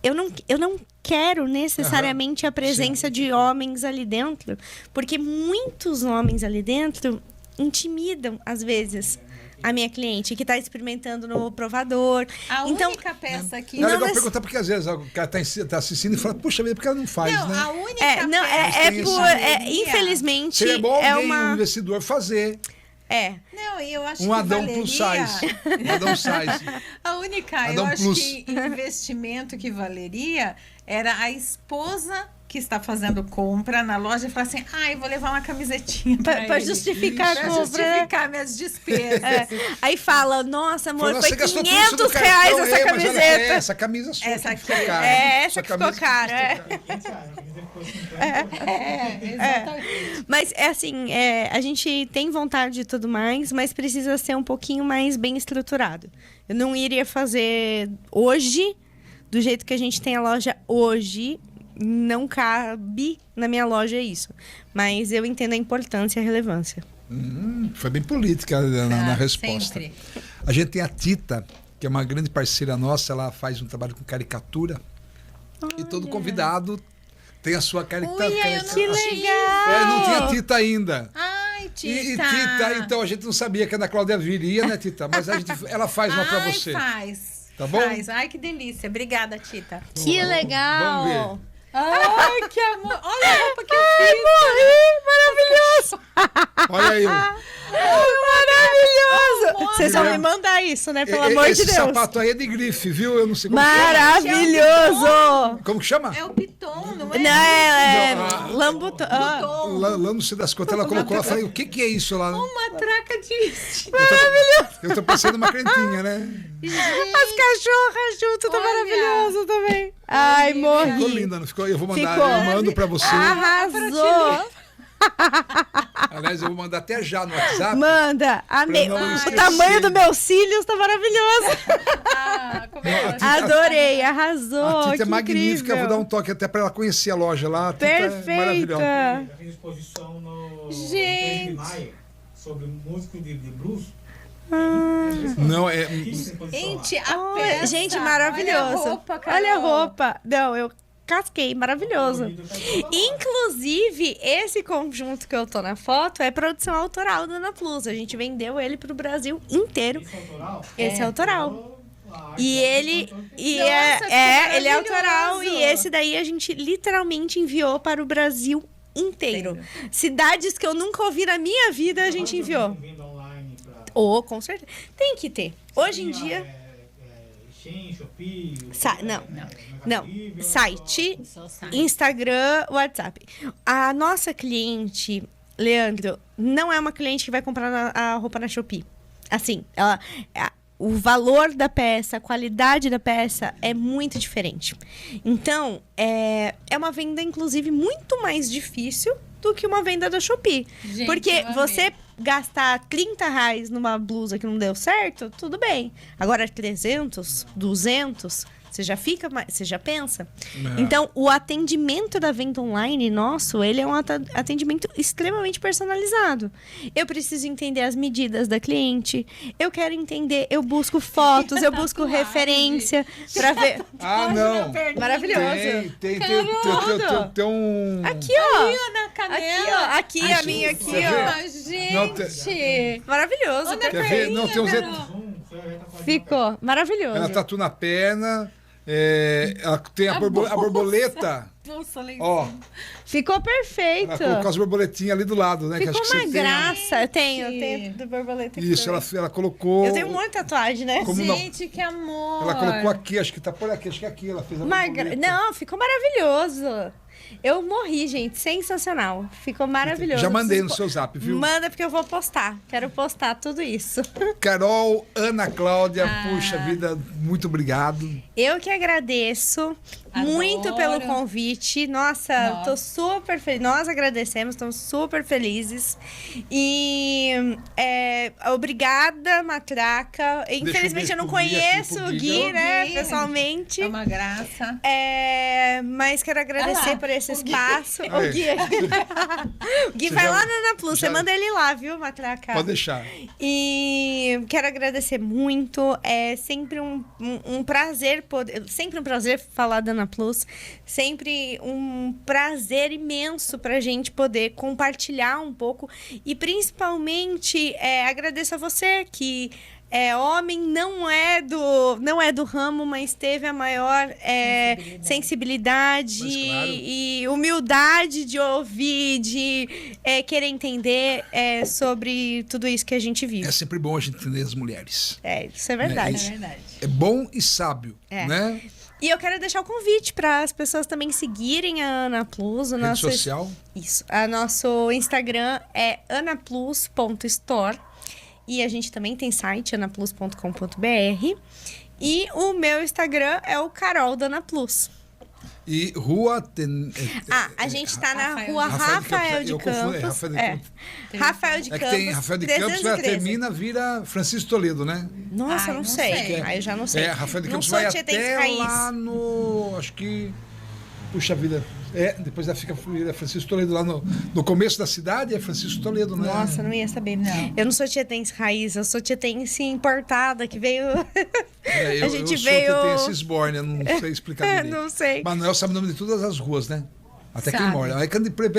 Eu não quero necessariamente a presença de homens ali dentro, porque muitos homens ali dentro intimidam, às vezes, a minha cliente que está experimentando no provador. A Então, única peça que... Não é Não legal nece- perguntar porque às vezes o cara tá assistindo e fala, puxa vida, porque ela não faz, Não, né? a única não, peça tem que esse- valeria- infelizmente, Seria bom é alguém, um uma... investidor, fazer Não, eu acho um que Adão valeria... plus size. Um Adão size. A única, Adão eu acho Plus. que investimento que valeria era a esposa que está fazendo compra na loja e falar assim, eu vou levar uma camisetinha Pra para justificar a Para compra. justificar minhas despesas. Aí fala, nossa, amor, Fala, foi "Você gastou tudo isso no R$500 essa cartão, mas ela- camiseta. essa camisa sua. Essa que aqui. ficou cara. Essa Sua que ficou camisa cara. É. 500 reais, a camisa ficou 50. Exatamente. Mas, assim, a gente tem vontade e tudo mais, mas precisa ser um pouquinho mais bem estruturado. Eu não iria fazer hoje, do jeito que a gente tem a loja hoje, não cabe na minha loja isso. Mas eu entendo a importância e a relevância. Foi bem política na Ah, resposta. sempre. A gente tem a Tita, que é uma grande parceira nossa, ela faz um trabalho com caricatura. E todo convidado Tem a sua cara que tá... Ui, eu não Que legal! Não tinha Tita ainda. Ai, Tita. E Tita, então a gente não sabia que a Ana Cláudia viria, né, Tita? Mas ela faz uma pra você. Faz. Tá bom? Faz. Ai, que delícia. Obrigada, Tita. Que legal! Vamos ver. Ai, que amor. Olha a roupa que eu Ai, fiz. morri! Maravilhoso! Olha aí. Maravilhoso! Vocês vão me mandar isso, né? Pelo amor de Esse Deus. sapato aí é de grife, viu? Eu não sei como Maravilhoso! Como que chama? É o Piton, não é? Não, é Não, Lambuton. Lá não sei das quantas, ela colocou, ela falou, o que é isso lá? Uma traca de... Eu tô parecendo uma crentinha, né? As cachorras junto, tá Olha. maravilhoso também. Ai, Ficou morri. linda, não ficou? Eu vou mandar, Ficou. eu mando pra você. Arrasou. Aliás, eu vou mandar até já no WhatsApp. Manda. Amei. Pra não O esquecer. tamanho dos meus cílios tá maravilhoso. Ah, como é? Adorei, arrasou. A Tita é que magnífica, eu vou dar um incrível. toque até pra ela conhecer a loja lá. A Tita é maravilhosa. Perfeita. Já fiz exposição no Gente. Maia sobre músico de blues. Não, é. Fiz exposição lá. Gente, a Olha, peça. gente, maravilhoso. Olha a roupa, Carol. Olha a roupa. Não, eu casquei, maravilhoso. Inclusive, esse conjunto que eu tô na foto é produção autoral da Ana Plus. A gente vendeu ele pro Brasil inteiro. Esse autoral? Esse é autoral. A arte E do ele, cantor que- e Nossa, ele é maravilhoso. autoral. E esse daí a gente literalmente enviou para o Brasil inteiro. Cidades que eu nunca ouvi na minha vida, a gente enviou. Venda online pra... Oh, com certeza. Tem que ter. Hoje em dia... Shein, Shopee... Não, Mercado Livre, site, Só sai. Instagram, WhatsApp. A nossa cliente, Leandro, não é uma cliente que vai comprar a roupa na Shopee. Assim, o valor da peça, a qualidade da peça é muito diferente. Então, é uma venda, inclusive, muito mais difícil do que uma venda da Shopee. Gente, Porque eu amei. você gastar R$30 numa blusa que não deu certo, tudo bem. Agora, 300, 200... Você já pensa? É. Então, o atendimento da venda online nosso, ele é um atendimento extremamente personalizado. Eu preciso entender as medidas da cliente. Eu quero entender, eu busco fotos, eu busco Tatuagem. referência para ver. Ah, não. Maravilhoso. Tem um. Aqui, ó. Ó, na canela. Aqui, a minha aqui, Quer ó. Gente. Não, tem- Maravilhoso. Olha Quer ver? Não, tem uns. Zoom, você já tá fazendo Ficou maravilhoso. Ela tatu na perna. Ela tem a borboleta. Nossa, lá em Ó, cima. Ficou perfeito. ela colocou as borboletinhas ali do lado, né? que Ficou acho que uma você tem. graça. Eu tenho do borboleta aqui Isso, também. ela colocou. Eu tenho um monte de tatuagem, né? Como não? Gente, que amor. Ela colocou aqui, acho que tá por aqui, acho que é aqui. Ela fez a borboleta. Não, ficou maravilhoso. Eu morri, gente. Sensacional. Ficou maravilhoso. Já mandei no Vocês seu zap, viu? Manda porque eu vou postar. Quero postar tudo isso. Carol, Ana Cláudia, puxa vida, muito obrigado. Eu que agradeço Adoro. muito pelo convite. Nossa, Nossa. tô super feliz. Nós agradecemos, estamos super felizes. E obrigada, Matraca. Infelizmente eu não descobrir aqui conheço pro o Gui. Gui, né, Gui. pessoalmente. É uma graça. Mas quero agradecer Ah lá, por esse o Gui. espaço. Aí. O Gui, o Gui Você vai já- lá na Ana Plus, já- você manda ele lá, viu, Matraca? Pode deixar. E quero agradecer muito. É sempre um prazer sempre um prazer falar da Ana Plus. Sempre um prazer imenso pra gente poder compartilhar um pouco. E principalmente agradeço a você que homem, não é do ramo, mas teve a maior sensibilidade Mas claro. e humildade de ouvir, de querer entender sobre tudo isso que a gente vive. É sempre bom a gente entender as mulheres. Isso é verdade. isso. verdade. É bom e sábio, né? E eu quero deixar o convite para as pessoas também seguirem a Ana Plus. Rede social. Isso. Nosso Instagram é anaplus.store. E a gente também tem site, anaplus.com.br. E o meu Instagram é o Carol da Ana Plus. E rua... A gente tá na Rafael rua de Rafael de Eu confundo, Campos. Rafael de Campos. Rafael de É que Campos. tem Rafael de Campos, ela 313. termina, vira Francisco Toledo, né? Nossa, Ai, não não sei. sei. Aí eu já não sei. Rafael de Não Campos sou vai tietense até raiz. lá no... Acho que... Puxa vida. Depois ela fica Francisco Toledo lá no começo da cidade, é Francisco Toledo, né? Nossa, não ia saber. Não. Eu não sou tietense raiz, eu sou tietense importada, que veio... Eu, a gente eu veio... sou que tem esse esborne, eu não sei explicar direito. Não sei. Manuel sabe o nome de todas as ruas, né? Até Sabe. quem mora. Aí quando político,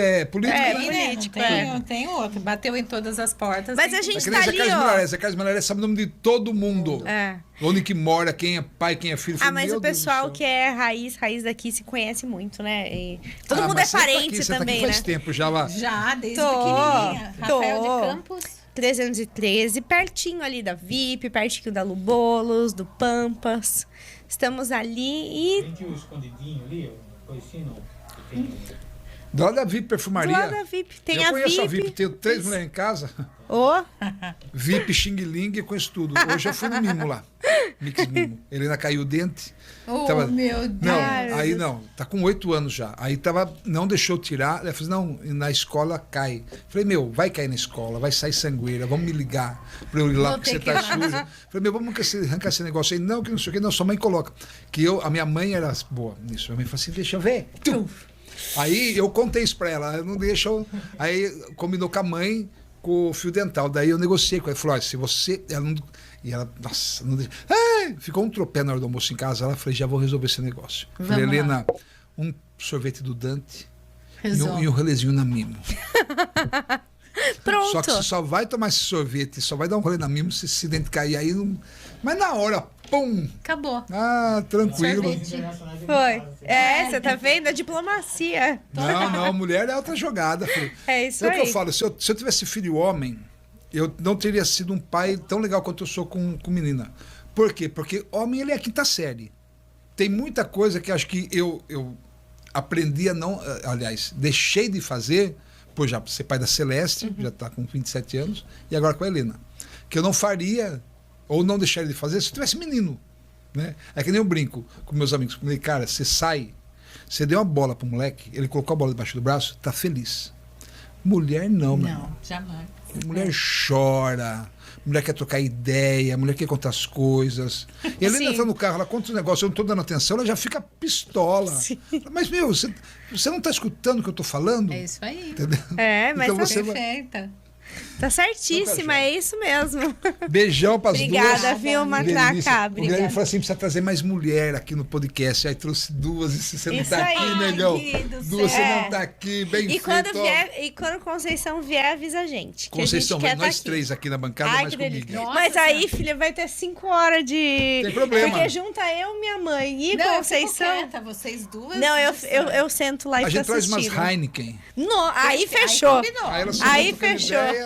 É, né? político, Não tem outro. Bateu em todas as portas. Mas a É gente que nem tá Zé ali, Carlos ó. Malaré. Zé Carlos Malaré sabe o nome de todo mundo. É. Onde que mora, quem é pai, quem é filho. Eu Ah, falei, mas meu o Deus do pessoal céu. que é raiz daqui se conhece muito, né? E todo mundo é mas você tá aqui, parente você tá também, aqui faz né? tempo já lá. Já, desde Tô, pequenininha. tô. Rafael de Campos. 313, pertinho ali da VIP, pertinho da Lubolos, do Pampas. Estamos ali e Tem que o escondidinho ali, coisa assim, não. Que tem- Do lado da VIP do Perfumaria. lado da VIP tem eu a conheço VIP. a VIP, tenho 3 mulheres em casa. Ô, VIP, Xing Ling, eu conheço tudo. Hoje eu fui no Mimo lá. Mix Mimo. Helena caiu o dente. Oh, Tava- meu Deus. Não, Ai, aí meu não, tá com 8 anos já. Aí tava, não deixou tirar. Ela falou, não, na escola cai. Falei, meu, vai cair na escola, vai sair sangueira, vamos me ligar pra eu ir lá Vou porque você ter tá que- suja. Falei, meu, vamos arrancar esse negócio aí. Não, que não sei o que, não, sua mãe coloca. Que a minha mãe era boa nisso. Minha mãe falou assim, deixa eu ver. Tum. Aí eu contei isso pra ela, não deixa eu... Aí combinou com a mãe, com o fio dental. Daí eu negociei com ela. Falou, olha, se você... Ela não... E ela, nossa, não deixa... Ficou um tropé na hora do almoço em casa. Ela falou, já vou resolver esse negócio. Falei, Vamos lá. Helena, um sorvete do Dante Resolve. e um relezinho na Mimo. pronto. Só que você só vai tomar esse sorvete, só vai dar um rolê na Mimo se esse dente cair aí. Não... Mas na hora, pum! Acabou. Ah, tranquilo. Sorvete. Internacionais Foi. assim. É, você tá vendo? A diplomacia. Não, mulher é outra jogada, filho. É isso É o que eu aí. falo, se eu tivesse filho homem, eu não teria sido um pai tão legal quanto eu sou com menina. Por quê? Porque homem, ele é a quinta série. Tem muita coisa que acho que eu aprendi a não... Aliás, deixei de fazer, por já ser pai da Celeste, já está com 27 anos, e agora com a Helena. Que eu não faria, ou não deixaria de fazer, se eu tivesse menino. Né? É que nem eu brinco com meus amigos. Eu falei, cara, você sai, você deu uma bola pro moleque, ele colocou a bola debaixo do braço, tá feliz. Mulher não, meu irmão. Não, jamais. Mulher chora, mulher quer trocar ideia, mulher quer contar as coisas. E ela ainda Sim. tá no carro, ela conta os negócios, eu não tô dando atenção, ela já fica pistola. Sim. Mas, meu, você não tá escutando o que eu tô falando? É isso aí. Entendeu? É, mas Então tá, você vai- Perfeita. tá certíssima, é isso mesmo. Beijão pras Obrigada, duas. viu, Delícia. Matraca? O Guilherme Obrigada. falou assim, precisa trazer mais mulher aqui no podcast. Aí trouxe duas, e você não Isso tá aí. aqui, Ai, negão. Gui do Duas, você céu. não tá aqui, bem E feito. quando, ó. quando Conceição vier, avisa a gente. Que Conceição, a gente quer nós tá aqui. três aqui na bancada, Ai, mais que delícia. comigo. Nossa Mas aí, Senhora. filha, vai ter 5 horas de... Tem problema. Porque junta eu, minha mãe e Não, eu fico Conceição... quieta, vocês duas. Não, eu sento lá e A fico gente traz umas assistindo. Heineken. Aí fechou. combinou. Aí, ela só Aí vai trocando fechou. ideia.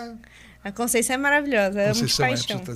A Conceição é maravilhosa, é muito Conceição é paixão. absoluta